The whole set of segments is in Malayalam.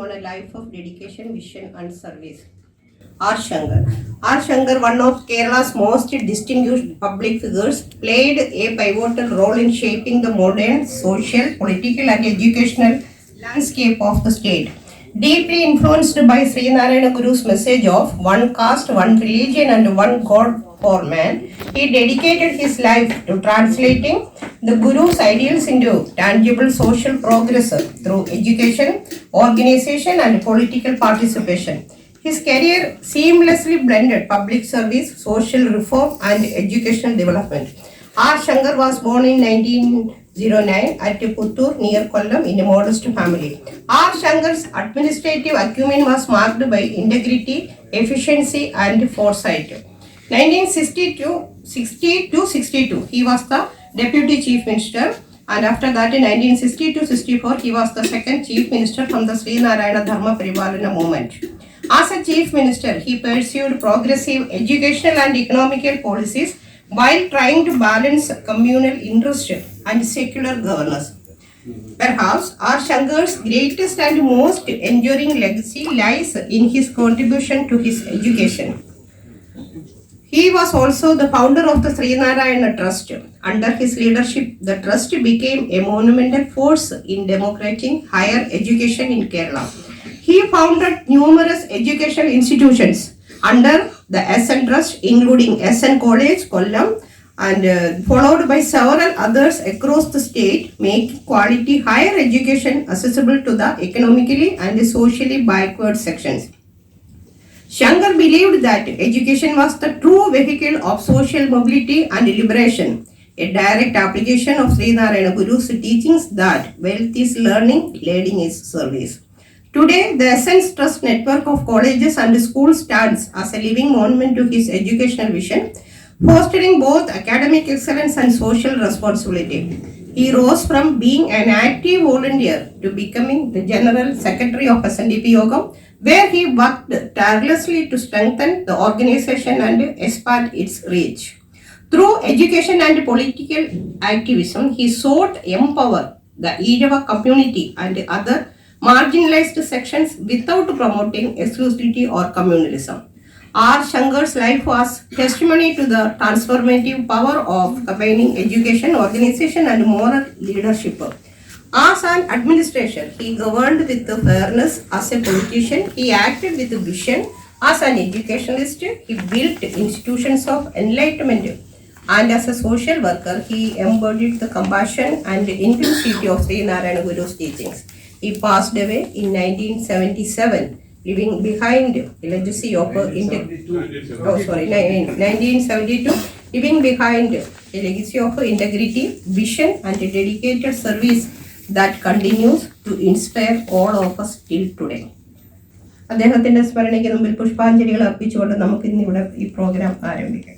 on a life of dedication, vision, and service. R. Shankar. R. Shankar, one of Kerala's most distinguished public figures, played a pivotal role in shaping the modern social, political, and educational landscape of the state. Deeply influenced by Sri Narayana Guru's message of one caste, one religion, and one God for man, he dedicated his life to translating the Guru's ideals into tangible social progress through education, organization, and political participation. His career seamlessly blended public service, social reform, and educational development. R. Shankar was born in 1909 at Puttur near Kollam in a modest family. R. Shankar's administrative acumen was marked by integrity, efficiency, and foresight. 1962, he was the Deputy Chief Minister, and after that in 1960-64 he was the second Chief Minister from the Sri Narayana Dharma Parivalana movement. As a Chief Minister, he pursued progressive educational and economical policies while trying to balance communal interest and secular governance. Perhaps R. Shankar's greatest and most enduring legacy lies in his contribution to his education. He was also the founder of the Sri Narayana Trust. Under his leadership, the trust became a monumental force in democratizing higher education in Kerala. He founded numerous educational institutions under the SN Trust, including SN College, Kollam, and followed by several others across the state, making quality higher education accessible to the economically and socially backward sections. Shankar believed that education was the true vehicle of social mobility and liberation, a direct application of Sri Narayana Guru's teachings that wealth is learning, learning is service. Today, the Essence Trust network of colleges and schools stands as a living monument to his educational vision, fostering both academic excellence and social responsibility. He rose from being an active volunteer to becoming the General Secretary of SNDP Yogam, where he worked tirelessly to strengthen the organization and expand its reach. Through education and political activism, he sought to empower the Ijava community and other marginalized sections without promoting exclusivity or communalism. R. Shankar's life was testimony to the transformative power of combining education, organization, and moral leadership. As an administrator, he governed with fairness. As a politician, he acted with vision. As an educationalist, he built institutions of enlightenment. And as a social worker, he embodied the compassion and intensity of Sri Narayana Guru's teachings. He passed away in 1977, leaving behind a legacy of 1972, leaving behind a legacy of integrity, vision, and a dedicated service that continues to inspire all of us till today. അദ്ദേഹത്തിന്റെ സ്മരണയ്ക്ക് മുമ്പിൽ പുഷ്പാഞ്ജലികൾ അർപ്പിച്ചുകൊണ്ട് നമുക്ക് ഇന്നിവിടെ ഈ പ്രോഗ്രാം ആരംഭിക്കാം.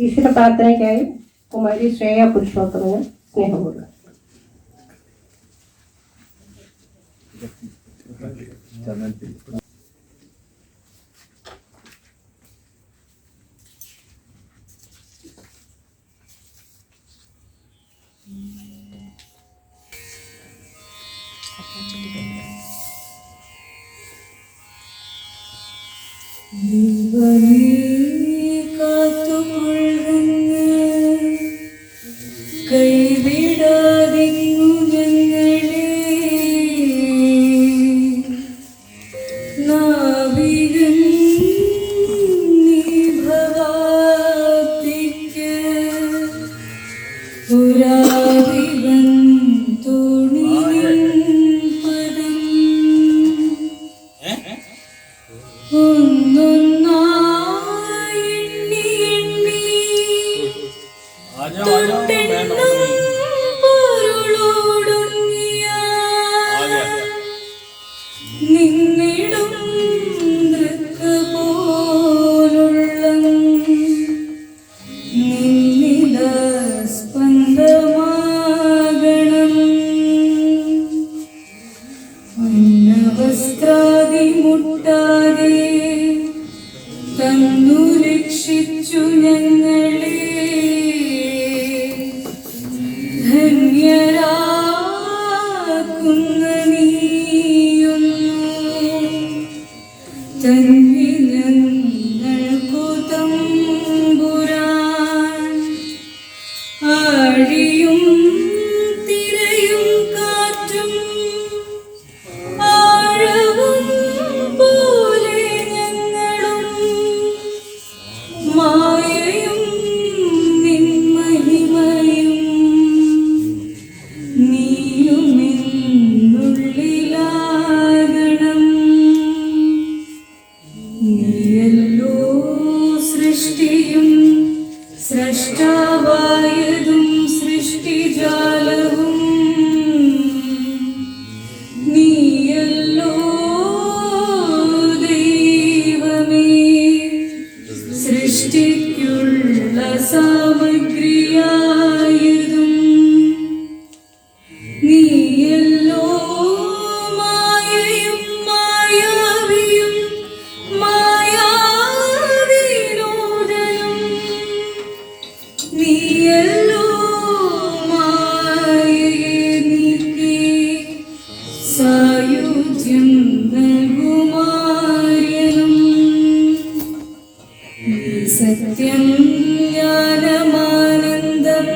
ഈശ്വര പ്രാർത്ഥനയ്ക്കായി കുമാരി ശ്രേയ പുരുഷോത്തമന് സ്നേഹപൂർവ്വം. നക്ഷത്രാദി മുട്ടാതെ തന്നു രക്ഷിച്ചു ഞങ്ങളെ ധന്യരാക്കുന്ന നീയൊന്നു തന്നെ ഞങ്ങൾക്കു തമ്പുരാൻ. ആഴിയും തിരയും കാറ്റും ആഴവും പോലെ ഞങ്ങളും മായയും നിൻ മഹിമയും നീയുമെന്നുള്ളിലാകണം. നീയല്ലോ സൃഷ്ടിയും സ്രഷ്ടാവായതും സൃഷ്ടിജാലവും. നീയല്ലോ ദൈവമേ സൃഷ്ടിക്കുള്ള സാമഗ്രിയായതും. നീയല്ലോ മായയും മായാവിയും മായാവിനോദനും. നീയല്ലോ മായയെ നീക്കി സായുജ്യം നൽകുമാര്യനും. നീ സത്യം ജ്ഞാനമാനന്ദം.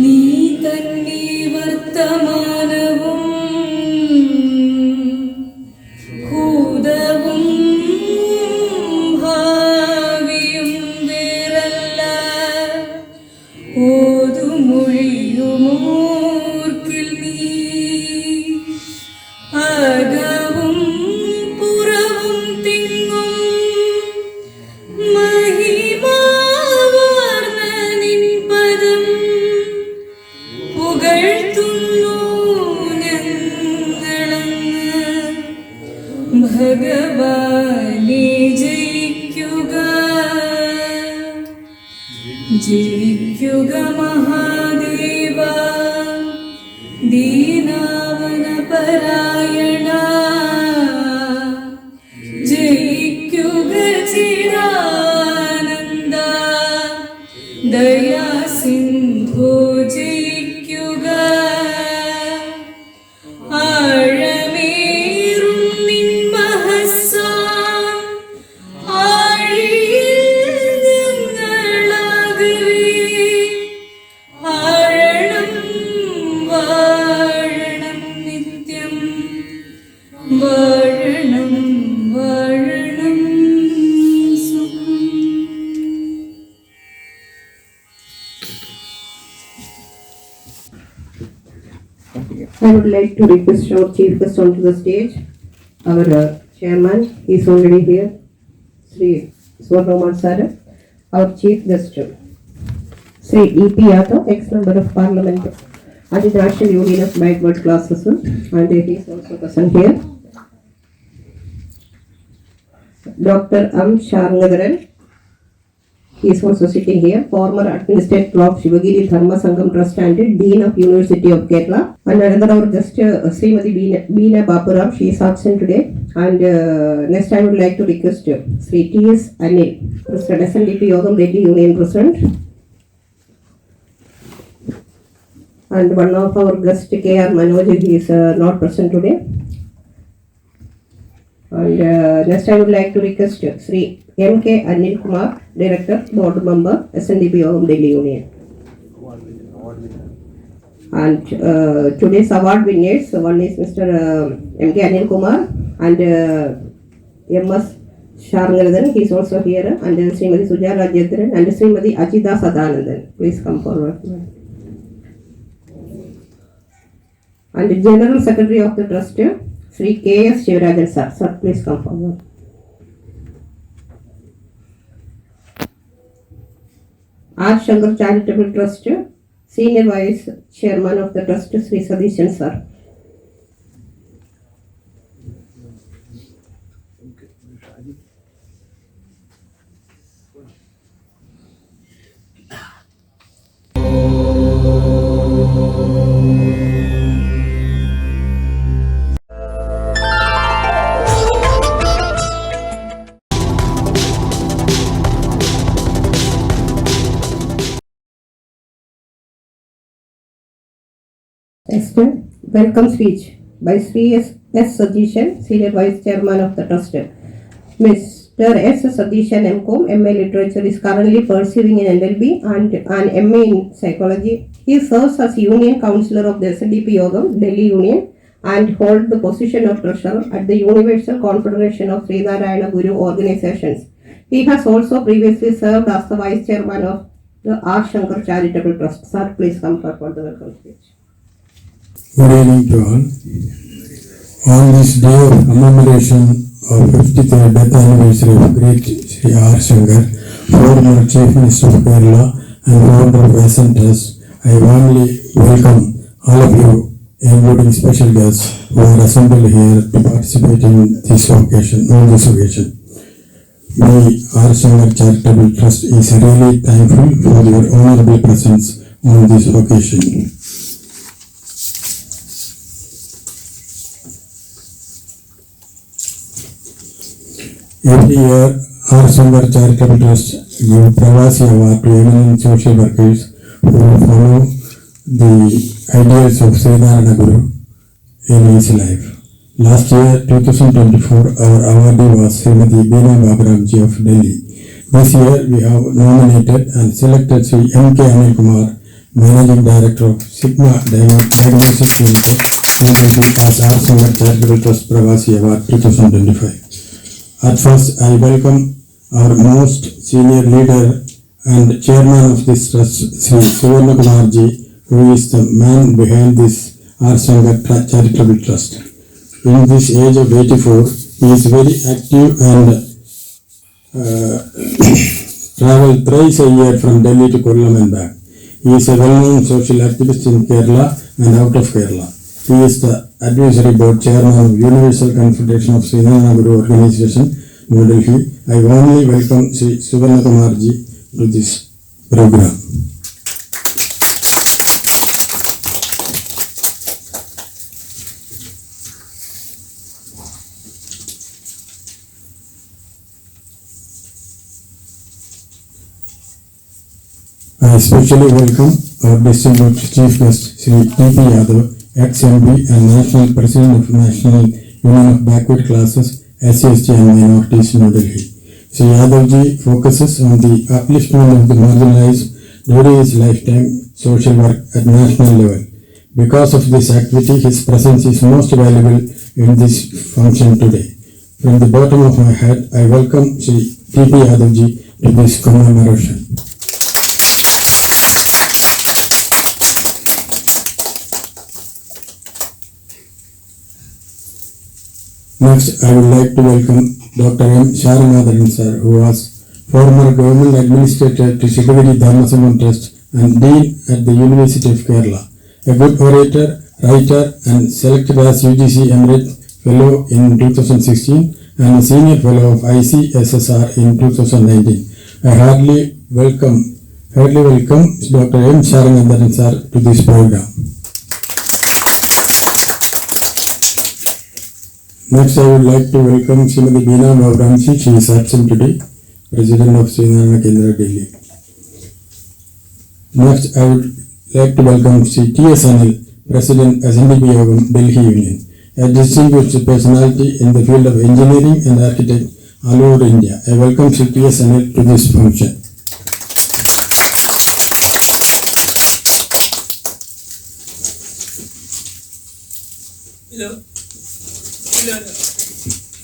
നീ തന്നെ വർത്തമാനവും ഭൂതവും ഭാവിയും വേറല്ല. ഓതുമൊഴിയുമോർക്കിൽ നീ അകവും പുറവും തിങ്ങും മഹിമാവാർന്ന നിൻ പദം പുകഴ്ത്തുന്നു ഞങ്ങളങ്ങ്. ഭഗവാനെ ജയിക്കുക ജയിക്കുക മഹാദേവ. ദീനാവന പരായണ ജയിക്കുക ചിദാനന്ദ. ദയാ സിന്ധു ജയിക്കുക. ആഴമേറും നിൻ മഹസ്സാം ആഴിയിൽ ഞങ്ങളാകവേ ആഴണം വാഴണം നിത്യം. വാഴണം വാഴണം സുഖം. I would like to request our chief guest onto the stage. Our chairman is already here, Sri Swarnakumar Sir. Our chief guest, Sri E.P. Yadav, ex-member of Parliament and the National Union of Backward Classes, and he is also present here. Dr. M. Sharngadaran, he is also sitting here, former administrator of Shivagiri Dharma Sangam Trust and Dean of University of Kerala. And another our guest, Srimati Beena Bapuram, she is absent today. And next I would like to request Sri T.S. Anil, President SNDP Yogam Delhi Union President. And one of our guests, K.R. Manoj, he is not present today. And next I would like to request Sri M.K. Anil Kumar, Director, Board Member, SNDP Yogam Delhi Union. And today's award winners, one is Mr. M.K. Anil Kumar and M.S. Sharngadaran, he is also here, and Srimati Suja Rajendran and Srimati Ajita Sadanandan. Please come forward. And the General Secretary of the Trust, Sri K.S. Shivarajan Sir. Sir, please come forward. R. Shankar Charitable Trust, Senior Vice Chairman of the Trust, Sri Sadishan Sir. welcome speech by Sri S. Satishan, Senior Vice Chairman of the Trust. Mr. S. Satishan M.Com, MA Literature, is currently pursuing an LLB and an MA in Psychology. He serves as Union Councillor of the SNDP Yogam, Delhi Union, and holds the position of Treasurer at the Universal Confederation of Sri Narayana Guru organizations. He has also previously served as the Vice Chairman of the R. Shankar Charitable Trust. Sir, please come forward for the welcome speech. Good evening to all. On this day of commemoration of 53rd death anniversary of great Sri R. Shankar, former Chief Minister of Kerala and founder of SN Trust, I warmly welcome all of you, including special guests who are assembled here to participate in this occasion. We, R. Shankar Charitable Trust, is really thankful for your honorable presence on this occasion. Every year, R. Shankar Charitable Trust gives Pravasi Award to eminent social workers who follow the ideals of Sri Narayana Guru in his life. Last year, 2024, our awardee was Srimati Beena Baburamji of Delhi. This year, we have nominated and selected Sri M.K. Anil Kumar, Managing Director of Sigma Diagnostics Limited, as R. Shankar Charitable Trust Pravasi Award 2025. At first, I welcome our most senior leader and chairman of this trust, Sri Suvarna Kumarji, who is the man behind this R. Shankar Charitable Trust. In this age of 84, he is very active and travels thrice a year from Delhi to Kollam and back. He is a well-known social activist in Kerala and out of Kerala. He is the advisory board chairman of Universal Confederation of Sri Narayana Guru Organization, New Delhi. I warmly welcome Sri Suvarna Kumarji to this program. I especially welcome our distinguished chief guest, Sri T.P. Yadav, ex-MP and National President of National Union of Backward Classes, SC/ST and Minorities, New Delhi. Sri Yadavji focuses on the upliftment of the marginalized during his lifetime social work at national level. Because of this activity, his presence is most valuable in this function today. From the bottom of my heart, I welcome Sri T.P. Yadavji to this commemoration. Next, I would like to welcome Dr. M. Sharanathan sir, who was former government administrator to Shivagiri Dharmasangam Trust and Dean at the University of Kerala, a good orator, writer and selected as UGC Emirate Fellow in 2016 and a Senior Fellow of ICSSR in 2019. I heartily welcome Dr. M. Sharanathan sir to this program. Next, I would like to welcome Srimati Beena Baburamji. She is absent today, President of Sri Narayana Kendra, Delhi. Next, I would like to welcome Sri T.S. Anil, President SNDP Yogam, Delhi Union, a distinguished personality in the field of engineering and architect all over India. I welcome Sri T.S. Anil to this function.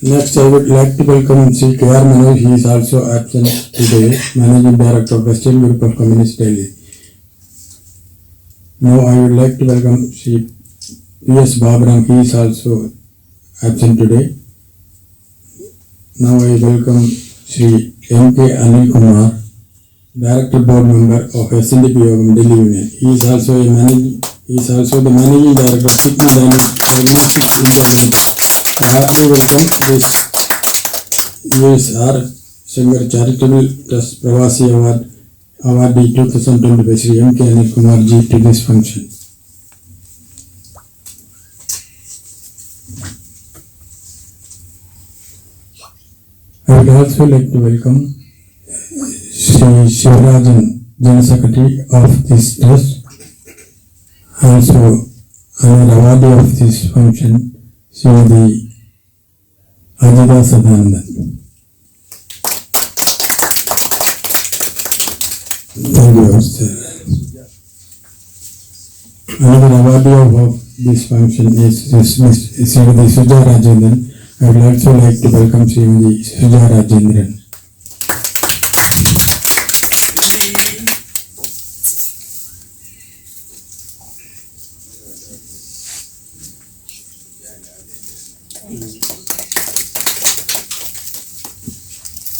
Next, I would like to welcome Sri K.R. Manoj. He is also absent today, Managing Director of Western Group of Communist Delhi. Now, I would like to welcome Sri P.S. Baburam. He is also absent today. Now, I welcome Sri M.K. Anil Kumar, Director Board Member of SNDP Yogam, Delhi Union. He is also the Managing Director of Sigma Diagnostics India Limited. I heartily welcome this year's R. Shankar Charitable Trust Pravasi Awardee 2025 Sri M.K. Anil Kumarji to this function. I would also like to welcome Sri Shivarajan, General Secretary of this trust. Also, Another awardee of this function, Srimati Ajita Sadanandan. Thank you, sir. Another awardee of this function is Srimati Suja Rajendran. I would also like to welcome Srimati Suja Rajendran.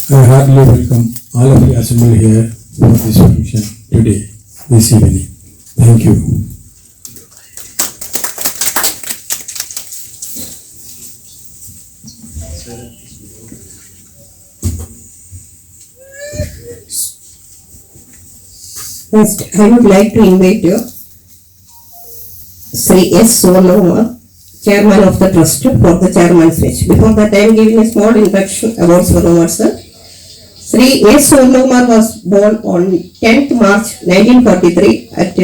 I heartily welcome all of you assembled here for this function today, this evening. Thank you. Next, I would like to invite you, Sri S. Suvarnakumar, Chairman of the Trust, for the Chairman's speech. Before that, I am giving a small introduction about Suvarnakumar, sir. Sri S. Suvarnakumar was born on 10th March 1943 at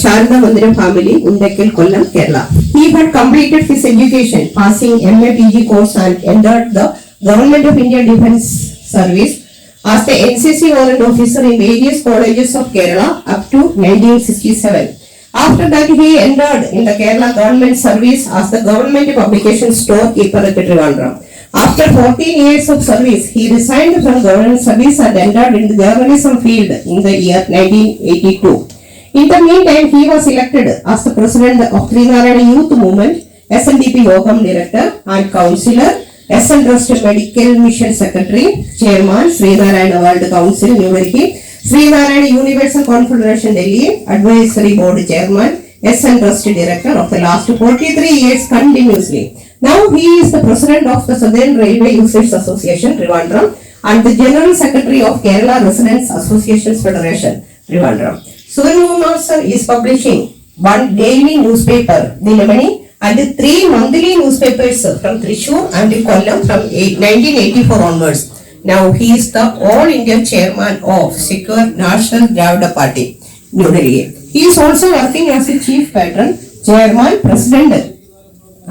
Sharada Mandiram family, Undekil, Kollam, Kerala. He had completed his education, passing MA PG course and entered the Government of India Defence Service as the NCC warrant officer in various colleges of Kerala up to 1967. After that, he entered in the Kerala government service as the government publication storekeeper at Trivandrum. After 14 years of service, he resigned from government service and entered in the journalism field in the year 1982. In the meantime, he was elected as the president of Srinarayana Youth Movement, SNDP Yogam Director and Councillor, SN Trust Medical Mission Secretary, Chairman, Srinarayana World Council, New Delhi, Srinarayana Universal Confederation, Delhi, Advisory Board Chairman, SN Trust Director of the last 43 years continuously. Now he is the President of the Southern Railway Users Association, Trivandrum, and the General Secretary of Kerala Residents Associations Federation, Trivandrum. Suvarnakumar sir is publishing one daily newspaper, Dinamani, and 3 monthly newspapers from Thrissur and Kollam from 1984 onwards. Now he is the All India Chairman of Secure National Dravida Party, New Delhi. He is also working as a Chief Patron, Chairman, President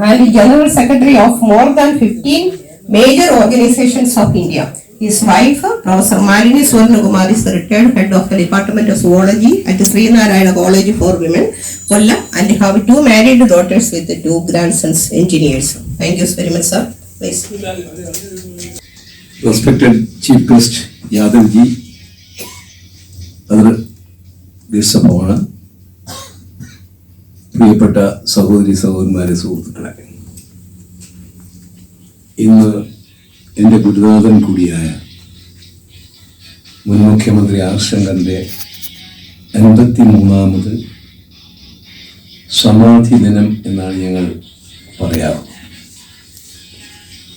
and General Secretary of more than 15 major organizations of India. His wife, Professor Malini Suvarnakumar, is the retired head of the Department of Zoology at the Srinarayana College for Women, Kollam, and have 2 married daughters with 2 grandsons, engineers. Thank you very much, sir. Please. Respected Chief Guest Yadav ji, other guests of honor, പ്രിയപ്പെട്ട സഹോദരി സഹോദരന്മാരെ, സുഹൃത്തുക്കളെ, ഇന്ന് എൻ്റെ ഗുരുനാഥൻ കൂടിയായ മുൻ മുഖ്യമന്ത്രി ആർ ശങ്കറിൻ്റെ 53ാമത് സമാധി ദിനം എന്നാണ് ഞങ്ങൾ പറയാറ്.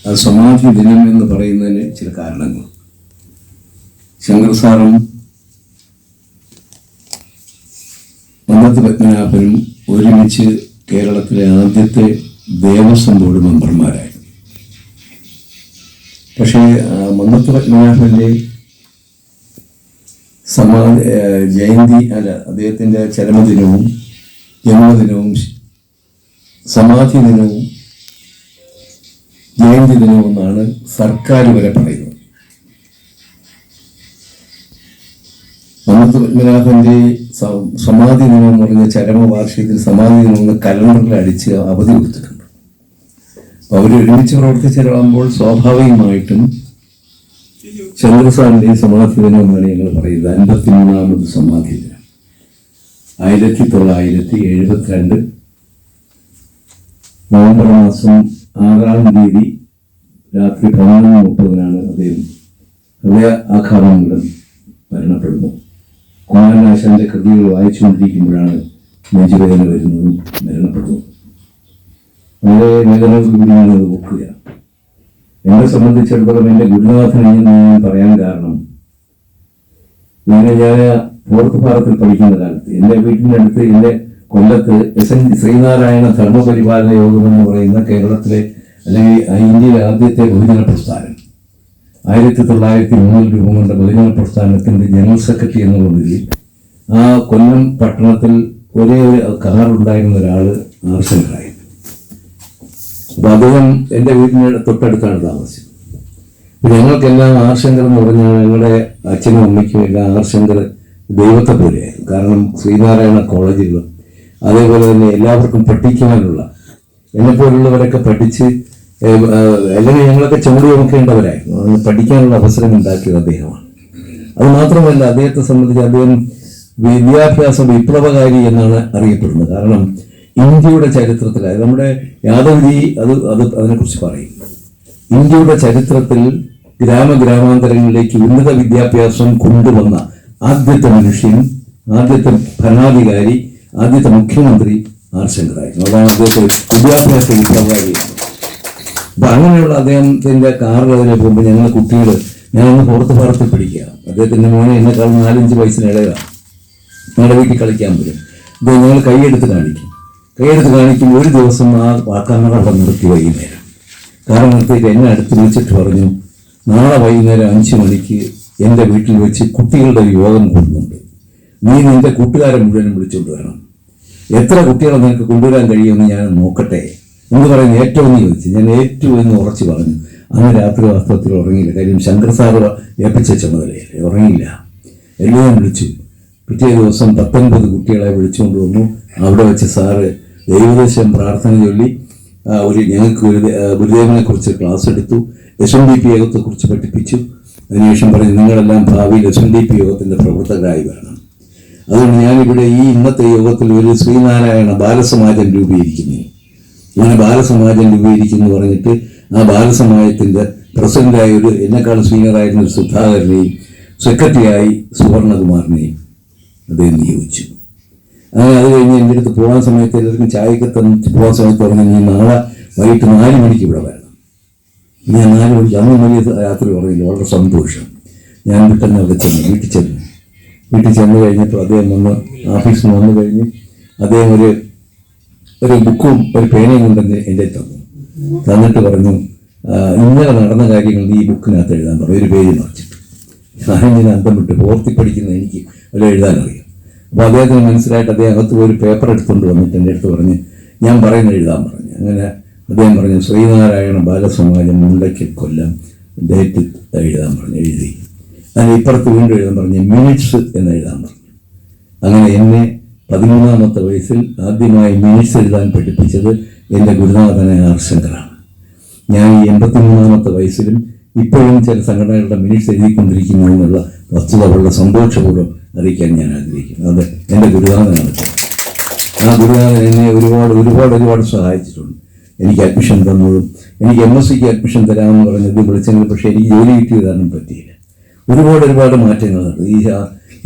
അത് സമാധി ദിനം എന്ന് പറയുന്നതിന് ചില കാരണങ്ങൾ. ശങ്കർ സാറും മന്നത്ത് പത്മനാഭനും ഒരുമിച്ച് കേരളത്തിലെ ആദ്യത്തെ ദേവസ്വം ബോർഡ് മെമ്പർമാരായിരുന്നു. പക്ഷേ മന്നത്ത് പത്മനാഭന്റെ ജയന്തി അദ്ദേഹത്തിൻ്റെ ചരമദിനവും ജന്മദിനവും സമാധി ദിനവും ജയന്തി ദിനവും എന്നാണ് സർക്കാർ വരെ പറയുന്നത്. മന്നത്ത് പത്മനാഭന്റെ സമാധി ദിനം എന്ന് പറഞ്ഞ ചരമവാർഷികത്തിൽ സമാധി ദിനം എന്ന് കലണ്ടറിൽ അടിച്ച് അവധി കൊടുത്തിട്ടുണ്ട്. അപ്പൊ അവരൊരുമിച്ച് പ്രവർത്തിച്ചിട്ടാകുമ്പോൾ സ്വാഭാവികമായിട്ടും ചന്ദ്രസാറിന്റെ സമാധി ദിനം എന്നാണ് ഞങ്ങൾ പറയുന്നത്. 53ാമത് സമാധി ദിനം 1972 നവംബർ മാസം 6-ാം തീയതി രാത്രി 11:30 അദ്ദേഹം ഹൃദയ ആഘാതം മൂലം മരണപ്പെടുന്നു. കുമാരനാശാന്റെ കൃതികൾ വായിച്ചുകൊണ്ടിരിക്കുമ്പോഴാണ് നെഞ്ചുവേദന വരുന്നതും മരണപ്പെടുന്നതും. വളരെ വേദനയോടുകൂടി ഞാനത് ഓർക്കുക. എന്നെ സംബന്ധിച്ചിടത്തോളം എൻ്റെ ഗുരുനാഥൻ എന്ന് ഞാൻ പറയാൻ കാരണം, ഞാൻ ഫോർത്ത് ഭാരത്തിൽ പഠിക്കുന്ന കാലത്ത് എൻ്റെ വീട്ടിൻ്റെ അടുത്ത് എൻ്റെ കൊല്ലത്ത് SN ശ്രീനാരായണ ധർമ്മപരിപാലന യോഗം എന്ന് പറയുന്ന കേരളത്തിലെ അല്ലെങ്കിൽ ഇന്ത്യയിലെ ആദ്യത്തെ ബഹുജന പ്രസ്ഥാനം 1903 രൂപം കൊണ്ട ബഹുജന പ്രസ്ഥാനത്തിൻ്റെ ജനറൽ സെക്രട്ടറി എന്നുള്ള നിലയിൽ ആ കൊല്ലം പട്ടണത്തിൽ ഒരേ ഒരു കാറുണ്ടായിരുന്ന ഒരാൾ ആർശങ്കറായിരുന്നു. അപ്പം അദ്ദേഹം എൻ്റെ വീടിന് തൊട്ടടുത്താണ് താമസിച്ചത്. ഞങ്ങൾക്കെല്ലാം ആർശങ്കർ എന്ന് പറഞ്ഞാൽ ഞങ്ങളുടെ അച്ഛനും അമ്മയ്ക്കും എല്ലാം ആർശങ്കർ ദൈവത്തെ പോലെയായിരുന്നു. കാരണം ശ്രീനാരായണ കോളേജിലും അതേപോലെ തന്നെ എല്ലാവർക്കും പഠിക്കുവാനുള്ള എന്നെപ്പോലുള്ളവരൊക്കെ പഠിച്ച് അല്ലെങ്കിൽ ഞങ്ങളൊക്കെ ചുമടി നോക്കേണ്ടവരായിരുന്നു. അതിന് പഠിക്കാനുള്ള അവസരം ഉണ്ടാക്കിയത് അദ്ദേഹമാണ്. അത് മാത്രമല്ല, അദ്ദേഹത്തെ സംബന്ധിച്ച് അദ്ദേഹം വിദ്യാഭ്യാസ വിപ്ലവകാരി എന്നാണ് അറിയപ്പെടുന്നത്. കാരണം ഇന്ത്യയുടെ ചരിത്രത്തിൽ നമ്മുടെ യാദവജി അതിനെക്കുറിച്ച് പറയും. ഇന്ത്യയുടെ ചരിത്രത്തിൽ ഗ്രാമഗ്രാമാന്തരങ്ങളിലേക്ക് ഉന്നത വിദ്യാഭ്യാസം കൊണ്ടുവന്ന ആദ്യത്തെ മനുഷ്യൻ, ആദ്യത്തെ ഭരണാധികാരി, ആദ്യത്തെ മുഖ്യമന്ത്രി ആർശങ്കറായിരുന്നു. അതാണ് അദ്ദേഹത്തെ വിദ്യാഭ്യാസ വിപ്ലവകാരി. അപ്പൊ അങ്ങനെയുള്ള അദ്ദേഹത്തിന്റെ കാറിൽ അതിനെ പോകുമ്പോൾ ഞങ്ങൾ കുട്ടികൾ, ഞാനൊന്ന് പുറത്ത് പാടത്തിൽ പഠിക്കുക, അദ്ദേഹത്തിന്റെ മോനെ എന്നെക്കാളും 4-5 വയസ്സിന് ഇളയതാണ്. ഞങ്ങളുടെ വീട്ടിൽ കളിക്കാൻ പോലും ഇത് ഞങ്ങൾ കൈയെടുത്ത് കാണിക്കും. ഒരു ദിവസം ആ കാർ അവിടെ നിർത്തി വൈകുന്നേരം കാർ നിർത്തിയിട്ട് എന്നെ അടുത്ത് വിളിച്ചിട്ട് പറഞ്ഞു, നാളെ വൈകുന്നേരം 5 മണിക്ക് എൻ്റെ വീട്ടിൽ വെച്ച് കുട്ടികളുടെ ഒരു യോഗം കൂടുന്നുണ്ട്, നീ നിന്റെ കൂട്ടുകാരെ മുഴുവനും വിളിച്ചുകൊണ്ട് വരണം. എത്ര കുട്ടികളെ നിനക്ക് കൊണ്ടുവരാൻ കഴിയുമെന്ന് ഞാൻ നോക്കട്ടെ എന്ന് പറയുന്നത് ഏറ്റവും എന്ന് ചോദിച്ചു. ഞാൻ ഏറ്റവും എന്ന് ഉറച്ചു പറഞ്ഞു. അന്ന് രാത്രി വാസ്തവത്തിൽ ഉറങ്ങിയില്ല. കാര്യം ശങ്കർ സാറ് ഏൽപ്പിച്ച ചുമതലയല്ലേ, ഉറങ്ങിയില്ല. എല്ലാവരും വിളിച്ചു. പിറ്റേ ദിവസം 19 കുട്ടികളെ വിളിച്ചുകൊണ്ട് വന്നു. അവിടെ വെച്ച് സാറ് ദൈവദേശം പ്രാർത്ഥന ചൊല്ലി ഞങ്ങൾക്ക് ഗുരുദേവനെ കുറിച്ച് ക്ലാസ് എടുത്തു. SNDP യോഗത്തെക്കുറിച്ച് പഠിപ്പിച്ചു. അതിനുശേഷം പറഞ്ഞു, നിങ്ങളെല്ലാം ഭാവിയിൽ SNDP യോഗത്തിൻ്റെ പ്രവർത്തകരായി വരണം. അതുകൊണ്ട് ഞാനിവിടെ ഈ ഇന്നത്തെ യോഗത്തിൽ ഒരു ശ്രീനാരായണ ബാലസമാജം രൂപീകരിക്കുന്നു. ഇങ്ങനെ ബാലസമാജം രൂപീകരിക്കുന്നു പറഞ്ഞിട്ട് ആ ബാലസമാജത്തിൻ്റെ പ്രസിഡന്റായ എന്നെക്കാളും സീനിയറായിരുന്ന ഒരു സുധാകരനെയും സെക്രട്ടറിയായി സുവർണകുമാറിനെയും അദ്ദേഹം നിയോഗിച്ചു. അങ്ങനെ അത് കഴിഞ്ഞ് എൻ്റെ അടുത്ത് പോകാൻ സമയത്ത് എല്ലാവർക്കും ചായക്ക് പോകാൻ സമയത്ത് പറഞ്ഞു, ഞാൻ നാളെ വൈകിട്ട് 4 മണിക്ക് ഇവിടെ വരണം. ഞാൻ 4 മണിക്ക് അന്ന് വലിയ രാത്രി ഉറങ്ങില്ല. വളരെ സന്തോഷം. ഞാൻ പെട്ടെന്ന് അവിടെ വീട്ടിൽ ചെന്ന് കഴിഞ്ഞപ്പോൾ അദ്ദേഹം വന്ന് ഓഫീസിൽ നിന്ന് വന്നു കഴിഞ്ഞ് അദ്ദേഹം ഒരു ബുക്കും ഒരു പേനയും കൊണ്ടെന്ന് എൻ്റെ തന്നിട്ട് പറഞ്ഞു, ഇന്നലെ നടന്ന കാര്യങ്ങൾ ഈ ബുക്കിനകത്ത് എഴുതാൻ പറഞ്ഞു. ഒരു പേര് മറിച്ചിട്ട് ഞാൻ അന്തം വിട്ട് പോർത്തി പഠിക്കുന്നത് എനിക്ക് വല്ല എഴുതാനറിയാം. അപ്പോൾ അദ്ദേഹത്തിന് മനസ്സിലായിട്ട് അദ്ദേഹം അകത്ത് ഒരു പേപ്പർ എടുത്തുകൊണ്ട് വന്നിട്ട് എൻ്റെ അടുത്ത് പറഞ്ഞ് ഞാൻ പറയുന്നത് എഴുതാൻ പറഞ്ഞു. അങ്ങനെ അദ്ദേഹം പറഞ്ഞു, ശ്രീനാരായണ ബാലസമാജം മുണ്ടയ്ക്കൽ കൊല്ലം ഡേറ്റ് എഴുതാൻ പറഞ്ഞു. എഴുതി. അതിന് ഇപ്പുറത്ത് വീണ്ടും എഴുതാൻ പറഞ്ഞു, മിനിറ്റ്സ് എന്ന് എഴുതാൻ പറഞ്ഞു. അങ്ങനെ എന്നെ 13-ാമത്തെ വയസ്സിൽ ആദ്യമായി മിനിറ്റ്സ് എഴുതാൻ പഠിപ്പിച്ചത് എൻ്റെ ഗുരുനാഥനായ ആർശങ്കറാണ്. ഞാൻ ഈ 83-ാമത്തെ വയസ്സിലും ഇപ്പോഴും ചില സംഘടനകളുടെ മിനിറ്റ്സ് എഴുതിക്കൊണ്ടിരിക്കുന്നു എന്നുള്ള വസ്തുത വളരെ സന്തോഷപൂർവ്വം അറിയിക്കാൻ ഞാൻ ആഗ്രഹിക്കുന്നു. അത് എൻ്റെ ഗുരുനാഥനാണ്. ആ ഗുരുനാഥൻ എന്നെ ഒരുപാട് സഹായിച്ചിട്ടുണ്ട്. എനിക്ക് അഡ്മിഷൻ തന്നതും എനിക്ക് MSCക്ക് അഡ്മിഷൻ തരാമെന്ന് പറഞ്ഞത് വിളിച്ചെങ്കിൽ പക്ഷേ എനിക്ക് ജോലി കിട്ടിയതാനും പറ്റിയില്ല. ഒരുപാട് മാറ്റങ്ങളുണ്ട്.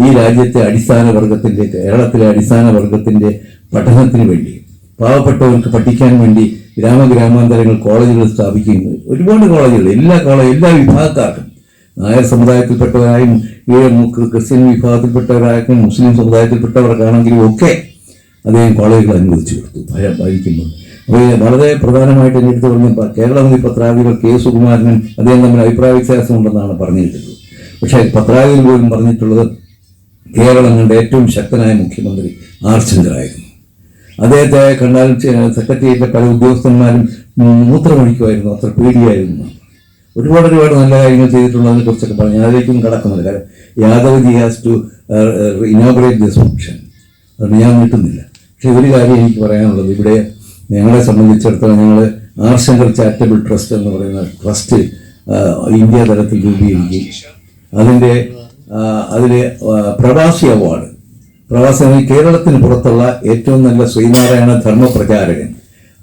ഈ രാജ്യത്തെ അടിസ്ഥാന വർഗത്തിൻ്റെ, കേരളത്തിലെ അടിസ്ഥാന വർഗത്തിൻ്റെ പഠനത്തിന് വേണ്ടി, പാവപ്പെട്ടവർക്ക് പഠിക്കാൻ വേണ്ടി ഗ്രാമഗ്രാമാന്തരങ്ങൾ കോളേജുകൾ സ്ഥാപിക്കുന്നു. ഒരുപാട് കോളേജുകൾ, എല്ലാ വിഭാഗക്കാർക്കും, നായർ സമുദായത്തിൽപ്പെട്ടവരായും ക്രിസ്ത്യൻ വിഭാഗത്തിൽപ്പെട്ടവരായും മുസ്ലിം സമുദായത്തിൽപ്പെട്ടവർക്കാണെങ്കിലും ഒക്കെ അദ്ദേഹം കോളേജുകൾ അനുവദിച്ചു കൊടുത്തു ഭരിക്കുമ്പോൾ. അപ്പോൾ വളരെ പ്രധാനമായിട്ട് എൻ്റെ അടുത്ത് പറഞ്ഞ കേരളമുഖി പത്രാധിപർ K. സുകുമാരനും അദ്ദേഹം തമ്മിൽ അഭിപ്രായ വ്യത്യാസമുണ്ടെന്നാണ് പറഞ്ഞിട്ടുള്ളത്. പക്ഷേ പത്രാധിപർ പോലും പറഞ്ഞിട്ടുള്ളത് കേരളം കണ്ട ഏറ്റവും ശക്തനായ മുഖ്യമന്ത്രി ആർശങ്കറായിരുന്നു. അദ്ദേഹത്തെ കണ്ടാൽ സെക്രട്ടേറിയറ്റിലെ പല ഉദ്യോഗസ്ഥന്മാരും മൂത്രമൊഴിക്കുമായിരുന്നു, അത്ര പേടിയായിരുന്നു. ഒരുപാട് നല്ല കാര്യങ്ങൾ ചെയ്തിട്ടുള്ളതിനെ കുറിച്ചൊക്കെ പറഞ്ഞു. അതിലേക്കും കടക്കുന്നില്ല. കാരണം Yadavji has to inaugurate this function. അതുകൊണ്ട് ഞാൻ നീട്ടുന്നില്ല. പക്ഷെ ഒരു കാര്യം എനിക്ക് പറയാനുള്ളത്, ഇവിടെ ഞങ്ങളെ സംബന്ധിച്ചിടത്തോളം ഞങ്ങൾ ആർശങ്കർ ചാരിറ്റബിൾ ട്രസ്റ്റ് എന്ന് പറയുന്ന ട്രസ്റ്റ് ഇന്ത്യ തലത്തിൽ രൂപീകരിക്കുകയും അതിലെ പ്രവാസി അവാർഡ്, കേരളത്തിന് പുറത്തുള്ള ഏറ്റവും നല്ല ശ്രീനാരായണ ധർമ്മപ്രചാരകൻ,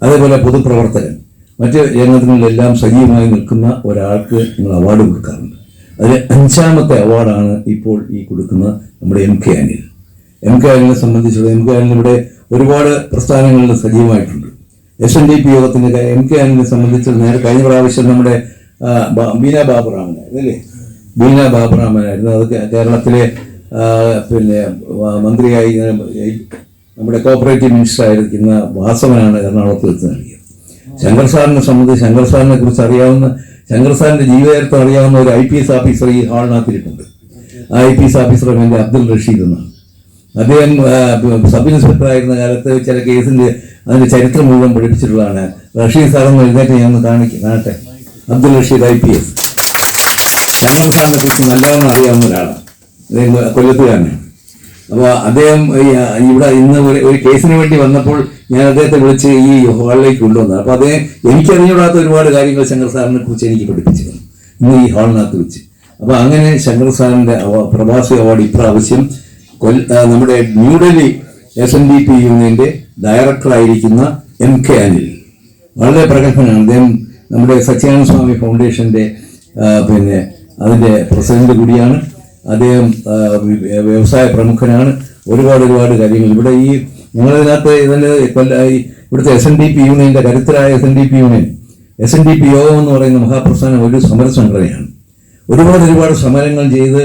അതേപോലെ പൊതുപ്രവർത്തകൻ, മറ്റ് രംഗങ്ങളിലെല്ലാം സജീവമായി നിൽക്കുന്ന ഒരാൾക്ക് നിങ്ങൾ അവാർഡ് കൊടുക്കാറുണ്ട്. അതിൽ 5ാമത്തെ അവാർഡാണ് ഇപ്പോൾ ഈ കൊടുക്കുന്ന നമ്മുടെ MK അനിൽ. MK അനിലിനെ സംബന്ധിച്ചുള്ള MK അനിൽ ഇവിടെ ഒരുപാട് പ്രസ്ഥാനങ്ങളിൽ സജീവമായിട്ടുണ്ട്. SNDP യോഗത്തിൻ്റെ MK അനിലിനെ സംബന്ധിച്ച് കഴിഞ്ഞ പ്രാവശ്യം നമ്മുടെ ബീന ബാബുറാമനായിരുന്നു. അത് കേരളത്തിലെ മന്ത്രിയായി നമ്മുടെ കോപ്പറേറ്റീവ് മിനിസ്റ്റർ ആയിരിക്കുന്ന വാസവനാണ് എറണാകുളത്ത് വെച്ച് നൽകിയത്. ശങ്കർ സാറിനെ സംബന്ധിച്ച് ശങ്കർ സാറിനെ കുറിച്ച് അറിയാവുന്ന, ശങ്കർ സാറിൻ്റെ ജീവചരിത്രം അറിയാവുന്ന ഒരു IPS ഓഫീസർ ഈ ഹാളിനകത്തിരിപ്പുണ്ട്. ആ IPS ഓഫീസർ എൻ്റെ അബ്ദുൽ റഷീദ് എന്നാണ്. അദ്ദേഹം സബ് ഇൻസ്പെക്ടർ ആയിരുന്ന കാലത്ത് ചില കേസിൻ്റെ അതിൻ്റെ ചരിത്രം മുഴുവൻ പഠിപ്പിച്ചിട്ടുള്ളതാണ്. റഷീദ് സാറെന്ന് എഴുന്നേറ്റ് ഞാൻ കാണട്ടെ. അബ്ദുൽ റഷീദ് IPS. ശങ്കർ സാറിനെ കുറിച്ച് നല്ലവണ്ണം അറിയാവുന്ന ഒരാളാണ്. അദ്ദേഹം കൊല്ലത്തുകാരനാണ്. അപ്പോൾ അദ്ദേഹം ഇവിടെ ഇന്ന് ഒരു കേസിന് വേണ്ടി വന്നപ്പോൾ ഞാൻ അദ്ദേഹത്തെ വിളിച്ച് ഈ ഹാളിലേക്ക് കൊണ്ടുവന്നത്. അപ്പോൾ അദ്ദേഹം എനിക്കറിഞ്ഞൂടാത്ത ഒരുപാട് കാര്യങ്ങൾ ശങ്കർ സാറിനെ കുറിച്ച് എനിക്ക് പഠിപ്പിച്ചിരുന്നു ഇന്ന് ഈ ഹാളിനകത്ത് വെച്ച്. അപ്പോൾ അങ്ങനെ ശങ്കർ സാറിൻ്റെ പ്രവാസി അവാർഡ് ഇപ്രാവശ്യം നമ്മുടെ ന്യൂഡൽഹി SNDP യൂണിയൻ്റെ ഡയറക്ടറായിരിക്കുന്ന MK അനിൽ, വളരെ പ്രഗത്ഭനാണ്. അദ്ദേഹം നമ്മുടെ സച്ചിദാനന്ദ സ്വാമി ഫൗണ്ടേഷൻ്റെ അതിൻ്റെ പ്രസിഡന്റ് കൂടിയാണ്. അദ്ദേഹം വ്യവസായ പ്രമുഖനാണ്. ഒരുപാട് കാര്യങ്ങൾ ഇവിടെ ഈ ഞങ്ങളിതിനകത്ത് ഇവിടുത്തെ SNDP യൂണിയൻ്റെ കരുത്തരായ SNDP യൂണിയൻ SNDP യോഗം എന്ന് പറയുന്ന മഹാപ്രസ്ഥാനം ഒരു സമര സംഘടനയാണ്. ഒരുപാട് സമരങ്ങൾ ചെയ്ത്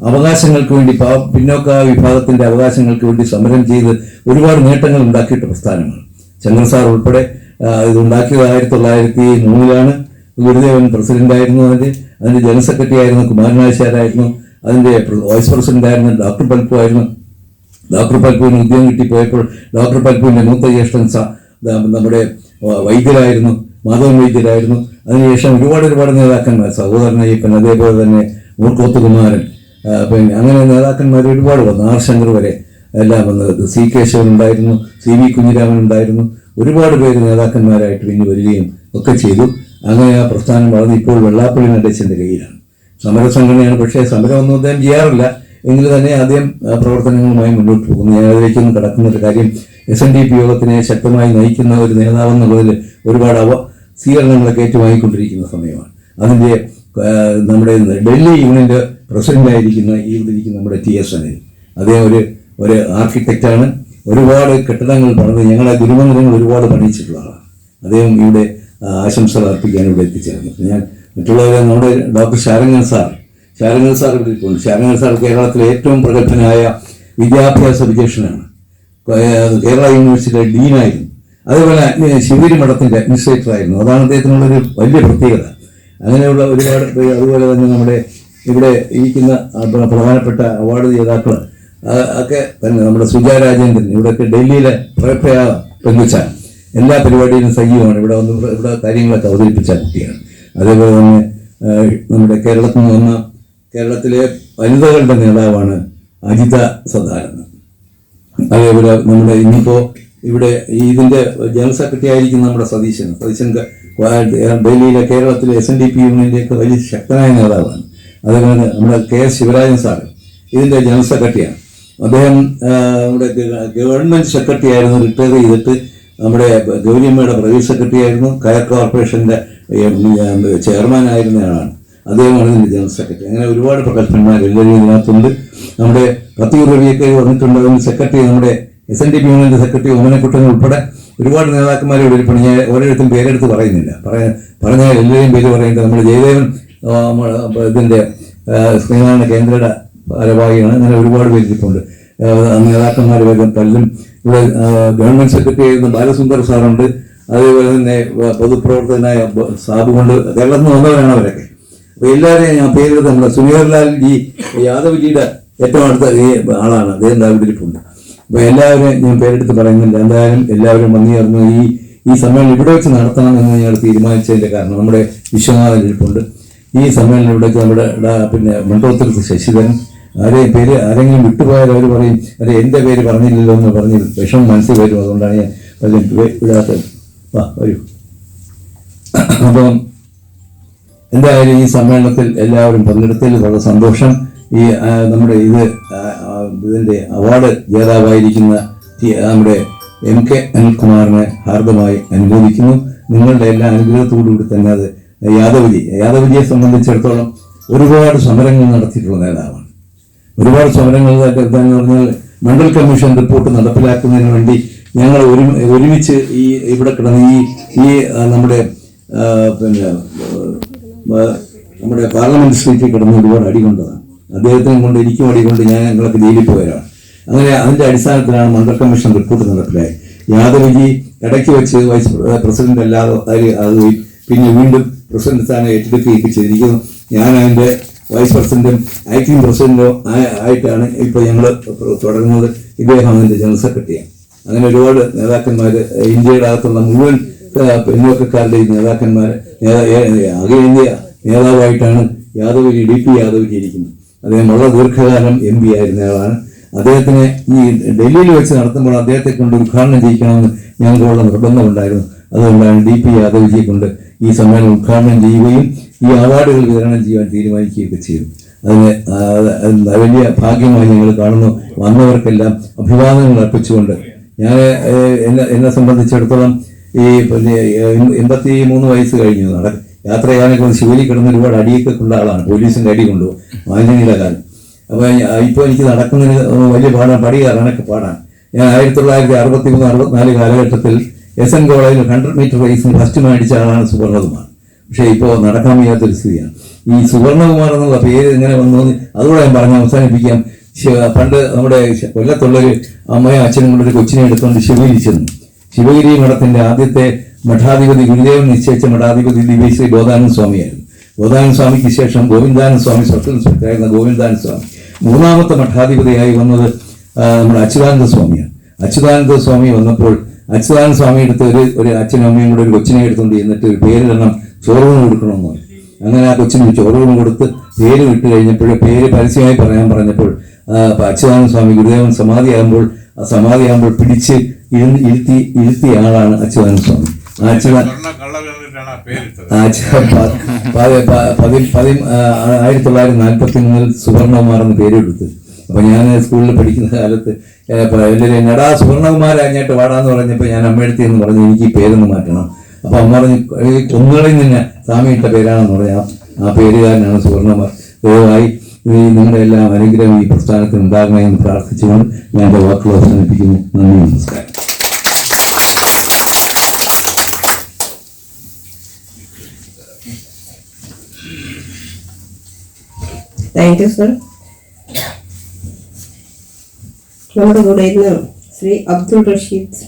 അവകാശങ്ങൾക്ക് വേണ്ടി പിന്നോക്ക വിഭാഗത്തിൻ്റെ അവകാശങ്ങൾക്ക് വേണ്ടി സമരം ചെയ്ത് ഒരുപാട് നേട്ടങ്ങൾ ഉണ്ടാക്കിയിട്ട് പ്രസ്ഥാനമാണ്. ശങ്കർ സാർ ഉൾപ്പെടെ ഇതുണ്ടാക്കിയത് 1903 ഗുരുദേവൻ പ്രസിഡന്റായിരുന്നു. അതിൻ്റെ ജനറൽ സെക്രട്ടറി ആയിരുന്നു കുമാരനാശാരായിരുന്നു. അതിൻ്റെ വൈസ് പ്രസിഡന്റായിരുന്നു ഡോക്ടർ പൽപ്പു ആയിരുന്നു. ഡോക്ടർ പൽപ്പുവിന് ഉദ്യോഗം കിട്ടിപ്പോയപ്പോൾ ഡോക്ടർ പൽപ്പുവിൻ്റെ മൂത്ത ജ്യേഷ്ഠൻ നമ്മുടെ വൈദ്യരായിരുന്നു, മാധവൻ വൈദ്യരായിരുന്നു. അതിനുശേഷം ഒരുപാട് നേതാക്കന്മാർ, സഹോദരൻ അയ്യപ്പൻ, അതേപോലെ തന്നെ മൂർക്കോത്ത് കുമാരൻ, അങ്ങനെ നേതാക്കന്മാർ ഒരുപാട് വന്നു. R. ശങ്കർ വരെ എല്ലാം വന്നത്. C. കേശവൻ ഉണ്ടായിരുന്നു, CV കുഞ്ഞിരാമൻ ഉണ്ടായിരുന്നു. ഒരുപാട് പേര് നേതാക്കന്മാരായിട്ട് പിന്നെ വരികയും ഒക്കെ ചെയ്തു. അങ്ങനെ ആ പ്രസ്ഥാനം വളർന്ന് ഇപ്പോൾ വെള്ളാപ്പള്ളി നടേശൻ്റെ കയ്യിലാണ്. സമരസംഘടനയാണ്, പക്ഷേ സമരമൊന്നും അദ്ദേഹം ചെയ്യാറില്ല. എങ്കിലും തന്നെ ആദ്യം പ്രവർത്തനങ്ങളുമായി മുന്നോട്ട് പോകുന്നു. ഞാൻ അതിലേക്കൊന്നും കടക്കുന്ന ഒരു കാര്യം, SNDP യോഗത്തിനെ ശക്തമായി നയിക്കുന്ന ഒരു നേതാവെന്നുള്ളതിൽ ഒരുപാട് സ്വീകരണങ്ങളൊക്കെ ഏറ്റുവാങ്ങിക്കൊണ്ടിരിക്കുന്ന സമയമാണ്. അതിൻ്റെ നമ്മുടെ ഡൽഹി യൂണിയൻ്റെ പ്രസിഡന്റായിരിക്കുന്ന ഇവിടെ ഇരിക്കുന്ന നമ്മുടെ TS അനിൽ, അദ്ദേഹം ഒരു ആർക്കിടെക്റ്റാണ്. ഒരുപാട് കെട്ടിടങ്ങൾ പണിത് ഞങ്ങളെ ഗുരുമന്ദിരങ്ങൾ ഒരുപാട് പണിയിച്ചിട്ടുള്ള ആളാണ്. അദ്ദേഹം ഇവിടെ ആശംസകൾ അർപ്പിക്കാൻ ഇവിടെ എത്തിച്ചേർന്നു. ഞാൻ മറ്റുള്ളവരെ നമ്മുടെ ഡോക്ടർ ശാരംഗൻ സാർ ഇവിടെ ഇരിക്കുന്നു. ശാരംഗൻ സാർ കേരളത്തിലെ ഏറ്റവും പ്രഗത്ഭനായ വിദ്യാഭ്യാസ വിചക്ഷണനാണ്. കേരള യൂണിവേഴ്സിറ്റിയിലെ ഡീനായിരുന്നു. അതേപോലെ ശിവഗിരി മഠത്തിൻ്റെ അഡ്മിനിസ്ട്രേറ്റർ ആയിരുന്നു. അതാണ് അദ്ദേഹത്തിനുള്ളൊരു വലിയ പ്രത്യേകത. അങ്ങനെയുള്ള ഒരുപാട് പേര്, അതുപോലെ തന്നെ നമ്മുടെ ഇവിടെ ഇരിക്കുന്ന പ്രധാനപ്പെട്ട അവാർഡ് ജേതാക്കൾ ഒക്കെ തന്നെ നമ്മുടെ സുജാ രാജേന്ദ്രൻ, ഇവിടെയൊക്കെ ഡൽഹിയിലെ പെങ്കുച്ചാൻ എല്ലാ പരിപാടിയിലും സജീവമാണ്. ഇവിടെ കാര്യങ്ങളൊക്കെ അവതരിപ്പിച്ച കുട്ടിയാണ്. അതേപോലെ തന്നെ നമ്മുടെ കേരളത്തിൽ നിന്ന് വന്ന കേരളത്തിലെ വനിതകളുടെ നേതാവാണ് അജിത സദാനന്ദൻ. അതേപോലെ നമ്മുടെ ഇന്നിപ്പോൾ ഇവിടെ ഇതിൻ്റെ ജനറൽ സെക്രട്ടറി ആയിരിക്കുന്ന നമ്മുടെ സതീശൻ ഡൽഹിയിലെ കേരളത്തിലെ SNDP യൂണിയൻ്റെയൊക്കെ വലിയ ശക്തനായ നേതാവാണ്. അതേപോലെ നമ്മുടെ KS ശിവരാജൻ സാർ ഇതിൻ്റെ ജനറൽ സെക്രട്ടറിയാണ്. അദ്ദേഹം നമ്മുടെ ഗവൺമെൻറ് സെക്രട്ടറി ആയിരുന്നു, റിട്ടയർ ചെയ്തിട്ട് നമ്മുടെ ഗൗരിയമ്മയുടെ പ്രൈവറ്റ് സെക്രട്ടറി ആയിരുന്നു. കയർ കോർപ്പറേഷൻ്റെ ചെയർമാൻ ആയിരുന്ന ആളാണ്. അദ്ദേഹമാണ് ഇതിൻ്റെ ജനറൽ സെക്രട്ടറി. അങ്ങനെ ഒരുപാട് പ്രഗത്ഭന്മാർ എല്ലാവരും ഇതിനകത്തുണ്ട്. നമ്മുടെ പത്തിയൂർ രവിയൊക്കെ വന്നിട്ടുണ്ട്. അതിൻ്റെ സെക്രട്ടറി നമ്മുടെ SNDP യൂണിയൻ്റെ സെക്രട്ടറി ഓമനക്കുട്ടൻ ഉൾപ്പെടെ ഒരുപാട് നേതാക്കന്മാരെ വിളിപ്പണി. ഞാൻ ഓരോരുത്തരും പേരെടുത്ത് പറയുന്നില്ല, പറഞ്ഞാൽ എല്ലാവരെയും പേര് പറയേണ്ടത്. നമ്മുടെ ജയദേവൻ ഇതിൻ്റെ ശ്രീനാരായണ കേന്ദ്രയുടെ ഭാരവാഹിയാണ്. അങ്ങനെ ഒരുപാട് പേരിപ്പുണ്ട്. നേതാക്കന്മാർ പലരും ഇവിടെ ഗവൺമെൻറ് സെക്രട്ടറി ആയിരുന്ന ബാലസുന്ദർ സാറുണ്ട്. അതേപോലെ തന്നെ പൊതുപ്രവർത്തകനായ സാബു കൊണ്ട് കേരളത്തിൽ നിന്ന് വന്നവരാണ് അവരൊക്കെ. അപ്പോൾ എല്ലാവരെയും ഞാൻ പേരെടുത്ത് നമ്മുടെ സുനീർലാൽ യാദവ്ജിയുടെ ഏറ്റവും അടുത്ത ആളാണ്. അദ്ദേഹം ദാവിഡിരിപ്പുണ്ട്. അപ്പോൾ എല്ലാവരും ഞാൻ പേരെടുത്ത് പറയുന്നില്ല. എന്തായാലും എല്ലാവരും വന്നു ചേർന്ന് ഈ സമ്മേളനം ഇവിടെ വെച്ച് നടത്തണമെന്ന് ഞങ്ങൾ തീരുമാനിച്ചതിൻ്റെ കാരണം നമ്മുടെ വിശ്വനാഥൻ ഇരിപ്പുണ്ട്. ഈ സമ്മേളനം ഇവിടെ വെച്ച് നമ്മുടെ മണ്ഡലത്തിൽ ശശിധരൻ, ആരെങ്കിലും വിട്ടുപോയാൽ അവർ പറയും അതെ എൻ്റെ പേര് പറഞ്ഞില്ലല്ലോ എന്ന് പറഞ്ഞ് വിഷമം മനസ്സിൽ വരും. അതുകൊണ്ടാണ് ഞാൻ വിടാത്തത്. വരൂ. അപ്പം എന്തായാലും ഈ സമ്മേളനത്തിൽ എല്ലാവരും പങ്കെടുത്തതിൽ വളരെ സന്തോഷം. ഈ നമ്മുടെ ഇതിൻ്റെ അവാർഡ് ജേതാവായിരിക്കുന്ന നമ്മുടെ MK അനിൽകുമാറിനെ ഹാർദമായി അനുമോദിക്കുന്നു. നിങ്ങളുടെ എല്ലാ അനുഗ്രഹത്തോടുകൂടി തന്നെ അത് യാദവ്ജിയെ സംബന്ധിച്ചിടത്തോളം ഒരുപാട് സമരങ്ങൾ നടത്തിയിട്ടുള്ള നേതാവാണ്. ഒരുപാട് സമരങ്ങൾ എന്താണെന്ന് പറഞ്ഞാൽ മണ്ഡൽ കമ്മീഷൻ റിപ്പോർട്ട് നടപ്പിലാക്കുന്നതിന് വേണ്ടി ഞങ്ങൾ ഒരുമിച്ച് ഇവിടെ കിടന്ന് നമ്മുടെ നമ്മുടെ പാർലമെന്റ് സ്ട്രീറ്റിൽ കിടന്ന് ഒരുപാട് അടികൊണ്ടതാണ്. അദ്ദേഹത്തിനെ കൊണ്ട് എനിക്കും അടികൊണ്ട് ഞങ്ങളൊക്കെ ജയിലിൽ പോയവരാണ്. അങ്ങനെ അതിൻ്റെ അടിസ്ഥാനത്തിലാണ് മണ്ഡൽ കമ്മീഷൻ റിപ്പോർട്ട് നടപ്പിലായി. യാദവ്ജി ഇടയ്ക്ക് വെച്ച് വൈസ് പ്രസിഡന്റ് അല്ലാതെ ആകുകയും പിന്നെ വീണ്ടും പ്രസിഡന്റ് സ്ഥാനം ഏറ്റെടുക്കുകയൊക്കെ ചെയ്തിരിക്കുന്നു. ഞാൻ അതിൻ്റെ വൈസ് പ്രസിഡന്റും ആക്ടിംഗ് പ്രസിഡന്റോ ആയിട്ടാണ് ഇപ്പോൾ ഞങ്ങൾ തുടരുന്നത്. ഇദ്ദേഹം അതിൻ്റെ ജനറൽ സെക്രട്ടറിയാണ്. അങ്ങനെ ഒരുപാട് നേതാക്കന്മാർ, ഇന്ത്യയുടെ അകത്തുള്ള മുഴുവൻ പിന്നോക്കക്കാരുടെയും നേതാക്കന്മാർ, അഖിലേന്ത്യാ നേതാവായിട്ടാണ് യാദവ്ജി, DP യാദവ്ജി ഇരിക്കുന്നത്. അദ്ദേഹം വളരെ ദീർഘകാലം MP ആയിരുന്നയാളാണ്. അദ്ദേഹത്തിനെ ഈ ഡൽഹിയിൽ വെച്ച് നടത്തുമ്പോൾ അദ്ദേഹത്തെ കൊണ്ട് ഉദ്ഘാടനം ചെയ്യിക്കണമെന്ന് ഞങ്ങൾക്കുള്ള നിർബന്ധമുണ്ടായിരുന്നു. അതുകൊണ്ടാണ് DP യാദവ്ജിയെ കൊണ്ട് ഈ സമ്മേളനം ഉദ്ഘാടനം ചെയ്യുകയും ഈ അവാർഡുകൾ വിതരണം ചെയ്യാൻ തീരുമാനിക്കുകയൊക്കെ ചെയ്തു. അതിന് വലിയ ഭാഗ്യമായി ഞങ്ങൾ കാണുന്നു. വന്നവർക്കെല്ലാം അഭിവാദനങ്ങൾ അർപ്പിച്ചുകൊണ്ട് ഞാൻ എന്നെ സംബന്ധിച്ചിടത്തോളം ഈ 83 വയസ്സ് കഴിഞ്ഞു. യാത്ര ചെയ്യാനൊക്കെ ശിവലി കിടന്ന് ഒരുപാട് അടിയൊക്കെ കൊണ്ട ആളാണ്. പോലീസിന്റെ അടി കൊണ്ടുപോകും മാലിന്യങ്ങളുടെ കാലം. അപ്പോൾ ഇപ്പോൾ എനിക്ക് നടക്കുന്നതിന് വലിയ പാടാണ്, പടി കയറാനൊക്കെ പാടാണ്. ഞാൻ 1963-64 കാലഘട്ടത്തിൽ SN കോളേജിൽ 100 മീറ്റർ റേസിന് ഫസ്റ്റ് മേടിച്ച ആളാണ് സുവർണകുമാർ. പക്ഷേ ഇപ്പോൾ നടക്കാൻ വയ്യാത്തൊരു സ്ഥിതിയാണ്. ഈ സുവർണകുമാർ എന്നുള്ള പേര് ഇങ്ങനെ വന്നു, അതുകൂടെ ഞാൻ പറഞ്ഞ് അവസാനിപ്പിക്കാം. പണ്ട് നമ്മുടെ കൊല്ലത്തുള്ളൊരു അമ്മയും അച്ഛനും കൂടെ ഒരു കൊച്ചിനെ എടുത്തുകൊണ്ട് ശിവഗിരി ചെന്നു. ശിവഗിരി മഠത്തിന്റെ ആദ്യത്തെ മഠാധിപതി, ഗുരുദേവൻ നിശ്ചയിച്ച മഠാധിപതി ദിവ്യശ്രീ ബോധാനന്ദ സ്വാമിയായിരുന്നു. ബോധാനന്ദ സ്വാമിക്ക് ശേഷം ഗോവിന്ദാനന്ദ സ്വാമി, സർക്കിൾ ഇൻസ്പെക്ടറായിരുന്ന ഗോവിന്ദാനന്ദ സ്വാമി. മൂന്നാമത്തെ മഠാധിപതിയായി വന്നത് നമ്മുടെ അച്യുതാനന്ദ സ്വാമിയാണ്. അച്യുതാനന്ദ സ്വാമി വന്നപ്പോൾ അച്യുതാനന്ദ സ്വാമി എടുത്ത് ഒരു അച്ഛനും അമ്മയും കൂടെ ഒരു കൊച്ചിനെ എടുത്തുകൊണ്ട് എന്നിട്ട് ഒരു പേരിടണം, ചോറുകൂണ് കൊടുക്കണമെന്ന് പറഞ്ഞു. അങ്ങനെ ആ കൊച്ചിന് ചോറുകൂണ് കൊടുത്ത് പേര് വിട്ട് കഴിഞ്ഞപ്പോൾ, പേര് പരസ്യമായി പറയാൻ പറഞ്ഞപ്പോൾ അച്യുതാനന്ദ സ്വാമി ഗുരുദേവൻ സമാധിയാകുമ്പോൾ പിടിച്ച് ഇരുത്തിയ ആളാണ് അച്യുതാനന്ദ സ്വാമി. 1943 സുവർണകുമാർ എന്ന് പേരെടുത്ത്. അപ്പൊ ഞാൻ സ്കൂളിൽ പഠിക്കുന്ന കാലത്ത് എല്ലാവരും എന്നടാ സുവർണകുമാരാഞ്ഞിട്ട് വാടാന്ന് പറഞ്ഞപ്പോൾ ഞാൻ അമ്മയെടുത്തി എന്ന് പറഞ്ഞു എനിക്ക് ഈ പേരൊന്ന് മാറ്റണം. അപ്പൊ അമ്മ പറഞ്ഞു ഒന്നുകളിൽ നിന്ന് സ്വാമി ഇട്ട പേരാണെന്ന് പറയാം. ആ പേരുകാരനാണ് സുവർണകുമാർ. ദയവായി നിങ്ങളുടെ എല്ലാം അനുഗ്രഹം ഈ പ്രസ്ഥാനത്തിന് ഉണ്ടാകണമെന്ന് പ്രാർത്ഥിച്ചുകൊണ്ട് ഞാൻ എൻ്റെ വാക്കുകൾ അവസാനിപ്പിക്കുന്നു. നന്ദി, നമസ്കാരം. Thank you sir. നമ്മുടെ കൂടെ ഇന്ന് ശ്രീ അബ്ദുൾ റഷീദ്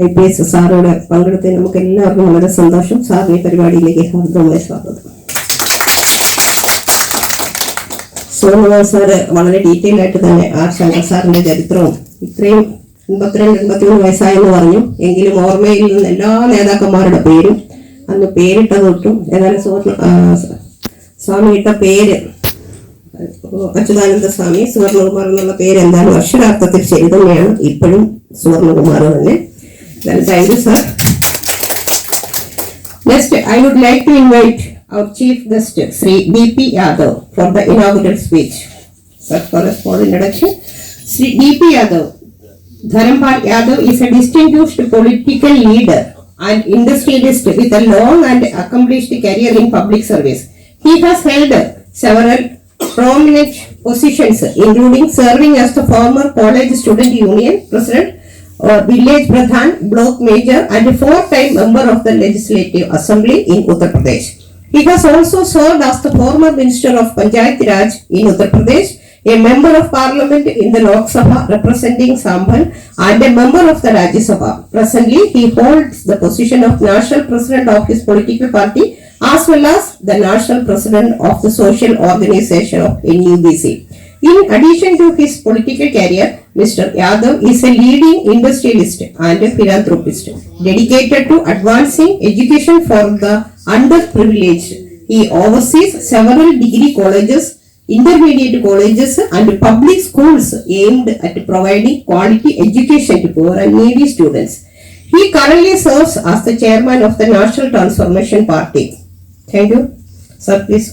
IPS സാറോട് പങ്കെടുത്തതിൽ നമുക്ക് എല്ലാവർക്കും വളരെ സന്തോഷം. സാറിന് ഈ പരിപാടിയിലേക്ക് ഹാർദവമായ സ്വാഗതം. സോമനാഥ് സാറ് വളരെ ഡീറ്റെയിൽ ആയിട്ട് തന്നെ R ശങ്കർ സാറിന്റെ ചരിത്രവും ഇത്രയും 82-83 വയസ്സായെന്ന് പറഞ്ഞു. എങ്കിലും ഓർമ്മയിൽ നിന്ന് എല്ലാ നേതാക്കന്മാരുടെ പേരും അന്ന് പേരിട്ടത് തൊട്ടും ഏതായാലും സ്വാമി ഇട്ട പേര് അച്യുതാനന്ദ സ്വാമി സുവർണകുമാർ എന്നുള്ള പേര് എന്തായാലും അക്ഷരാർത്ഥത്തിൽ ശരി തന്നെയാണ്. ഇപ്പോഴും സുവർണകുമാർ തന്നെ. Thank you sir. Next I would like to invite our chief guest Sri DP Yadav for the inaugural speech. Sir, for a small introduction. Sri DP Yadav, Dharampal Yadav is a distinguished political leader and industrialist with a long and accomplished career in public service. He has held several prominent positions, including serving as the former College Student Union President, Village Pradhan, Block Major, and a 4-time member of the Legislative Assembly in Uttar Pradesh. He has also served as the former Minister of Panchayat Raj in Uttar Pradesh, a member of Parliament in the Lok Sabha representing Sambhal, and a member of the Rajya Sabha. Presently, he holds the position of National President of his political party as well as the National President of the Social Organization of NUBC. In addition to his political career, Mr. Yadav is a leading industrialist and a philanthropist dedicated to advancing education for the underprivileged. He oversees several degree colleges, intermediate colleges, and public schools aimed at providing quality education to poor and needy students. He currently serves as the chairman of the National Transformation Party. Thank you. Sir, please.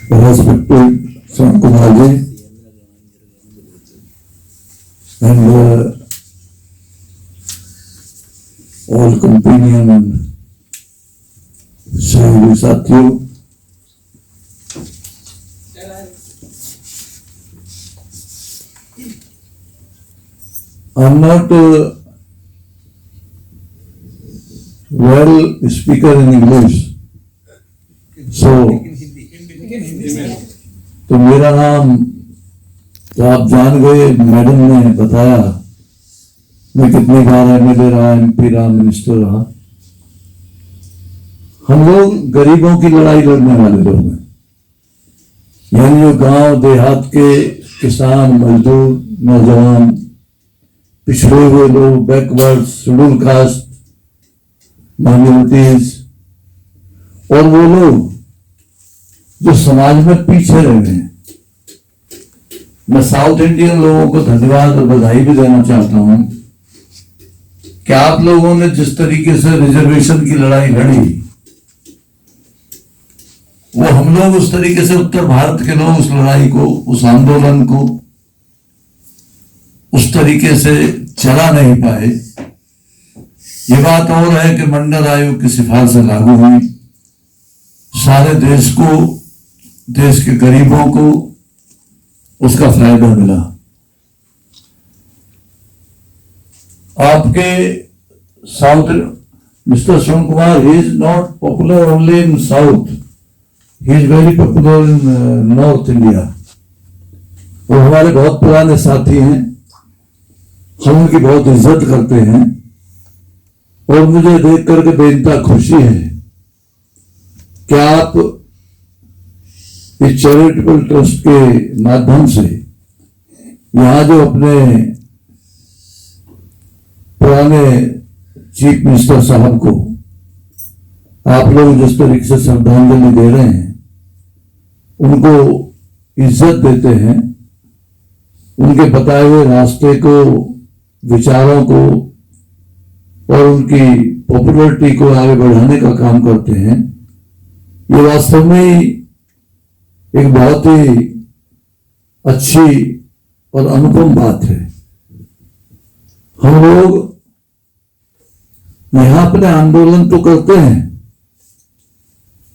Respected Sankumaji and all companion and Sahibi Satyo, I'm not a well speaker in English, so तो मेरा नाम तो आप जान गए, मैडम ने बताया मैं कितनी बार एमएलए रहा, एमपी रहा, मिनिस्टर रहा। हम लोग गरीबों की लड़ाई लड़ने वाले लोग हैं, यानी जो गांव देहात के किसान, मजदूर, नौजवान, पिछड़े हुए लोग, बैकवर्ड, शेड्यूल कास्ट, माइनॉरिटीज, और वो लोग जो समाज में पीछे रह गए हैं। मैं साउथ इंडियन लोगों को धन्यवाद और बधाई भी देना चाहता हूं कि आप लोगों ने जिस तरीके से रिजर्वेशन की लड़ाई लड़ी, वो हम लोग उस तरीके से, उत्तर भारत के लोग उस लड़ाई को, उस आंदोलन को उस तरीके से चला नहीं पाए। ये बात और है कि मंडल आयोग की सिफारिश लागू हुई, सारे देश को, देश के गरीबों को उसका फायदा मिला। आपके south, mister Shravan Kumar, he is not popular only in south, he is very popular in north India. वो हमारे बहुत पुराने साथी हैं, हम उनकी बहुत इज्जत करते हैं, और मुझे देख करके बेइंतहा खुशी है कि आप इस चैरिटेबल ट्रस्ट के माध्यम से यहां जो अपने पुराने चीफ मिनिस्टर साहब को आप लोग जिस तरीके से श्रद्धांजलि दे रहे हैं, उनको इज्जत देते हैं, उनके बताए हुए रास्ते को, विचारों को और उनकी पॉपुलैरिटी को आगे बढ़ाने का काम करते हैं, ये वास्तव में एक बहुत ही अच्छी और अनुपम बात है। हम लोग यहां अपने आंदोलन तो करते हैं,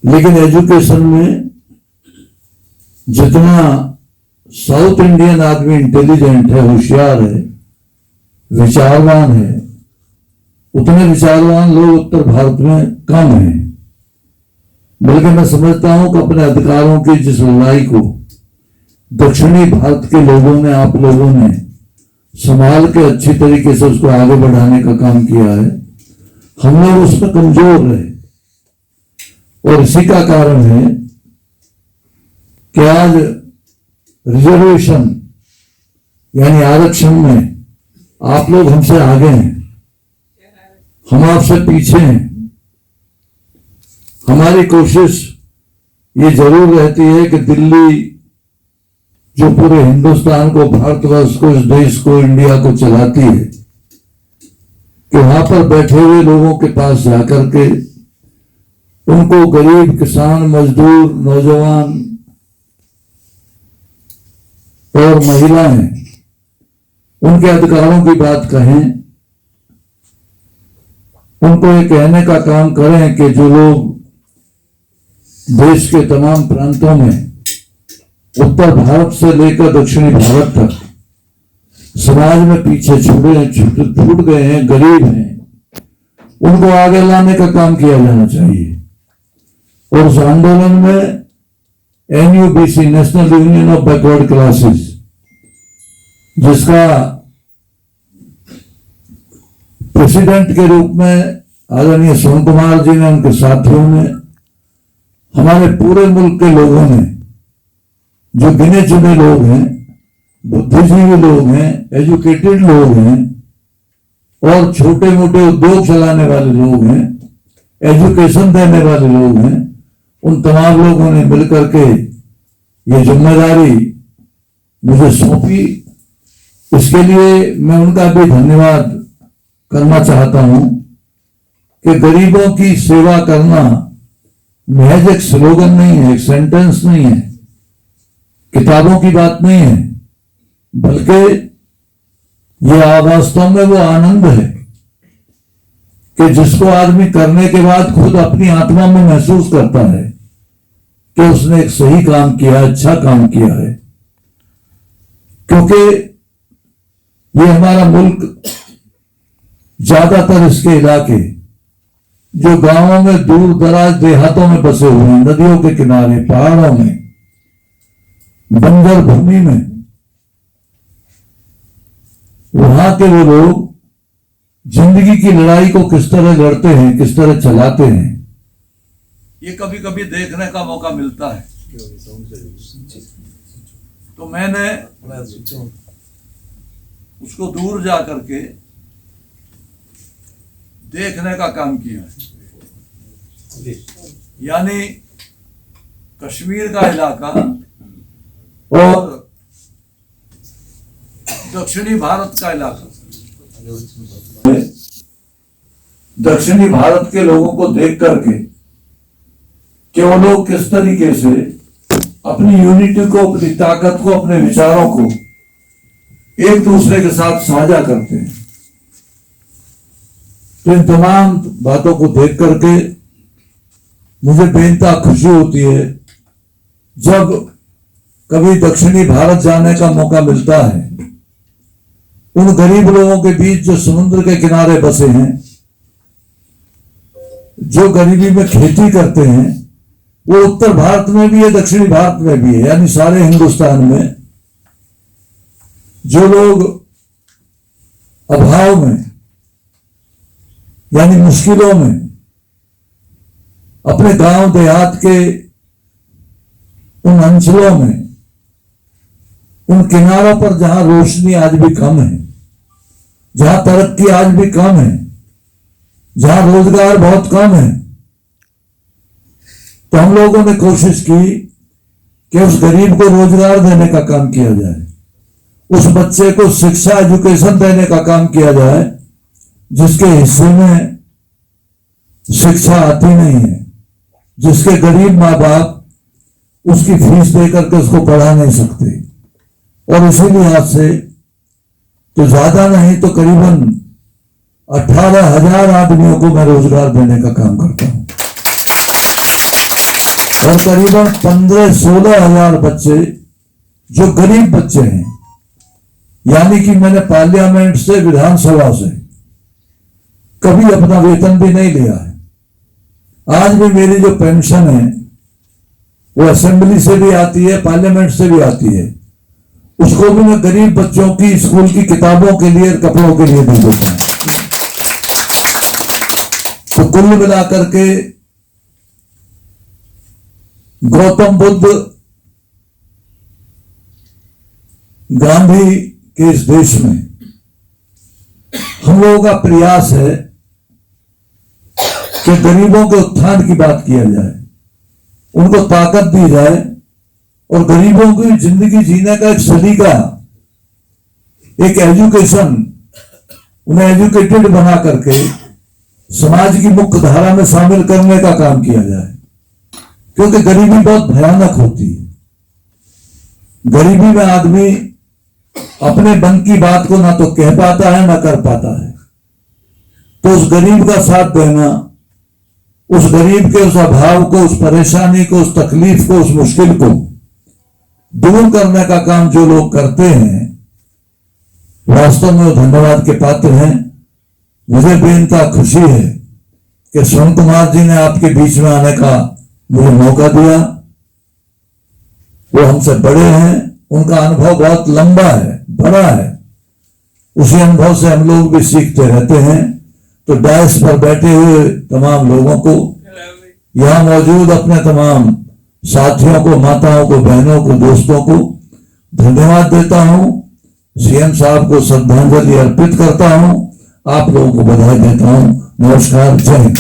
लेकिन एजुकेशन में जितना साउथ इंडियन आदमी इंटेलिजेंट है, होशियार है, विचारवान है, उतने विचारवान लोग उत्तर भारत में कम हैं। बल्कि मैं समझता हूं कि अपने अधिकारों की जिस लड़ाई को दक्षिणी भारत के लोगों ने, आप लोगों ने संभाल के अच्छी तरीके से उसको आगे बढ़ाने का काम किया है, हम लोग उसमें कमजोर रहे, और इसी का कारण है कि आज रिजर्वेशन यानी आरक्षण में आप लोग हमसे आगे हैं, हम आपसे पीछे हैं। हमारी कोशिश ये जरूर रहती है कि दिल्ली जो पूरे हिंदुस्तान को, भारतवर्ष को, इस देश को, इंडिया को चलाती है, कि वहां पर बैठे हुए लोगों के पास जाकर के उनको गरीब, किसान, मजदूर, नौजवान और महिलाएं उनके अधिकारों की बात कहें, उनको ये कहने का काम करें कि जो लोग देश के तमाम प्रांतों में, उत्तर भारत से लेकर दक्षिणी भारत तक समाज में पीछे छूट गए हैं, गरीब हैं, उनको आगे लाने का काम किया जाना चाहिए। और उस आंदोलन में NUBC, national union of backward classes, जिसका प्रेसिडेंट के रूप में आदरणीय श्रवण कुमार जी ने, उनके साथियों ने, हमारे पूरे मुल्क के लोगों ने, जो गिने चुने लोग हैं, बुद्धिजीवी लोग हैं, एजुकेटेड लोग हैं, और छोटे मोटे उद्योग चलाने वाले लोग हैं, एजुकेशन देने वाले लोग हैं, उन तमाम लोगों ने मिलकर के ये जिम्मेदारी मुझे सौंपी। इसके लिए मैं उनका भी धन्यवाद करना चाहता हूं कि गरीबों की सेवा करना महज एक स्लोगन नहीं है, एक सेंटेंस नहीं है, किताबों की बात नहीं है, बल्कि यह वास्तव में वो आनंद है कि जिसको आदमी करने के बाद खुद अपनी आत्मा में महसूस करता है कि उसने एक सही काम किया, अच्छा काम किया है। क्योंकि ये हमारा मुल्क ज्यादातर इसके इलाके जो गांवों में दूर दराज देहातों में बसे हुए हैं, नदियों के किनारे, पहाड़ों में, बंजर भूमि में, वहां के वो लोग जिंदगी की लड़ाई को किस तरह लड़ते हैं, किस तरह चलाते हैं, ये कभी कभी देखने का मौका मिलता है। तो मैंने उसको दूर जा करके देखने का काम किया, यानी कश्मीर का इलाका और दक्षिणी भारत का इलाका। दक्षिणी भारत के लोगों को देख करके कि वो लोग किस तरीके से अपनी यूनिटी को, अपनी ताकत को, अपने विचारों को एक दूसरे के साथ साझा करते हैं। तो इन तमाम बातों को देख करके मुझे बेइंतहा खुशी होती है जब कभी दक्षिणी भारत जाने का मौका मिलता है। उन गरीब लोगों के बीच जो समुद्र के किनारे बसे हैं, जो गरीबी में खेती करते हैं, वो उत्तर भारत में भी है, दक्षिणी भारत में भी है, यानी सारे हिंदुस्तान में जो लोग अभाव में यानी मुश्किलों में अपने गांव देहात के उन अंचलों में, उन किनारों पर जहां रोशनी आज भी कम है, जहां तरक्की आज भी कम है, जहां रोजगार बहुत कम है, तो हम लोगों ने कोशिश की कि उस गरीब को रोजगार देने का काम किया जाए, उस बच्चे को शिक्षा, एजुकेशन देने का काम किया जाए जिसके हिस्से में शिक्षा आती नहीं है, जिसके गरीब माँ बाप उसकी फीस देकर के उसको पढ़ा नहीं सकते। और इसी लिहाज से तो ज्यादा नहीं तो करीबन 18,000 आदमियों को मैं रोजगार देने का काम करता हूं और करीबन 15-16,000 बच्चे जो गरीब बच्चे हैं, यानी कि मैंने पार्लियामेंट से, विधानसभा से कभी अपना वेतन भी नहीं लिया है। आज भी मेरी जो पेंशन है वो असेंबली से भी आती है, पार्लियामेंट से भी आती है, उसको भी मैं गरीब बच्चों की स्कूल की किताबों के लिए, कपड़ों के लिए दे देता हूं। तो कुल मिलाकर के गौतम बुद्ध, गांधी के इस देश में हम लोगों का प्रयास है कि गरीबों के उत्थान की बात किया जाए, उनको ताकत दी जाए और गरीबों की जिंदगी जीने का एक सलीका, एक एजुकेशन, उन्हें एजुकेटेड बना करके समाज की मुख्य धारा में शामिल करने का काम किया जाए। क्योंकि गरीबी बहुत भयानक होती है। गरीबी में आदमी अपने मन की बात को ना तो कह पाता है ना कर पाता है। तो उस गरीब का साथ देना, उस गरीब के उस अभाव को, उस परेशानी को, उस तकलीफ को, उस मुश्किल को दूर करने का काम जो लोग करते हैं, वास्तव में वो धन्यवाद के पात्र हैं। मुझे बेइंतहा खुशी है कि सोन कुमार जी ने आपके बीच में आने का मुझे मौका दिया। वो हमसे बड़े हैं, उनका अनुभव बहुत लंबा है, बड़ा है, उसी अनुभव से हम लोग भी सीखते रहते हैं। तो डायस पर बैठे हुए तमाम लोगों को, यहां मौजूद अपने तमाम साथियों को, माताओं को, बहनों को, दोस्तों को धन्यवाद देता हूं। सीएम साहब को श्रद्धांजलि अर्पित करता हूं, आप लोगों को बधाई देता हूं। नमस्कार, जय Hind.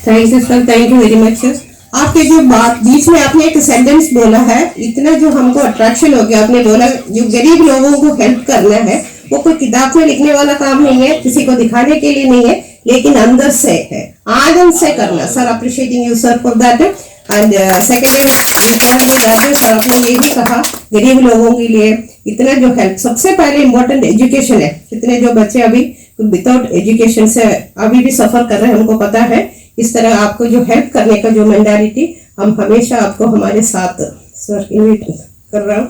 Thank you sir, thank you very much sir. आपके जो बात बीच में आपने एक सेंटेंस बोला है, इतना जो हमको अट्रैक्शन हो गया। आपने बोला जो गरीब लोगों को हेल्प करना है वो कोई किताब में लिखने वाला काम नहीं है, किसी को दिखाने के लिए नहीं है, लेकिन अंदर से है, आनंद से करना। Sir appreciating you sir for that. And secondly sir आपने ये भी कहा गरीब लोगों के लिए इतना जो हेल्प, सबसे पहले इम्पोर्टेंट एजुकेशन है। जितने जो बच्चे अभी विदाउट एजुकेशन से अभी भी सफर कर रहे हैं, हमको पता है। इस तरह आपको जो हेल्प करने का जो मेंटालिटी, हम हमेशा आपको हमारे साथ सर इन्वाइट कर रहा हूँ।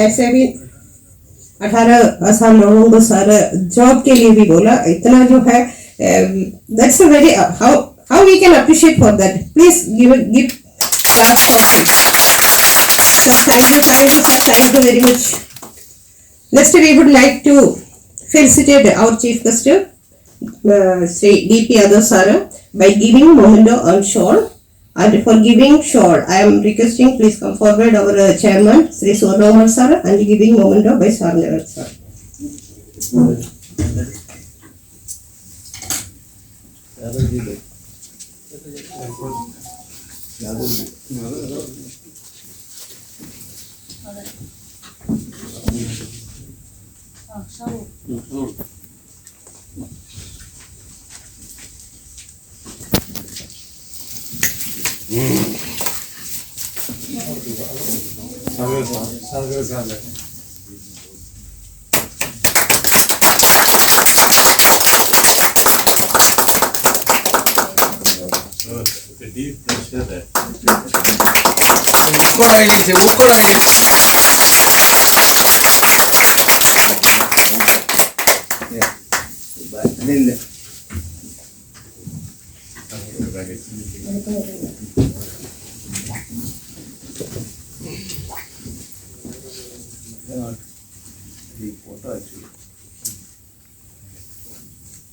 ऐसे भी 18 साल लोगों को सर जॉब के लिए भी बोला, इतना जो है that's a very how we can appreciate for that. Please give class for sir. Thank you very much. Next we would like to felicitate our chief guest, Sri D.P. Adosara, by giving memento on shawl. And for giving shawl, I am requesting, please come forward our chairman, Sri Swarnakumar sir, and giving memento by Sarnagar sir.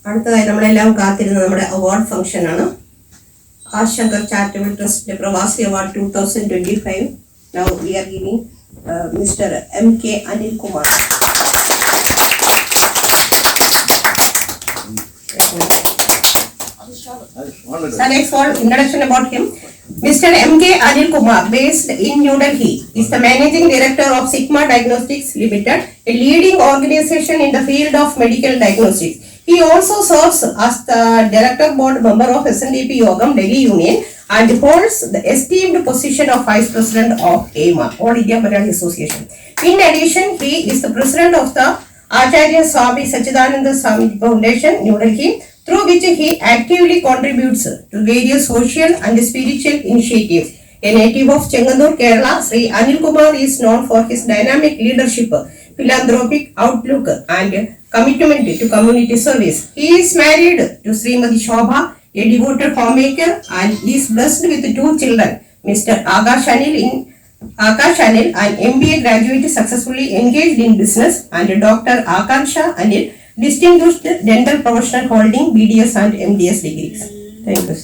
അടുത്തതായി നമ്മളെല്ലാം കാത്തിരുന്ന നമ്മുടെ അവാർഡ് ഫംഗ്ഷൻ ആണ്. ആശങ്കർ ചാരിറ്റബിൾ ട്രസ്റ്റിന്റെ പ്രവാസി award 2025. Now we are giving Mr. M.K. Anil Kumar. So next one, introduction about him. Mr. M.K. Anil Kumar, based in New Delhi, is the managing director of Sigma Diagnostics Limited, a leading organization in the field of medical diagnostics. He also serves as the director board member of SNDP Yogam Delhi Union and holds the esteemed position of vice president of AIMA, All India Malayali Association. In addition, he is the president of the Acharya Swami Sachidananda Swami Foundation, New Delhi, through which he actively contributes to various social and spiritual initiatives. A native of Chenganur, Kerala, Sri Anil Kumar is known for his dynamic leadership, philanthropic outlook and commitment to community service. He is married to Srimati Shobha, a devoted homemaker, and is blessed with 2 children. Mr. Akash Anil, an MBA graduate successfully engaged in business, and Dr. Akansha Anil, distinguished dental professional holding BDS and MDS degrees. Thank you.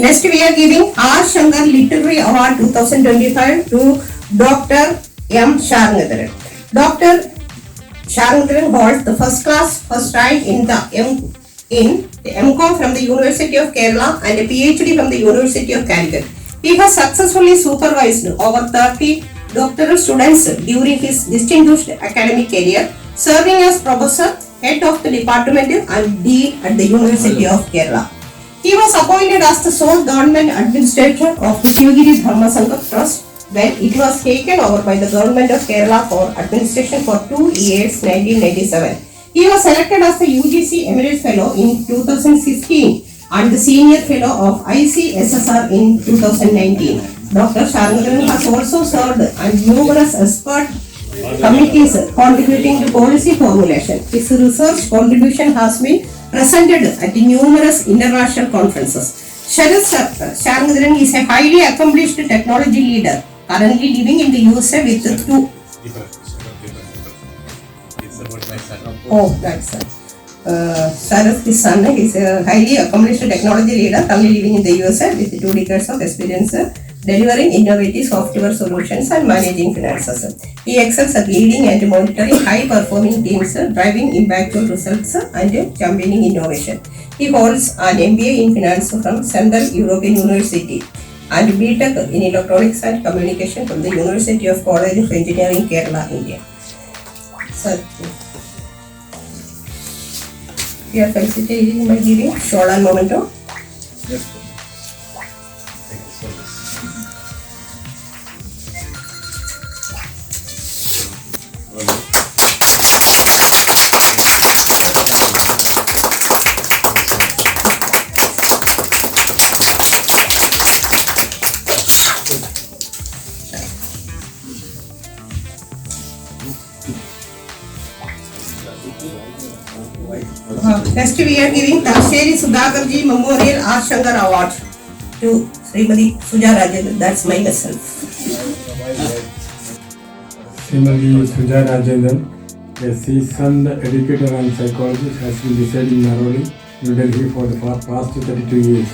Next we are giving R. Shankar Literary Award 2025 to Dr. M. Sharangatharan. Dr. Sharangatharan holds the first rank in the MCom from the University of Kerala and a PhD from the University of Calicut. He has successfully supervised over 30 doctoral students during his distinguished academic career, serving as professor, head of the department and dean at the University of Kerala. He was appointed as the sole government administrator of the Shivagiri Dharma Sangha Trust when it was taken over by the government of Kerala for administration for 2 years, 1997. He was selected as the UGC Emeritus Fellow in 2016 and the Senior Fellow of ICSSR in 2019. Dr. Sharangatharan has also served on numerous expert committees contributing to policy formulation. His research contribution has been presented at numerous international conferences. Sharat Sharangatharan is a highly accomplished technology leader, currently living in the USA with 2. Oh, that's it. Sharat, his son, is a highly accomplished technology leader, currently living in the USA with 2 decades of experience delivering innovative software solutions and managing finances. He excels at leading and monitoring high-performing teams, driving impactful results and championing innovation. He holds an MBA in Finance from Central European University and BTech in Electronics and Communication from the University of College of Engineering, Kerala, India. So, we are felicitating by giving shawl and memento. Next we are giving Talsheri Sudhakarji Memorial R. Shankar Award to Srimati Suja Rajendran. That's my myself. Srimati Suja Rajendran, a seasoned educator and psychologist, has been residing in Naroli, New Delhi for the past 32 years.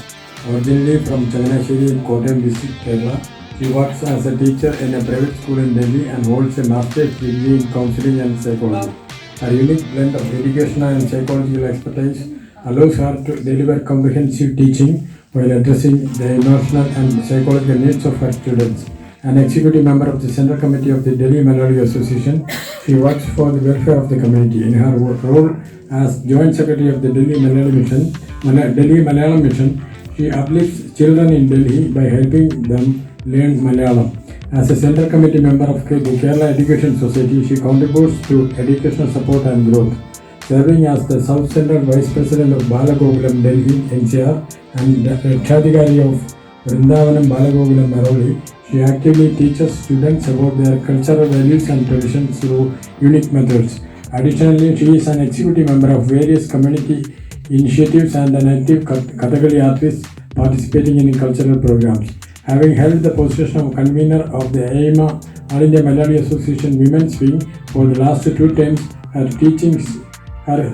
Originally from Changanasheri in Kottayam district, Kerala, she works as a teacher in a private school in Delhi and holds a master's degree in counseling and psychology. Her unique blend of educational and psychological expertise allows her to deliver comprehensive teaching while addressing the emotional and psychological needs of her students. An executive member of the Central Committee of the Delhi Malayali Association, she works for the welfare of the community. In her role as Joint Secretary of the Delhi Malayalam Mission, she uplifts children in Delhi by helping them learn Malayalam. As a Central Committee member of the Kerala Education Society, she contributes to educational support and growth. Serving as the South Central Vice President of Balagokulam Delhi NCR and the Rakshadhikari of Vrindavanam Balagokulam Naroli, she actively teaches students about their cultural values and traditions through unique methods. Additionally, she is an executive member of various community initiatives and an active Kathakali artist participating in cultural programs. Having held the position of convener of the AIMA All India Malayali Association Women's Wing for the last 2 terms, her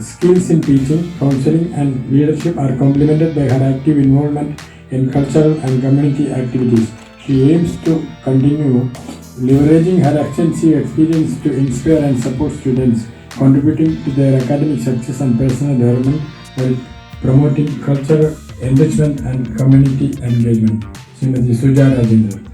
skills in teaching, counseling and leadership are complemented by her active involvement in cultural and community activities. She aims to continue leveraging her extensive experience to inspire and support students, contributing to their academic success and personal development while promoting cultural enrichment and community engagement. Srimati Suja Rajendran.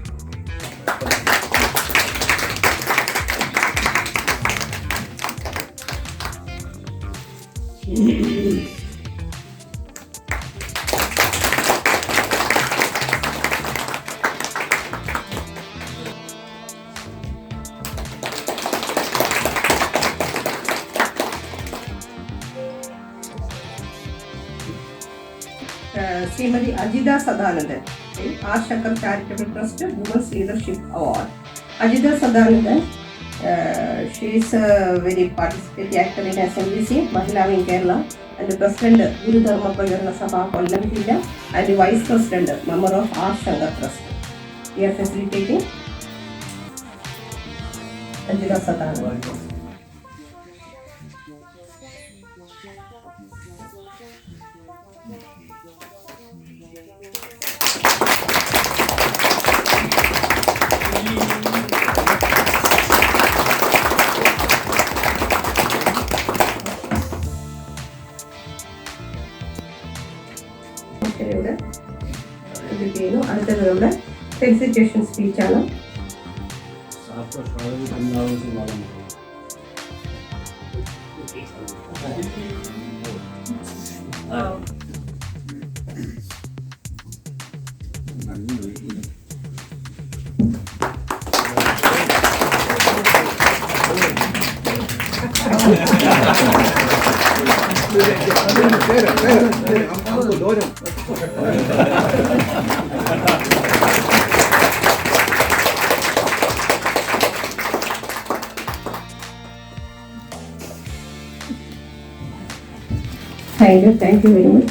Srimati Ajita Sadanandan, R. Shankar Charitable Trust Women's Leadership Award. Ajita Sadanandan, she is a very participating actor in SMBC, Mahila in Kerala, and the President Guru Dharma Prajarana Sabha Kollam Jilla, and the Vice President, member of R. Shankar Trust. We are facilitating Ajita Sadanandan. അടുത്തത് felicitation സ്പീച്ചാണ്. Thank you very much.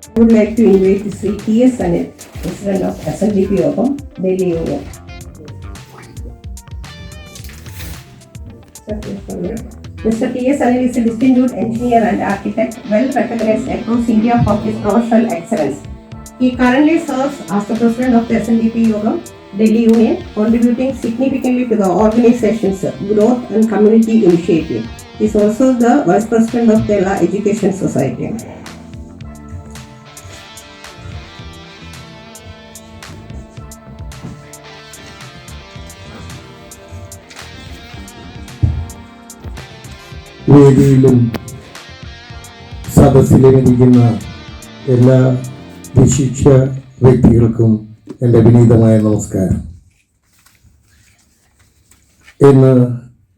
I would like to invite Sri T.S. Sanit, President of SNDP Yogam, Delhi Union. Mr. T.S. Anil is a distinguished engineer and architect, well recognized across India for his professional excellence. He currently serves as the president of the SNDP Yogam, Delhi Union, contributing significantly to the organization's growth and community initiative. He is also the vice president of Kerala Education Society. വേദിയിലും സദസ്സിലിരിക്കുന്ന എല്ലാ വിശിഷ്ട വ്യക്തികൾക്കും എൻ്റെ വിനീതമായ നമസ്കാരം. ഇന്ന്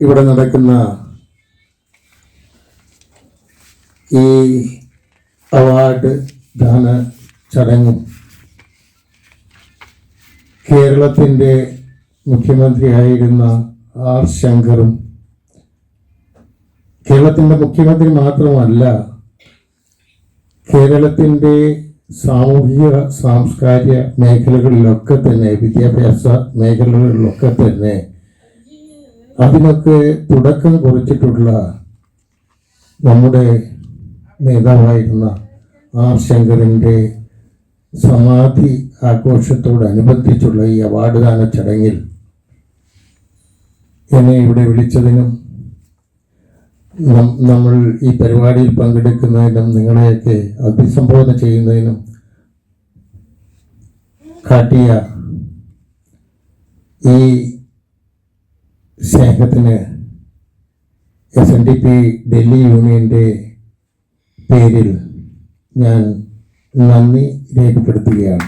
ഇവിടെ നടക്കുന്ന ഈ അവാർഡ് ദാന ചടങ്ങും കേരളത്തിൻ്റെ മുഖ്യമന്ത്രിയായിരുന്ന ആർ ശങ്കറും കേരളത്തിൻ്റെ മുഖ്യമന്ത്രി മാത്രമല്ല, കേരളത്തിൻ്റെ സാമൂഹിക സാംസ്കാരിക മേഖലകളിലൊക്കെ തന്നെ, വിദ്യാഭ്യാസ മേഖലകളിലൊക്കെ തന്നെ അതിനൊക്കെ തുടക്കം കുറിച്ചിട്ടുള്ള നമ്മുടെ നേതാവായിരുന്ന ആർ ശങ്കറിൻ്റെ സമാധി ആഘോഷത്തോടനുബന്ധിച്ചുള്ള ഈ അവാർഡ് ദാന ചടങ്ങിൽ എന്നെ ഇവിടെ വിളിച്ചതിനും നമ്മൾ ഈ പരിപാടിയിൽ പങ്കെടുക്കുന്നതിനും നിങ്ങളെയൊക്കെ അഭിസംബോധന ചെയ്യുന്നതിനും കാട്ടിയ ഈ സ്നേഹത്തിന് SNDP ഡൽഹി യൂണിയൻ്റെ പേരിൽ ഞാൻ നന്ദി രേഖപ്പെടുത്തുകയാണ്.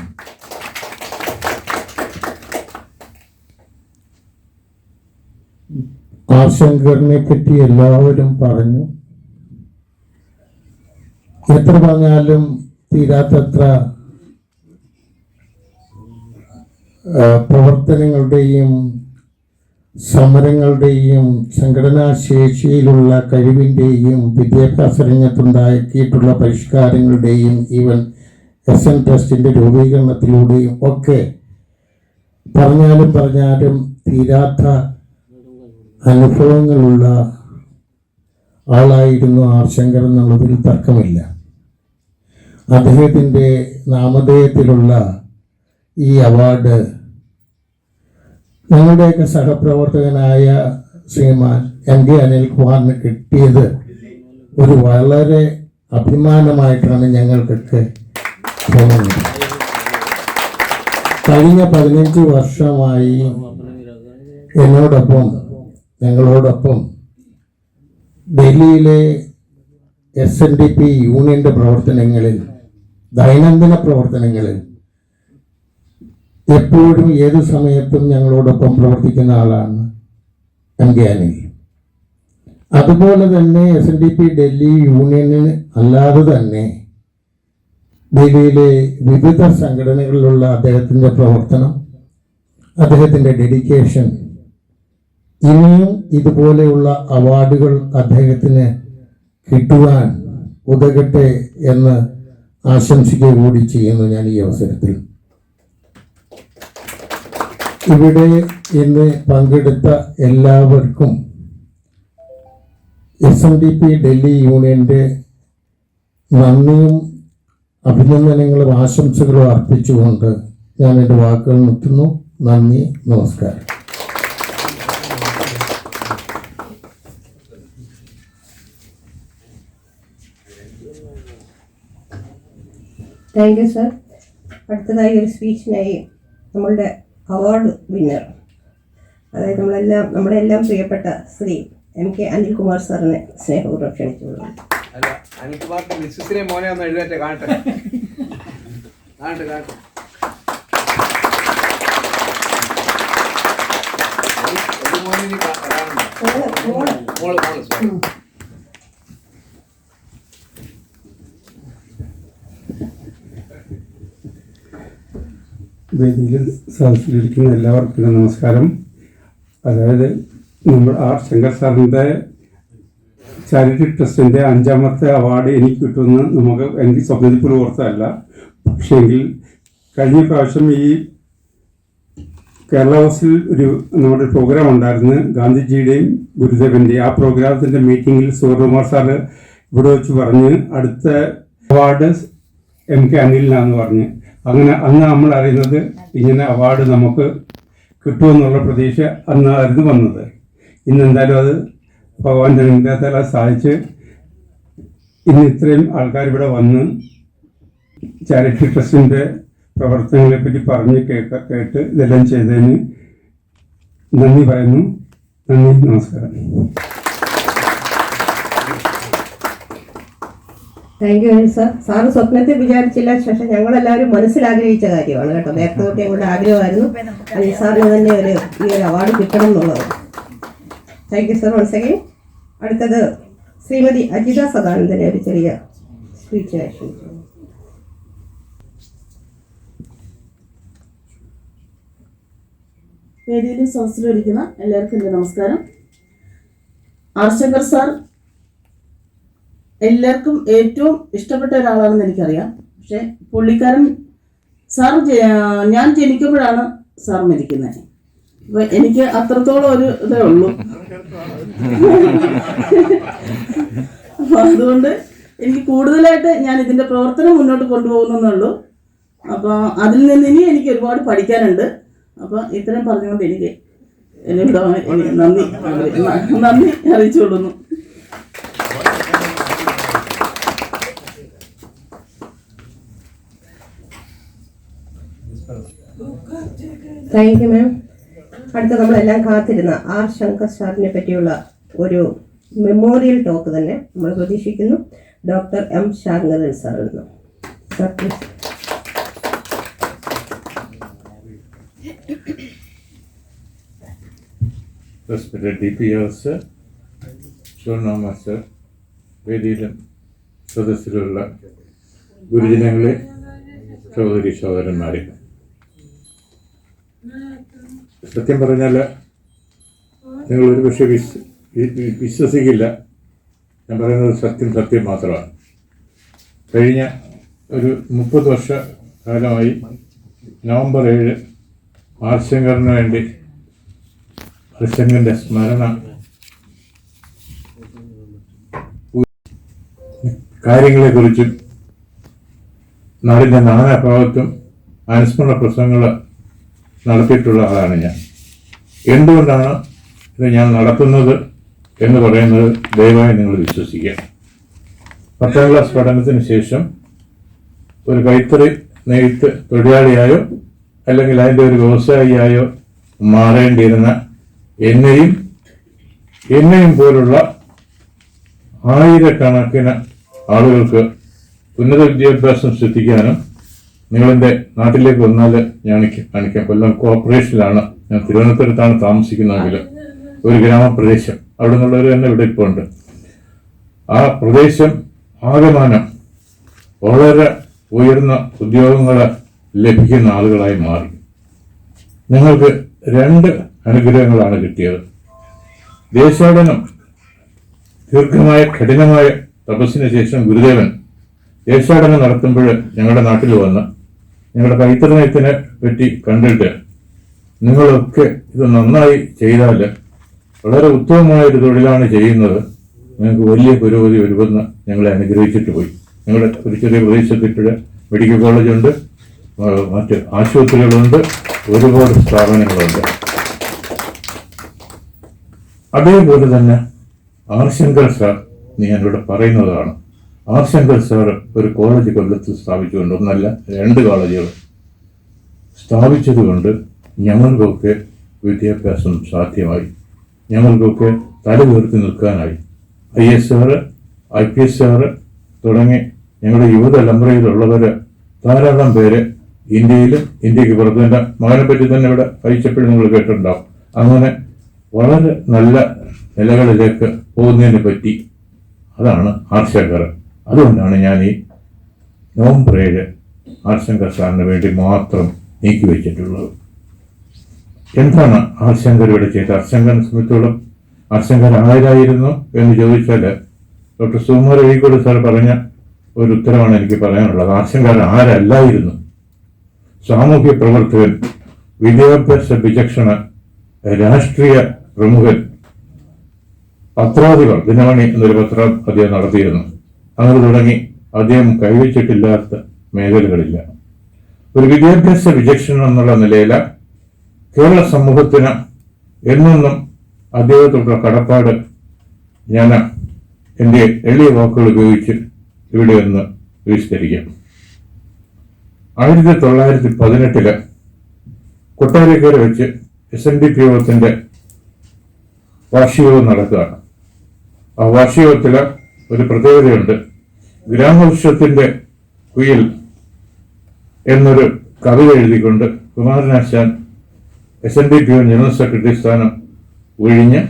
ആർ ശങ്കറിനെ പറ്റി എല്ലാവരും പറഞ്ഞു. എത്ര പറഞ്ഞാലും തീരാത്തത്ര പ്രവർത്തനങ്ങളുടെയും സമരങ്ങളുടെയും സംഘടനാ ശേഷിയിലുള്ള കഴിവിൻ്റെയും വിദ്യാഭ്യാസ രംഗത്തുണ്ടാക്കിയിട്ടുള്ള പരിഷ്കാരങ്ങളുടെയും ഈവൻ SN ട്രസ്റ്റിൻ്റെ രൂപീകരണത്തിലൂടെയും ഒക്കെ പറഞ്ഞാലും തീരാത്ത അനുഭവങ്ങളുള്ള ആളായിരുന്നു ആർ ശങ്കർ എന്നുള്ളതിൽ തർക്കമില്ല. അദ്ദേഹത്തിൻ്റെ നാമധേയത്തിലുള്ള ഈ അവാർഡ് ഞങ്ങളുടെയൊക്കെ സഹപ്രവർത്തകനായ ശ്രീമാൻ MK അനിൽകുമാറിന് കിട്ടിയത് ഒരു വളരെ അഭിമാനമായിട്ടാണ് ഞങ്ങൾക്കൊക്കെ തോന്നുന്നത്. കഴിഞ്ഞ 15 വർഷമായി ഞങ്ങളോടൊപ്പം ഡൽഹിയിലെ SNDP യൂണിയന്റെ പ്രവർത്തനങ്ങളിൽ, ദൈനംദിന പ്രവർത്തനങ്ങളിൽ എപ്പോഴും ഏതു സമയത്തും ഞങ്ങളോടൊപ്പം പ്രവർത്തിക്കുന്ന ആളാണ് MK അനിൽ. അതുപോലെ തന്നെ SNDP ഡൽഹി യൂണിയനിന് അല്ലാതെ തന്നെ ഡൽഹിയിലെ വിവിധ സംഘടനകളിലുള്ള അദ്ദേഹത്തിൻ്റെ പ്രവർത്തനം, അദ്ദേഹത്തിൻ്റെ ഡെഡിക്കേഷൻ, ഇനിയും ഇതുപോലെയുള്ള അവാർഡുകൾ അദ്ദേഹത്തിന് കിട്ടുവാൻ ഉതകട്ടെ എന്ന് ആശംസിക്കുക കൂടി ചെയ്യുന്നു ഞാൻ ഈ അവസരത്തിൽ. ഇവിടെ ഇന്ന് പങ്കെടുത്ത എല്ലാവർക്കും SNDP ഡൽഹി യൂണിയന്റെ നന്ദിയും അഭിനന്ദനങ്ങളും ആശംസകളും അർപ്പിച്ചുകൊണ്ട് ഞാൻ എൻ്റെ വാക്കുകൾ നിർത്തുന്നു. നന്ദി, നമസ്കാരം. Thank you sir. അടുത്തതായി ഒരു സ്പീച്ചിനായി നമ്മളുടെ അവാർഡ് വിന്നർ, അതായത് നമ്മുടെ എല്ലാം പ്രിയപ്പെട്ട ശ്രീ MK അനിൽകുമാർ സാറിനെ സ്നേഹപൂർവ്വം ക്ഷണിച്ചുകൊള്ളുന്നു. അല്ല, അനിൽകുമാറിന്റെ മിസ്സിനെ മോനെ ഒന്ന് എഴുന്നേറ്റ് കാണട്ടെ. വേദിയിൽ സദസ്സിലിരിക്കുന്ന എല്ലാവർക്കും നമസ്കാരം. അതായത് നമ്മൾ ആർ ശങ്കർ സാറിൻ്റെ ചാരിറ്റി ട്രസ്റ്റിൻ്റെ 5ാമത്തെ അവാർഡ് എനിക്ക് കിട്ടുമെന്ന് എനിക്ക് സ്വപ്നത്തിൽ പോലും ഓർത്തതല്ല. പക്ഷേങ്കിൽ കഴിഞ്ഞ പ്രാവശ്യം ഈ കേരള ഹൗസിൽ നമ്മുടെ പ്രോഗ്രാം ഉണ്ടായിരുന്നു, ഗാന്ധിജിയുടെയും ഗുരുദേവൻ്റെയും. ആ പ്രോഗ്രാമത്തിൻ്റെ മീറ്റിങ്ങിൽ സുവർണകുമാർ സാറ് ഇവിടെ വെച്ച് പറഞ്ഞ് അടുത്ത അവാർഡ് MK അനിലിനാന്ന് പറഞ്ഞ്. അങ്ങനെ അന്ന് നമ്മൾ അറിയുന്നത് ഇങ്ങനെ അവാർഡ് നമുക്ക് കിട്ടുമെന്നുള്ള പ്രതീക്ഷ അന്നായിരുന്നു വന്നത്. ഇന്നെന്തായാലും അത് ഭഗവാന്റെ അനുഗ്രഹത്താൽ അത് സാധിച്ച് ഇന്ന് ഇത്രയും ആൾക്കാർ ഇവിടെ വന്ന് ചാരിറ്റി ട്രസ്റ്റിൻ്റെ പ്രവർത്തനങ്ങളെപ്പറ്റി പറഞ്ഞ് കേട്ട് ഇതെല്ലാം ചെയ്തതിന് നന്ദി പറയുന്നു. നന്ദി, നമസ്കാരം. Thank you sir. സാറ് സ്വപ്നത്തിൽ വിചാരിച്ചില്ല, പക്ഷെ ഞങ്ങളെല്ലാവരും മനസ്സിലാഗ്രഹിച്ച കാര്യമാണ് കേട്ടോ. നേരത്തെ തൊട്ട് ഞങ്ങളുടെ ആഗ്രഹമായിരുന്നു അനിൽ സാറിന് തന്നെ ഈ ഒരു അവാർഡ് കിട്ടണം എന്നുള്ളത്. Thank you sir once again. അടുത്തത് ശ്രീമതി അജിത സദാനന്ദനെ ഒരു ചെറിയ സ്പീച്ച് ആക്ഷൻ. വേദിയിലും സദസ്സിലും ഇരിക്കുന്ന എല്ലാവർക്കും എൻ്റെ നമസ്കാരം. ആർ ശങ്കർ സാർ എല്ലാവർക്കും ഏറ്റവും ഇഷ്ടപ്പെട്ട ഒരാളാണെന്ന് എനിക്കറിയാം. പക്ഷെ പുള്ളിക്കാരൻ സാർ ഞാൻ ജനിക്കുമ്പോഴാണ് സാർ മരിക്കുന്നത്. അപ്പൊ എനിക്ക് അത്രത്തോളം ഒരു ഇതേ ഉള്ളൂ. അപ്പൊ അതുകൊണ്ട് എനിക്ക് കൂടുതലായിട്ട് ഞാൻ ഇതിന്റെ പ്രവർത്തനം മുന്നോട്ട് കൊണ്ടുപോകുന്നുള്ളൂ. അപ്പൊ അതിൽ നിന്ന് ഇനി എനിക്ക് ഒരുപാട് പഠിക്കാനുണ്ട്. അപ്പൊ ഇത്രയും പറഞ്ഞുകൊണ്ട് എനിക്ക് നന്ദി അറിയിച്ചുകൊള്ളുന്നു. Thank you ma'am. അടുത്ത നമ്മളെല്ലാം കാത്തിരുന്ന ആർ ശങ്കർ സാറിനെ പറ്റിയുള്ള ഒരു മെമ്മോറിയൽ ടോക്ക് തന്നെ നമ്മൾ പ്രതീക്ഷിക്കുന്നു. Doctor M. ശാങ്കരൻ സാറിൽ നിന്ന്. Sir please. Respected DPS, Shona Master, വേദിയിലും സദസ്സിലുള്ള ഗുരുജനങ്ങളെ, സഹോദരി സഹോദരന്മാരെ, സത്യം പറഞ്ഞാൽ നിങ്ങൾ ഒരു പക്ഷേ വിശ്വസിക്കില്ല. ഞാൻ പറയുന്നത് സത്യം മാത്രമാണ്. കഴിഞ്ഞ ഒരു 30 വർഷ കാലമായി നവംബർ 7 ആർ ശങ്കറിന് വേണ്ടി ഹരിശങ്കറിന്റെ സ്മരണ കാര്യങ്ങളെക്കുറിച്ചും നാടിൻ്റെ നാനാഭാഗത്തും അനുസ്മരണ പ്രസംഗങ്ങൾ നടത്തിയിട്ടുള്ള ആളാണ് ഞാൻ. എന്തുകൊണ്ടാണ് ഇത് ഞാൻ നടത്തുന്നത് എന്ന് പറയുന്നത് ദയവായി നിങ്ങൾ വിശ്വസിക്കുക. 10ാം ക്ലാസ് പഠനത്തിന് ശേഷം ഒരു കൈത്തറി നെയ്ത്ത് തൊഴിലാളിയായോ അല്ലെങ്കിൽ അതിൻ്റെ ഒരു വ്യവസായിയായോ മാറേണ്ടിയിരുന്ന എന്നെയും പോലുള്ള ആയിരക്കണക്കിന് ആളുകൾക്ക് ഉന്നത വിദ്യാഭ്യാസം ശ്രദ്ധിക്കാനും നിങ്ങളെൻ്റെ നാട്ടിലേക്ക് വന്നാൽ ഞാൻ കാണിക്കാം. കൊല്ലം കോർപ്പറേഷനിലാണ് ഞാൻ, തിരുവനന്തപുരത്താണ് താമസിക്കുന്നതെങ്കിൽ ഒരു ഗ്രാമപ്രദേശം, അവിടെ നിന്നുള്ളവർ തന്നെ ഇവിടെ ഇപ്പോൾ ഉണ്ട്. ആ പ്രദേശം ആകമാനം വളരെ ഉയർന്ന ഉദ്യോഗങ്ങൾ ലഭിക്കുന്ന ആളുകളായി മാറി. നിങ്ങൾക്ക് 2 അനുഗ്രഹങ്ങളാണ് കിട്ടിയത്. ദേശാടനം, ദീർഘമായ കഠിനമായ തപസ്സിന് ശേഷം ഗുരുദേവൻ ദേശാടനം നടത്തുമ്പോൾ ഞങ്ങളുടെ നാട്ടിൽ വന്ന് ഞങ്ങളുടെ കൈത്തറിനയത്തിനെ പറ്റി കണ്ടിട്ട് നിങ്ങളൊക്കെ ഇത് നന്നായി ചെയ്താൽ വളരെ ഉത്തമമായ ഒരു തൊഴിലാണ് ചെയ്യുന്നത്, നിങ്ങൾക്ക് വലിയ പുരോഗതി വരുമെന്ന് ഞങ്ങളെ അനുഗ്രഹിച്ചിട്ട് പോയി. ഞങ്ങളുടെ ഒരു ചെറിയ പ്രദേശത്തിപ്പോൾ മെഡിക്കൽ കോളേജുണ്ട്, മറ്റ് ആശുപത്രികളുണ്ട്, ഒരുപാട് സ്ഥാപനങ്ങളുണ്ട്. അതേപോലെ തന്നെ ആർ ശങ്കർ സാർ ഞാനിവിടെ പറയുന്നതാണ്. ആർ ശങ്കർ സാർ ഒരു കോളേജ് കൊല്ലത്ത് സ്ഥാപിച്ചുകൊണ്ട്, 1 അല്ല 2 കോളേജുകൾ സ്ഥാപിച്ചതുകൊണ്ട് ഞങ്ങൾക്കൊക്കെ വിദ്യാഭ്യാസം സാധ്യമായി, ഞങ്ങൾക്കൊക്കെ തല ഉയർത്തി നിൽക്കാനായി. ISR, IPSR തുടങ്ങി ഞങ്ങളുടെ യുവതലമുറയിലുള്ളവർ ധാരാളം പേര് ഇന്ത്യയിലും ഇന്ത്യക്ക് പുറത്ത്, എൻ്റെ മകനെ പറ്റി തന്നെ ഇവിടെ വായിച്ചപ്പോഴും നിങ്ങൾ കേട്ടിട്ടുണ്ടാവും. അങ്ങനെ വളരെ നല്ല നിലകളിലേക്ക് പോകുന്നതിനെ പറ്റി അതാണ് ആർ ശങ്കർ. അതുകൊണ്ടാണ് ഞാൻ ഈ നവംബർ 7 ആർ ശങ്കർ സാറിന് വേണ്ടി മാത്രം നീക്കി വെച്ചിട്ടുള്ളത്. എന്താണ് ആർ ശങ്കർ ഇവിടെ ചെയ്തത്? ആർ ശങ്കറിനെ സംബന്ധിച്ചോളം ആർ ശങ്കർ ആരായിരുന്നു എന്ന് ചോദിച്ചാൽ ഡോക്ടർ സുകുമാർ അഴീക്കോട് സാർ പറഞ്ഞ ഒരു ഉത്തരവാണ് എനിക്ക് പറയാനുള്ളത്. ആർ ശങ്കർ ആരല്ലായിരുന്നു. സാമൂഹ്യ പ്രവർത്തകൻ, വിദ്യാഭ്യാസ വിചക്ഷണ രാഷ്ട്രീയ പ്രമുഖൻ, പത്രാധിപർ, ദിനമണി എന്നൊരു പത്രം അദ്ദേഹം നടത്തിയിരുന്നു. അങ്ങനെ തുടങ്ങി അദ്ദേഹം കൈവച്ചിട്ടില്ലാത്ത മേഖലകളില്ല. ഒരു വിദ്യാഭ്യാസ വിചക്ഷണം എന്നുള്ള നിലയിൽ കേരള സമൂഹത്തിന് എന്നും അദ്ദേഹത്തോടുള്ള കടപ്പാട് ഞാൻ എൻ്റെ എളിയ വാക്കുകൾ ഉപയോഗിച്ച് ഇവിടെ ഒന്ന് വിസ്തരിക്കാം. 1918 കൊട്ടാരക്കര വെച്ച് SNDP യോഗത്തിന്റെ വാർഷികവും നടക്കുകയാണ്. ആ വാർഷികത്തിൽ ഒരു പ്രത്യേകതയുണ്ട്. ഗ്രാമവൃക്ഷത്തിന്റെ കുയിൽ എന്നൊരു കവിത എഴുതിക്കൊണ്ട് കുമാരനാശാൻ SNDP ജനറൽ സെക്രട്ടറി സ്ഥാനം ഒഴിഞ്ഞ്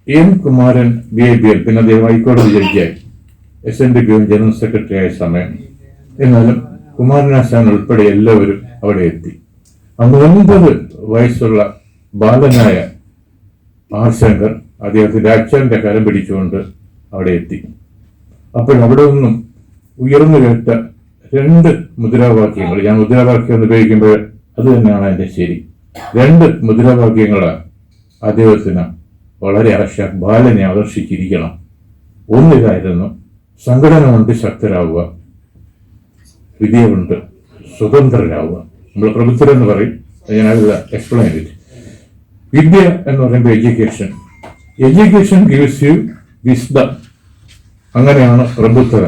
M. കുമാരൻ BIBL, പിന്നെ അദ്ദേഹം ഹൈക്കോടതി ജഡ്ജിയായി SNDP ജനറൽ സെക്രട്ടറി ആയ സമയം. എന്നാലും കുമാരനാശാൻ ഉൾപ്പെടെ എല്ലാവരും അവിടെ എത്തി. അന്ന് 9 വയസ്സുള്ള ബാലനായ ആർ ശങ്കർ അദ്ദേഹത്തിന്റെ അച്ഛന്റെ കരം പിടിച്ചുകൊണ്ട് അവിടെ എത്തി. അപ്പോൾ അവിടെ നിന്നും ഉയർന്നു കേട്ട 2 മുദ്രാവാക്യങ്ങൾ, ഞാൻ മുദ്രാവാക്യം എന്ന് ഉപയോഗിക്കുമ്പോൾ അത് തന്നെയാണ് അതിന്റെ ശരി. 2 മുദ്രാവാക്യങ്ങളാണ് അദ്ദേഹത്തിന് വളരെ ബാലനെ ആകർഷിച്ചിരിക്കണം. ഒന്നിതായിരുന്നു, സംഘടന കൊണ്ട് ശക്തരാവുക, വിദ്യ കൊണ്ട് സ്വതന്ത്രരാവുക. നമ്മൾ പ്രബുദ്ധരെന്ന് പറയും, ഞാൻ അത് എക്സ്പ്ലെയിൻ ചെയ്തു. വിദ്യ എന്ന് പറയുമ്പോൾ എഡ്യൂക്കേഷൻ ഗിവ്സ് യു വിസ്ഡം, അങ്ങനെയാണ് പ്രബുദ്ധത.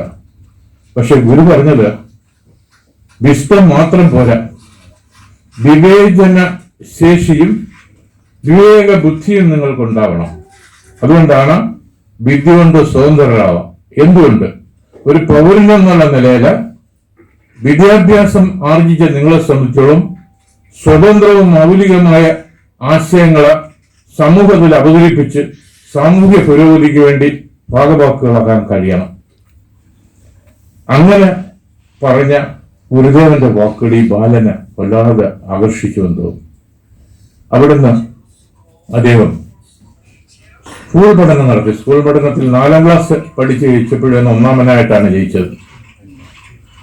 പക്ഷെ ഗുരു പറഞ്ഞത് വിസ്ഡം മാത്രം പോരാ, വിവേചന ശേഷിയും വിവേക ബുദ്ധിയും നിങ്ങൾക്കുണ്ടാവണം. അതുകൊണ്ടാണ് വിദ്യ കൊണ്ട് സ്വതന്ത്രരാവാം. എന്തുകൊണ്ട്? ഒരു പൗരനെന്നുള്ള നിലയിൽ വിദ്യാഭ്യാസം ആർജിച്ച നിങ്ങളെ സംബന്ധിച്ചോളം സ്വതന്ത്രവും മൗലികമായ ആശയങ്ങളെ സമൂഹത്തിൽ അവതരിപ്പിച്ച് സാമൂഹ്യ പുരോഗതിക്ക് വേണ്ടി ഭാഗവാക്കുകളാക്കാൻ കഴിയണം. അങ്ങനെ പറഞ്ഞ ഗുരുദേവന്റെ വാക്കുകൾ ഈ ബാലനെ വല്ലാതെ ആകർഷിച്ചുവെന്ന് തോന്നുന്നു. അവിടുന്ന് അദ്ദേഹം സ്കൂൾ പഠനം നടത്തി. സ്കൂൾ പഠനത്തിൽ 4ാം ക്ലാസ് പഠിച്ച് ജയിച്ചപ്പോഴാണ് 1ാമനായിട്ടാണ് ജയിച്ചത്.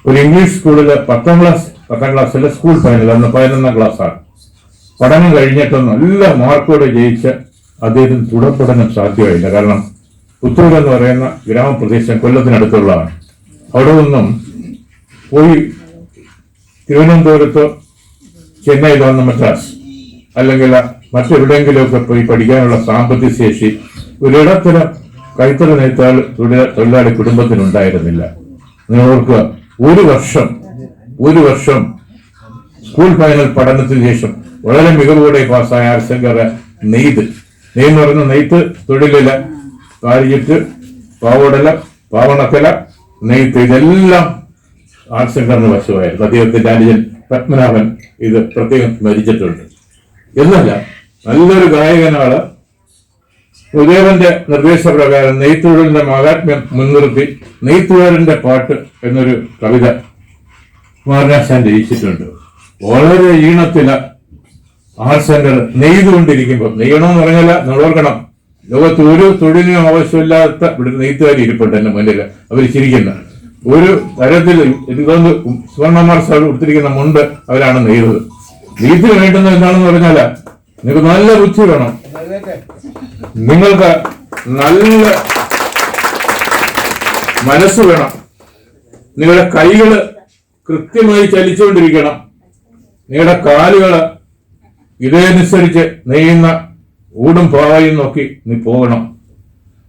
ഒരു ഇംഗ്ലീഷ് സ്കൂളിൽ 10ാം ക്ലാസ്സിലെ സ്കൂൾ ഫൈനൽ, അന്ന് 11ാം ക്ലാസ്സാണ്. പഠനം കഴിഞ്ഞിട്ട് നല്ല മാർക്കോടെ ജയിച്ച അദ്ദേഹത്തിന് തുടർ പഠനം സാധ്യമായില്ല. കാരണം പുത്തൂർ എന്ന് പറയുന്ന ഗ്രാമപ്രദേശം കൊല്ലത്തിനടുത്തുള്ളതാണ്. അവിടെ നിന്നും പോയി തിരുവനന്തപുരത്തോ ചെന്നൈയിലോ മദ്രാസ് അല്ലെങ്കിൽ മറ്റെവിടെയെങ്കിലുമൊക്കെ പോയി പഠിക്കാനുള്ള സാമ്പത്തിക ശേഷി ഒരിടത്തരം കൈത്തറി തൊഴിലാളി കുടുംബത്തിനുണ്ടായിരുന്നില്ല. നിങ്ങൾ ഓർക്കുക, ഒരു വർഷം സ്കൂൾ ഫൈനൽ പഠനത്തിന് ശേഷം വളരെ മികവോടെ പാസ്സായ ആർ ശങ്കർ നെയ്ത് എന്ന് പറയുന്ന നെയ്ത്ത് തൊഴിലില് കാരിയിട്ട്, പാവടല, പാവണക്കല, നെയ്ത്ത്, ഇതെല്ലാം ആർ ശങ്കറിന് വശമായിരുന്നു. അദ്ദേഹത്തിന്റെ അനുജൻ പത്മനാഭൻ ഇത് പ്രത്യേകം സ്മരിച്ചിട്ടുണ്ട്. എന്നല്ല, നല്ലൊരു ഗായകനാണ്. ഗുരുദേവന്റെ നിർദ്ദേശപ്രകാരം നെയ്ത്തൊഴിലിന്റെ മഹാത്മ്യം മുൻനിർത്തി നെയ്ത്തുകാരന്റെ പാട്ട് എന്നൊരു കവിത കുമാരനാശാൻ രചിച്ചിട്ടുണ്ട്. വളരെ ഈണത്തില ആർ ശങ്കർ നെയ്തുകൊണ്ടിരിക്കുമ്പോൾ, നെയ്യണമെന്ന് പറഞ്ഞാൽ നമ്മളോർക്കണം, ലോകത്ത് ഒരു തൊഴിലിനും ആവശ്യമില്ലാത്ത ഇവിടെ നെയ്ത്തുകാരി ഇരിപ്പുണ്ട് എന്റെ മുന്നിൽ. അവർ ചിരിക്കുന്ന ഒരു തരത്തിൽ ഇതൊന്ന് സുവർണമാർ സാർ കൊടുത്തിരിക്കുന്ന മുണ്ട് അവരാണ് നെയ്തത്. നെയ്ത്തിന് വേണ്ടുന്നത് എന്താണെന്ന് പറഞ്ഞാൽ നിങ്ങൾക്ക് നല്ല ബുദ്ധി വേണം, നിങ്ങൾക്ക് നല്ല മനസ്സ് വേണം, നിങ്ങളുടെ കൈകള് കൃത്യമായി ചലിച്ചുകൊണ്ടിരിക്കണം, നിങ്ങളുടെ കാലുകള് ഇതനുസരിച്ച് നെയ്യുന്ന ഊടും പാവയും നോക്കി നീ പോകണം.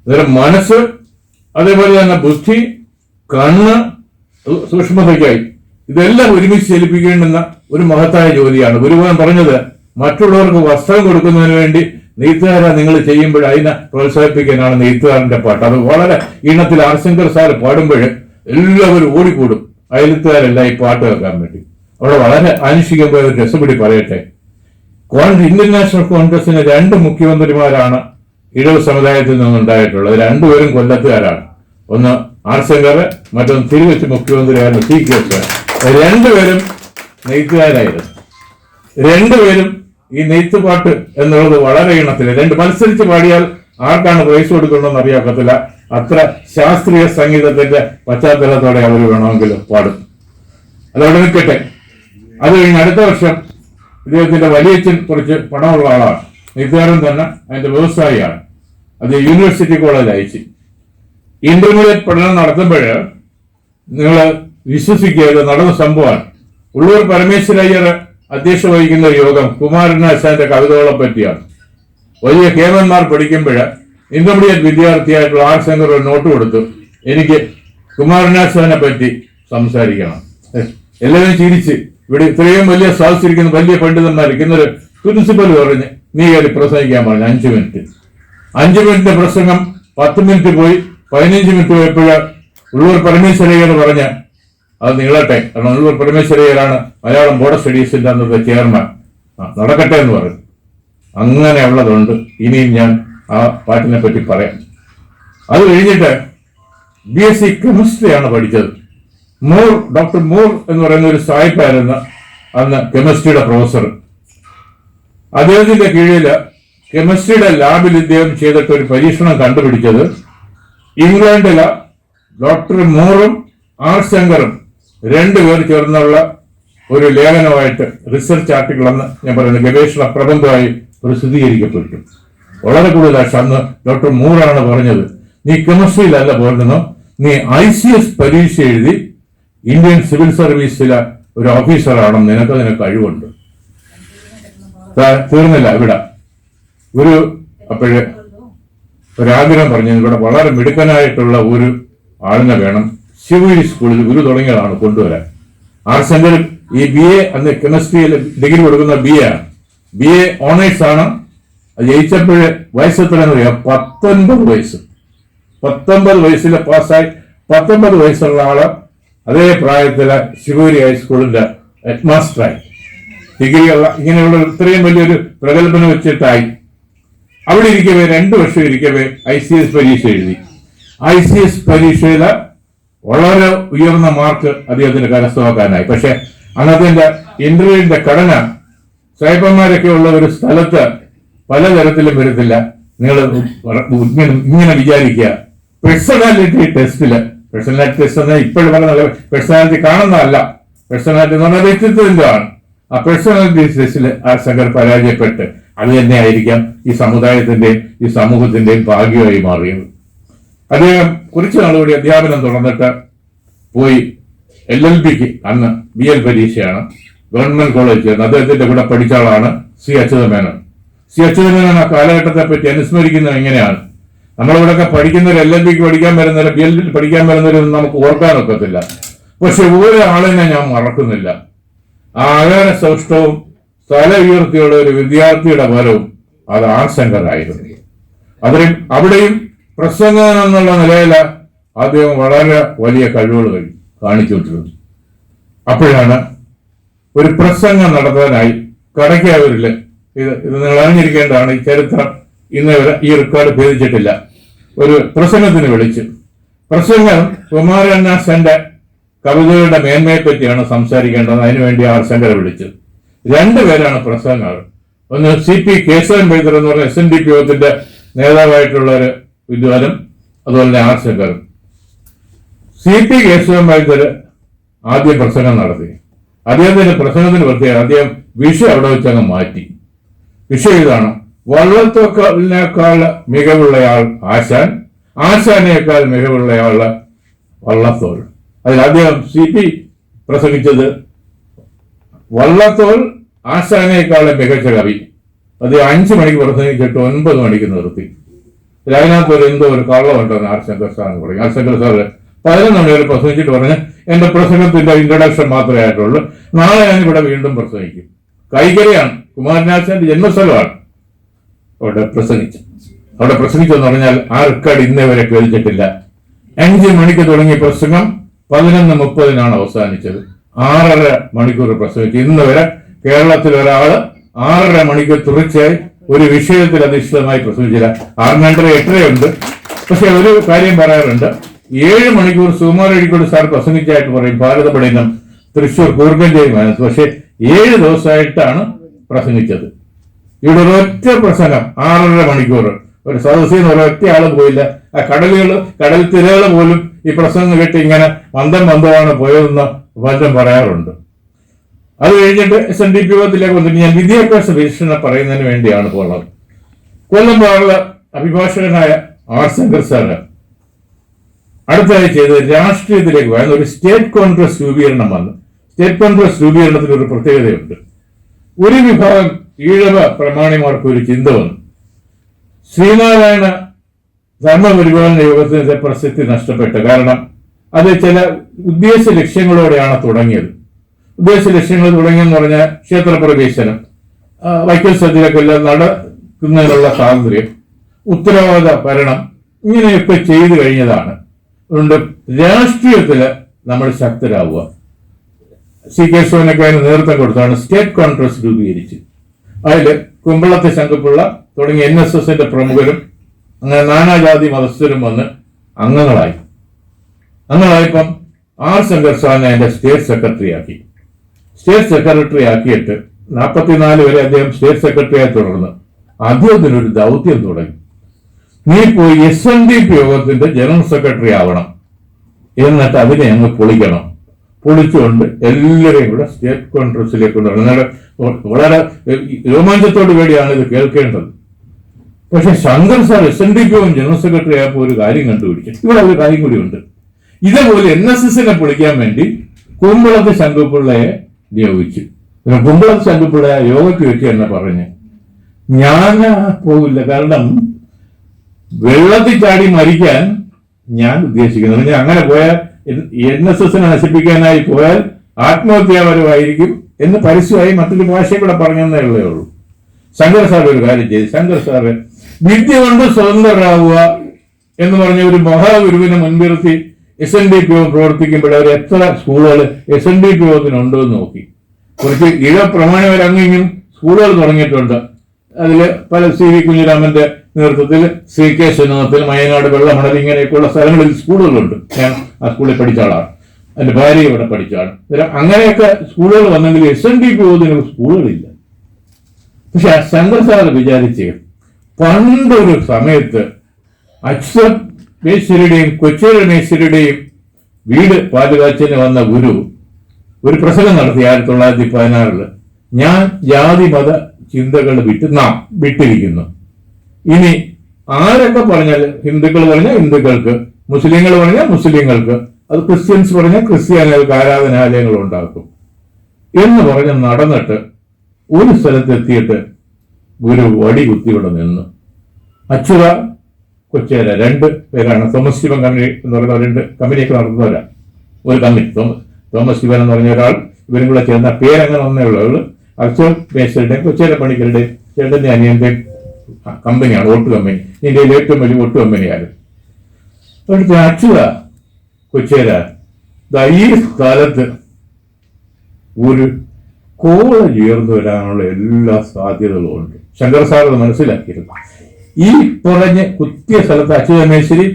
അന്നേരം മനസ്സ്, അതേപോലെ തന്നെ ബുദ്ധി, കണ്ണ്, സൂക്ഷ്മതയ്ക്കായി ഇതെല്ലാം ഒരുമിച്ച് ചലിപ്പിക്കേണ്ടുന്ന ഒരു മഹത്തായ ജോലിയാണ്. ഗുരുവാൻ പറഞ്ഞത് മറ്റുള്ളവർക്ക് വസ്ത്രം കൊടുക്കുന്നതിന് വേണ്ടി നെയ്ത്തുകാരാ നിങ്ങൾ ചെയ്യുമ്പോൾ അതിനെ പ്രോത്സാഹിപ്പിക്കാനാണ് നെയ്ത്തുകാരന്റെ പാട്ട്. അത് വളരെ ഈണത്തിൽ ആർ ശങ്കർ സാർ പാടുമ്പോൾ എല്ലാവരും ഓടിക്കൂടും, അയലത്തുകാരെല്ലാം ഈ പാട്ട് കേൾക്കാൻ വേണ്ടി. അവിടെ വളരെ ആനുഷികമായ ഒരു രസപടി പറയട്ടെ. ഇന്ത്യൻ നാഷണൽ കോൺഗ്രസിന് 2 മുഖ്യമന്ത്രിമാരാണ് ഇടവ് സമുദായത്തിൽ നിന്നുണ്ടായിട്ടുള്ളത്. 2 പേരും കൊല്ലത്തുകാരാണ്. ഒന്ന് ആർ ശങ്കർ, മറ്റൊന്ന് തിരുവച്ച് മുഖ്യമന്ത്രിയായിരുന്നു CK സാർ. 2 പേരും നെയ്ത്തുകാരായിരുന്നു. 2 പേരും ഈ നെയ്ത്തുപാട്ട് എന്നുള്ളത് വളരെ ഈണത്തിൽ 2 മത്സരിച്ച് പാടിയാൽ ആർക്കാണ് പ്രൈസ് കൊടുക്കണമെന്ന് അറിയാക്കത്തില്ല. അത്ര ശാസ്ത്രീയ സംഗീതത്തിന്റെ പശ്ചാത്തലത്തോടെ അവർ വേണമെങ്കിൽ പാടും. അതവിടെ നിൽക്കട്ടെ. അത് കഴിഞ്ഞ് അടുത്ത വർഷം ഇദ്ദേഹത്തിന്റെ വലിയച്ഛൻ കുറച്ച് പണമുള്ള ആളാണ്. ഇദ്ദേഹം തന്നെ അതിന്റെ വ്യവസായിയാണ്. അത് യൂണിവേഴ്സിറ്റി കോളേജ് അയച്ചു. ഇന്റർമീഡിയറ്റ് പഠനം നടത്തുമ്പോൾ നിങ്ങൾ വിശ്വസിക്കുക, നടന്ന സംഭവമാണ്. ഉള്ളൂർ പരമേശ്വരയ്യർ അധ്യക്ഷ വഹിക്കുന്ന ഒരു യോഗം കുമാരനാശാന്റെ കവിതകളെ പറ്റിയാണ്. വലിയ കേമന്മാർ പഠിക്കുമ്പോൾ ഇന്റർമീഡിയറ്റ് വിദ്യാർത്ഥിയായിട്ടുള്ള ആർ ശങ്കർ ഒരു നോട്ട് കൊടുത്തു, എനിക്ക് കുമാരനാശാനെ പറ്റി സംസാരിക്കണം. എല്ലാവരും ചിരിച്ച്, ഇവിടെ ഇത്രയും വലിയ സാധിച്ചിരിക്കുന്ന വലിയ പണ്ഡിതന്മാർക്ക് ഇന്നൊരു പ്രിൻസിപ്പൽ പറഞ്ഞ് നീ കയറി പ്രസംഗിക്കാൻ പറഞ്ഞു. 5 മിനിറ്റ്. 5 മിനിറ്റിന്റെ പ്രസംഗം 10 മിനിറ്റ് പോയി. 15 മിനിറ്റ് പോയപ്പോൾ ഉള്ളൂർ പരമേശ്വരയ്യർ പറഞ്ഞ അത് നീളട്ടെ, കാരണം ഉള്ളൂർ പരമേശ്വരയ്യരാണ് മലയാളം ബോർഡ് സ്റ്റഡീസിന്റെ അന്നത്തെ ചെയർമാൻ. നടക്കട്ടെ എന്ന് പറഞ്ഞു. അങ്ങനെയുള്ളതുണ്ട്. ഇനിയും ഞാൻ ആ പാട്ടിനെ പറ്റി പറയാം. അത് കഴിഞ്ഞിട്ട് BSc കെമിസ്ട്രിയാണ് പഠിച്ചത്. ഡോക്ടർ മൂർ എന്ന് പറയുന്ന ഒരു സാഹിബായിരുന്നു അന്ന് കെമിസ്ട്രിയുടെ പ്രൊഫസർ. അദ്ദേഹത്തിന്റെ കീഴിൽ കെമിസ്ട്രിയുടെ ലാബിൽ ഇദ്ദേഹം ചെയ്തിട്ട് ഒരു പരീക്ഷണം കണ്ടുപിടിച്ചത് ഇംഗ്ലണ്ടിലെ ഡോക്ടർ മൂറും ആർ ശങ്കറും 2 പേർ ചേർന്നുള്ള ഒരു ലേഖനമായിട്ട് റിസർച്ച് ആർട്ടിക്കിൾ എന്ന് ഞാൻ പറയുന്നത് ഗവേഷണ പ്രബന്ധമായി പ്രസിദ്ധീകരിക്കപ്പെട്ടു. വളരെ കൂടുതലായി അന്ന് ഡോക്ടർ മൂറാണ് പറഞ്ഞത്, നീ കെമിസ്ട്രിയിലല്ല പോകണം, നീ ICS പരീക്ഷ എഴുതി ഇന്ത്യൻ സിവിൽ സർവീസിലെ ഒരു ഓഫീസറാണ്, നിനക്ക് കഴിവുണ്ട്. തീർന്നില്ല ഇവിടെ അപ്പോഴ് ഒരാഗ്രഹം പറഞ്ഞു, ഇവിടെ വളരെ മിടുക്കനായിട്ടുള്ള ഒരു ആളിനെ വേണം, ശിവഗിരി സ്കൂളിൽ ഗുരു തുടങ്ങിയതാണ് കൊണ്ടുവരാൻ. ആർ ശങ്കർ ഈ BA അന്ന് കെമിസ്ട്രിയിൽ ഡിഗ്രി കൊടുക്കുന്ന BA ആണ്. BA ഓണേഴ്സ് ആണ്. ജയിച്ചപ്പോഴ് വയസ്സ് എത്രയെന്ന് പറയാം, 19 വയസ്സ്. 19 വയസ്സിൽ പാസ്സായി. 19 വയസ്സുള്ള ആള് അതേ പ്രായത്തില് ശിവഗിരി ഹൈസ്കൂളിന്റെ ഹെഡ് മാസ്റ്ററായി. ഡിഗ്രിയുള്ള ഇങ്ങനെയുള്ള ഇത്രയും വലിയൊരു പ്രഗത്ഭന വെച്ചിട്ടായി. അവിടെ ഇരിക്കവേ 2 വർഷം ഇരിക്കവേ ICS പരീക്ഷ എഴുതി. ICS പരീക്ഷയില് വളരെ ഉയർന്ന മാർക്ക് അദ്ദേഹത്തിന് കരസ്ഥമാക്കാനായി. പക്ഷെ അന്നത്തെ ഇന്റർവ്യൂവിന്റെ ഘടന സായിപ്പന്മാരൊക്കെ ഉള്ള ഒരു സ്ഥലത്ത് പലതരത്തിലും വരത്തില്ല. നിങ്ങൾ ഇങ്ങനെ വിചാരിക്കുക, പേഴ്സണാലിറ്റി ടെസ്റ്റില്, പേഴ്സണാലിറ്റി ടെസ്റ്റ് എന്നാൽ ഇപ്പോഴും പറഞ്ഞ പേഴ്സണാലിറ്റി കാണുന്നതല്ല, പേഴ്സണാലിറ്റി എന്ന് പറഞ്ഞാൽ വ്യക്തിത്വത്തിന്റെ ആണ്. ആ പേഴ്സണാലിറ്റി ടെസ്റ്റിൽ ആർ ശങ്കർ പരാജയപ്പെട്ട് അത് തന്നെയായിരിക്കാം ഈ സമുദായത്തിന്റെയും ഈ സമൂഹത്തിന്റെയും ഭാഗ്യമായി മാറിയത്. അദ്ദേഹം കുറച്ചു നാളുകൂടി അധ്യാപനം തുടർന്നിട്ട് പോയി LLBക്ക് അന്ന് BL പരീക്ഷയാണ് ഗവൺമെന്റ് കോളേജ് ചേർന്ന്. അദ്ദേഹത്തിന്റെ കൂടെ പഠിച്ച ആളാണ് C. അച്യുതമേനോൻ. C. അച്യുതമേനോൻ ആ കാലഘട്ടത്തെ പറ്റി അനുസ്മരിക്കുന്നത് എങ്ങനെയാണ്, നമ്മളിവിടെയൊക്കെ പഠിക്കുന്നവർ LLBക്ക് പഠിക്കാൻ വരുന്നവരെ BL പഠിക്കാൻ വരുന്നവരൊന്നും നമുക്ക് ഓർക്കാനൊക്കത്തില്ല. പക്ഷെ ഒരാളിനെ ഞാൻ മറക്കുന്നില്ല. ആ ആകാര സൗഷ്ഠവും സ്ഥല ഉയർത്തിയുള്ള ഒരു വിദ്യാർത്ഥിയുടെ ഫലവും അത് ആർ ശങ്കറായിരുന്നു. അവിടെയും പ്രസംഗം എന്നുള്ള നിലയിൽ അദ്ദേഹം വളരെ വലിയ കഴിവുകൾ കാണിച്ചുകൊണ്ടിരുന്നു. അപ്പോഴാണ് ഒരു പ്രസംഗം നടത്താനായി കടയ്ക്കാവൂരില്, ഇത് നിങ്ങൾ അറിഞ്ഞിരിക്കേണ്ടതാണ്, ഈ ചരിത്രം ഇന്ന് വരെ ഈ റെക്കോർഡ് ഭേദിച്ചിട്ടില്ല, ഒരു പ്രസംഗത്തിന് വിളിച്ചു. പ്രസംഗം കുമാരനാശന്റെ കവിതകളുടെ മേന്മയെ പറ്റിയാണ് സംസാരിക്കേണ്ടത്. അതിനുവേണ്ടി ആർ ശങ്കരെ വിളിച്ചു. 2 പേരാണ് പ്രസംഗങ്ങൾ. ഒന്ന് CP കേശവൻ വൈദ്യർ എന്ന് പറഞ്ഞ SNDP യോഗത്തിന്റെ നേതാവായിട്ടുള്ള ഒരു വിദ്വാനും അതുപോലെ തന്നെ ആർ ശങ്കറും. CP കേശവൻ വൈദ്യർ ആദ്യം പ്രസംഗം നടത്തി. അദ്ദേഹത്തിന്റെ പ്രസംഗത്തിന് പ്രത്യേകം അദ്ദേഹം വിഷയം അവിടെ വെച്ചങ്ങ് മാറ്റി. വിഷയം ഇതാണ്, വള്ളത്തോളിനേക്കാൾ മികവുള്ളയാൾ ആശാൻ, ആശാനേക്കാൾ മികവുള്ളയാള് വള്ളത്തോൾ. അതിൽ അദ്ദേഹം CP പ്രസംഗിച്ചത് വള്ളത്തോൾ ആശാനേക്കാളും മികച്ച കവി. അത് 5 മണിക്ക് പ്രസംഗിച്ചിട്ട് 9 മണിക്ക് നിർത്തി. അതിനകത്ത് എന്തോ ഒരു കള്ളമുണ്ടെന്ന് ആർ ശങ്കർ സാറിന് പറയും. ആർ ശങ്കർ സാറ് 11 മണി വരെ പ്രസംഗിച്ചിട്ട് പറഞ്ഞ് എന്റെ പ്രസംഗത്തിന്റെ ഇൻട്രൊഡക്ഷൻ മാത്രമേ ആയിട്ടുള്ളൂ, നാളെ ഞാനിവിടെ വീണ്ടും പ്രസംഗിക്കും. കൈകരയാണ്, കുമാരനാശാന്റെ ജന്മസ്ഥലമാണ്. അവിടെ പ്രസംഗിച്ചെന്ന് പറഞ്ഞാൽ ആ റെക്കോർഡ് ഇന്നേ വരെ കേൾച്ചിട്ടില്ല. 5 മണിക്ക് തുടങ്ങിയ പ്രസംഗം 11:30 അവസാനിച്ചത്. 6.5 മണിക്കൂർ പ്രസംഗിച്ചു. ഇന്ന് വരെ കേരളത്തിൽ ഒരാള് 6.5 മണിക്കൂർ തുടർച്ചയായി ഒരു വിഷയത്തിൽ അധിഷ്ഠിതമായി പ്രസംഗിച്ചില്ല. 6:30 8 ഉണ്ട്. പക്ഷെ ഒരു കാര്യം പറയാറുണ്ട്, 7 മണിക്കൂർ സുകുമാർ അഴീക്കോട് സാർ പ്രസംഗിച്ചായിട്ട് പറയും ഭാരതപഠനം തൃശ്ശൂർ കൂർക്കഞ്ചേരി മാനത്ത്. പക്ഷെ 7 ദിവസമായിട്ടാണ് പ്രസംഗിച്ചത്. ഇവിടെ ഒരൊറ്റ പ്രസംഗം 6.5 മണിക്കൂർ. ഒരു സദസ്സിൽ നിന്ന് ഒരൊറ്റ ആള് പോയില്ല. ആ കടൽ തിരകൾ പോലും ഈ പ്രസംഗം കേട്ട് ഇങ്ങനെ മന്ദമാണ് പോയതെന്ന് പലരും പറയാറുണ്ട്. അത് കഴിഞ്ഞിട്ട് SNDP യോഗത്തിലേക്ക് വന്നിട്ട് ഞാൻ വിദ്യാഭ്യാസ വീക്ഷണം പറയുന്നതിന് വേണ്ടിയാണ് പോകുന്നത്. കൊല്ലം ബാറിലെ അഭിഭാഷകനായ R. ശങ്കർ സാറ് അടുത്തതായി ചെയ്തത് രാഷ്ട്രീയത്തിലേക്ക് വരുന്ന ഒരു സ്റ്റേറ്റ് കോൺഗ്രസ് രൂപീകരണം വന്നു. സ്റ്റേറ്റ് കോൺഗ്രസ് രൂപീകരണത്തിന് ഒരു പ്രത്യേകതയുണ്ട്. ഒരു വിഭാഗം ഈഴവ പ്രമാണിമാർക്ക് ഒരു ചിന്ത വന്നു. ശ്രീനാരായണ ധർമ്മപരിപാലന യോഗത്തിന്റെ പ്രസക്തി നഷ്ടപ്പെട്ടു. കാരണം അത് ചില ഉദ്ദേശ ലക്ഷ്യങ്ങളോടെയാണ് തുടങ്ങിയത്. ഉദ്ദേശ ലക്ഷ്യങ്ങൾ തുടങ്ങിയെന്ന് പറഞ്ഞാൽ ക്ഷേത്രപ്രവേശനം, വൈക്കൽ സദ്യയിലൊക്കെല്ലാം നടക്കുന്നതിനുള്ള സ്വാതന്ത്ര്യം, ഉത്തരവാദ ഭരണം, ഇങ്ങനെയൊക്കെ ചെയ്തു കഴിഞ്ഞതാണ്. അതുകൊണ്ട് രാഷ്ട്രീയത്തില് നമ്മൾ ശക്തരാവുക. CK ശിവനൊക്കെ അതിന് നേതൃത്വം കൊടുത്താണ് സ്റ്റേറ്റ് കോൺഗ്രസ് രൂപീകരിച്ച്. അതിൽ കുമ്പളത്തെ ശങ്കുപിള്ള തുടങ്ങിയ NSSന്റെ പ്രമുഖരും അങ്ങനെ നാനാജാതി മതസ്ഥരും വന്ന് അംഗങ്ങളായിപ്പം R. ശങ്കർ സാറിനെ അതിന്റെ സ്റ്റേറ്റ് സെക്രട്ടറി ആക്കി. സ്റ്റേറ്റ് സെക്രട്ടറി ആക്കിയിട്ട് 44 വരെ അദ്ദേഹം സ്റ്റേറ്റ് സെക്രട്ടറിയായി തുടർന്ന് അദ്ദേഹത്തിനൊരു ദൗത്യം തുടങ്ങി. നീ പോയി SNDP യോഗത്തിന്റെ ജനറൽ സെക്രട്ടറി ആവണം, എന്നിട്ട് അതിനെ അങ്ങ് പൊളിക്കണം. പൊളിച്ചുകൊണ്ട് എല്ലാവരെയും കൂടെ സ്റ്റേറ്റ് കോൺഗ്രസിലേക്ക് കൊണ്ടുവരണം. വളരെ രോമാഞ്ചത്തോടു കൂടിയാണ് ഇത് കേൾക്കേണ്ടത്. പക്ഷെ Shankar sir SNDP general secretary ആയപ്പോൾ ഒരു കാര്യം കണ്ടുപിടിച്ചു. ഇവിടെ ഒരു കാര്യം കൂടി ഉണ്ട്. ഇതേപോലെ NSSനെ പൊളിക്കാൻ വേണ്ടി കുമ്പളത്ത് ശങ്കുപിള്ളയെ നിയോഗിച്ചു. കുമ്പളത്ത് ശങ്കുപിള്ളയെ യോഗയ്ക്ക് വെച്ച് തന്നെ പറഞ്ഞ് ഞാൻ പോകില്ല, കാരണം വെള്ളത്തിൽ ചാടി മരിക്കാൻ ഞാൻ ഉദ്ദേശിക്കുന്നു. അങ്ങനെ പോയാൽ NSSനെ നശിപ്പിക്കാനായി പോയാൽ ആത്മഹത്യാപരമായിരിക്കും എന്ന് പരസ്യമായി മറ്റൊരു ഭാഷയും കൂടെ പറഞ്ഞതേ ഉള്ളൂ. ശങ്കർ സാർ ഒരു കാര്യം ചെയ്തു. ശങ്കർ സാറ് വിദ്യ കൊണ്ട് സ്വതന്ത്രരാവുക എന്ന് പറഞ്ഞ ഒരു മഹാഗുരുവിനെ മുൻനിർത്തി SNDP പ്രവർത്തിക്കുമ്പോൾ അവർ എത്ര സ്കൂളുകൾ SNDP യോഗത്തിനുണ്ടോ എന്ന് നോക്കി. കുറച്ച് പ്രമാണിവരങ്ങിങ്ങും സ്കൂളുകൾ തുടങ്ങിയിട്ടുണ്ട്. അതിൽ പല CV കുഞ്ഞിരാമന്റെ നേതൃത്വത്തിൽ CK ശിവനത്തിൽ വയനാട് വെള്ളമണൽ ഇങ്ങനെയൊക്കെയുള്ള സ്ഥലങ്ങളിൽ സ്കൂളുകളുണ്ട്. ഞാൻ ആ സ്കൂളിൽ പഠിച്ച ആളാണ്, എൻ്റെ ഭാര്യ ഇവിടെ പഠിച്ചാണ്. അങ്ങനെയൊക്കെ സ്കൂളുകൾ വന്നെങ്കിൽ SNDP യോഗത്തിന് സ്കൂളുകളില്ല. പക്ഷെ ശങ്കർ സാർ വിചാരിച്ച് പണ്ടൊരു സമയത്ത് അച്യുത മേശ്വരിയുടെയും കൊച്ചേരി മേശ്വരിയുടെയും വീട് പാലുകാച്ചിന് വന്ന ഗുരു ഒരു പ്രസംഗം നടത്തി 1916. ഞാൻ ജാതി മത ചിന്തകൾ വിട്ടിരിക്കുന്നു. ഇനി ആരൊക്കെ പറഞ്ഞാൽ ഹിന്ദുക്കൾ പറഞ്ഞാൽ ഹിന്ദുക്കൾക്ക്, മുസ്ലിങ്ങൾ പറഞ്ഞാൽ മുസ്ലിങ്ങൾക്ക്, അത് ക്രിസ്ത്യൻസ് പറഞ്ഞാൽ ക്രിസ്ത്യാനികൾക്ക് ആരാധനാലയങ്ങൾ ഉണ്ടാക്കും എന്ന് പറഞ്ഞ് നടന്നിട്ട് ഒരു സ്ഥലത്തെത്തിയിട്ട് ഗുരു വടി കുത്തിവിടെ നിന്ന്. അച്യുത കൊച്ചേര 2 പേരാണ്. തോമസ് ശിവൻ കമ്പനി എന്ന് പറയുന്ന 2 കമ്പനിയൊക്കെ നടത്തുന്നവരാണ്. ഒരു കമ്പനി തോമസ് ശിവൻ എന്ന് പറഞ്ഞ ഒരാൾ, ഇവരും കൂടെ ചേർന്ന പേരങ്ങനെ ഒന്നേ ഉള്ളൂ. അച്യുത മേശ്വരുടെയും കൊച്ചേര പണിക്കരുടെയും ചേട്ടന്റെ അനിയന്റെയും കമ്പനിയാണ് ഓട്ട് കമ്പനി. ഇന്ത്യയിലെ ഏറ്റവും വലിയ ഓട്ട് കമ്പനിയാണ്. അവിടുത്തെ അച്യുത കൊച്ചേര ഈ സ്ഥലത്ത് ഒരു കോളേജ് ഉയർന്നു വരാനുള്ള എല്ലാ സാധ്യതകളും ഉണ്ട്. ശങ്കർ സാർ അത് മനസ്സിലാക്കിയിരുന്നു. ഈ പറഞ്ഞ് കുത്തിയ സ്ഥലത്ത് അച്യുത മേശ്വരി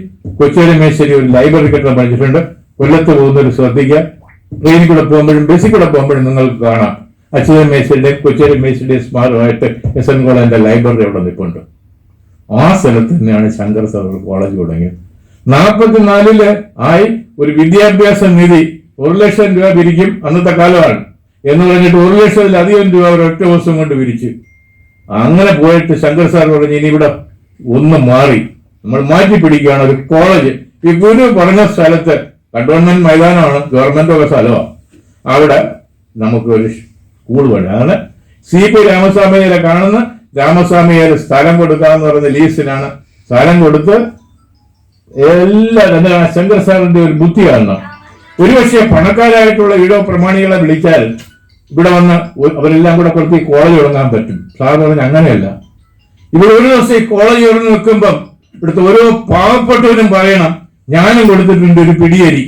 കൊച്ചേരി മേശ്വരി ഒരു ലൈബ്രറി കെട്ടിടം പഠിച്ചിട്ടുണ്ട്. കൊല്ലത്ത് പോകുന്നവർ ശ്രദ്ധിക്കുക. ട്രെയിനിൽ കൂടെ പോകുമ്പോഴും ബസ്സിൽ കൂടെ പോകുമ്പോഴും നിങ്ങൾക്ക് കാണാം അച്യുത മേശ്വരിയുടെയും കൊച്ചേരി മേശ്വരിയുടെയും സ്മാരകമായിട്ട് SN കോളേജിന്റെ ലൈബ്രറി അവിടെ നിൽപ്പുണ്ട്. ആ സ്ഥലത്ത് തന്നെയാണ് ശങ്കർ സാർ കോളേജ് തുടങ്ങിയത്. 44 ആയി ഒരു വിദ്യാഭ്യാസ നിധി 1 ലക്ഷം രൂപ പിരിക്കും, അന്നത്തെ കാലമാണ് എന്ന് പറഞ്ഞിട്ട് 1 ലക്ഷത്തിലധികം രൂപ ഒരൊറ്റ ദിവസം കൊണ്ട് പിരിച്ചു. അങ്ങനെ പോയിട്ട് ശങ്കർ സാർ പറഞ്ഞു ഇനി ഇവിടെ ഒന്ന് മാറി നമ്മൾ മാറ്റി പിടിക്കുകയാണ് ഒരു കോളേജ്. ഈ ഗുരു പറഞ്ഞ സ്ഥലത്ത് കണ്ടോൺമെന്റ് മൈതാനമാണ്, ഗവൺമെന്റ് ഒക്കെ സ്ഥലമാണ്. അവിടെ നമുക്ക് ഒരു സ്കൂൾ വേണം. അങ്ങനെ CP രാമസ്വാമിയെ കാണുന്ന രാമസ്വാമിയെ സ്ഥലം കൊടുക്കാന്ന് പറയുന്ന ലീസിനാണ് സ്ഥലം കൊടുത്ത് എല്ലാ ശങ്കർ സാറിന്റെ ഒരു ബുദ്ധി കാണണം. ഒരുപക്ഷെ പണക്കാരായിട്ടുള്ള ഈഴവ പ്രമാണികളെ വിളിച്ചാൽ ഇവിടെ വന്ന് അവരെല്ലാം കൂടെ കൊടുത്ത് ഈ കോളേജ് തുടങ്ങാൻ പറ്റും. സാർ പറഞ്ഞ അങ്ങനെയല്ല. ഇവിടെ ഒരു ദിവസം ഈ കോളേജ് തുറന്ന് നിൽക്കുമ്പം ഇവിടുത്തെ ഓരോ പാവപ്പെട്ടവരും പറയണം ഞാനും കൊടുത്തിട്ടുണ്ട് ഒരു പിടിയരി,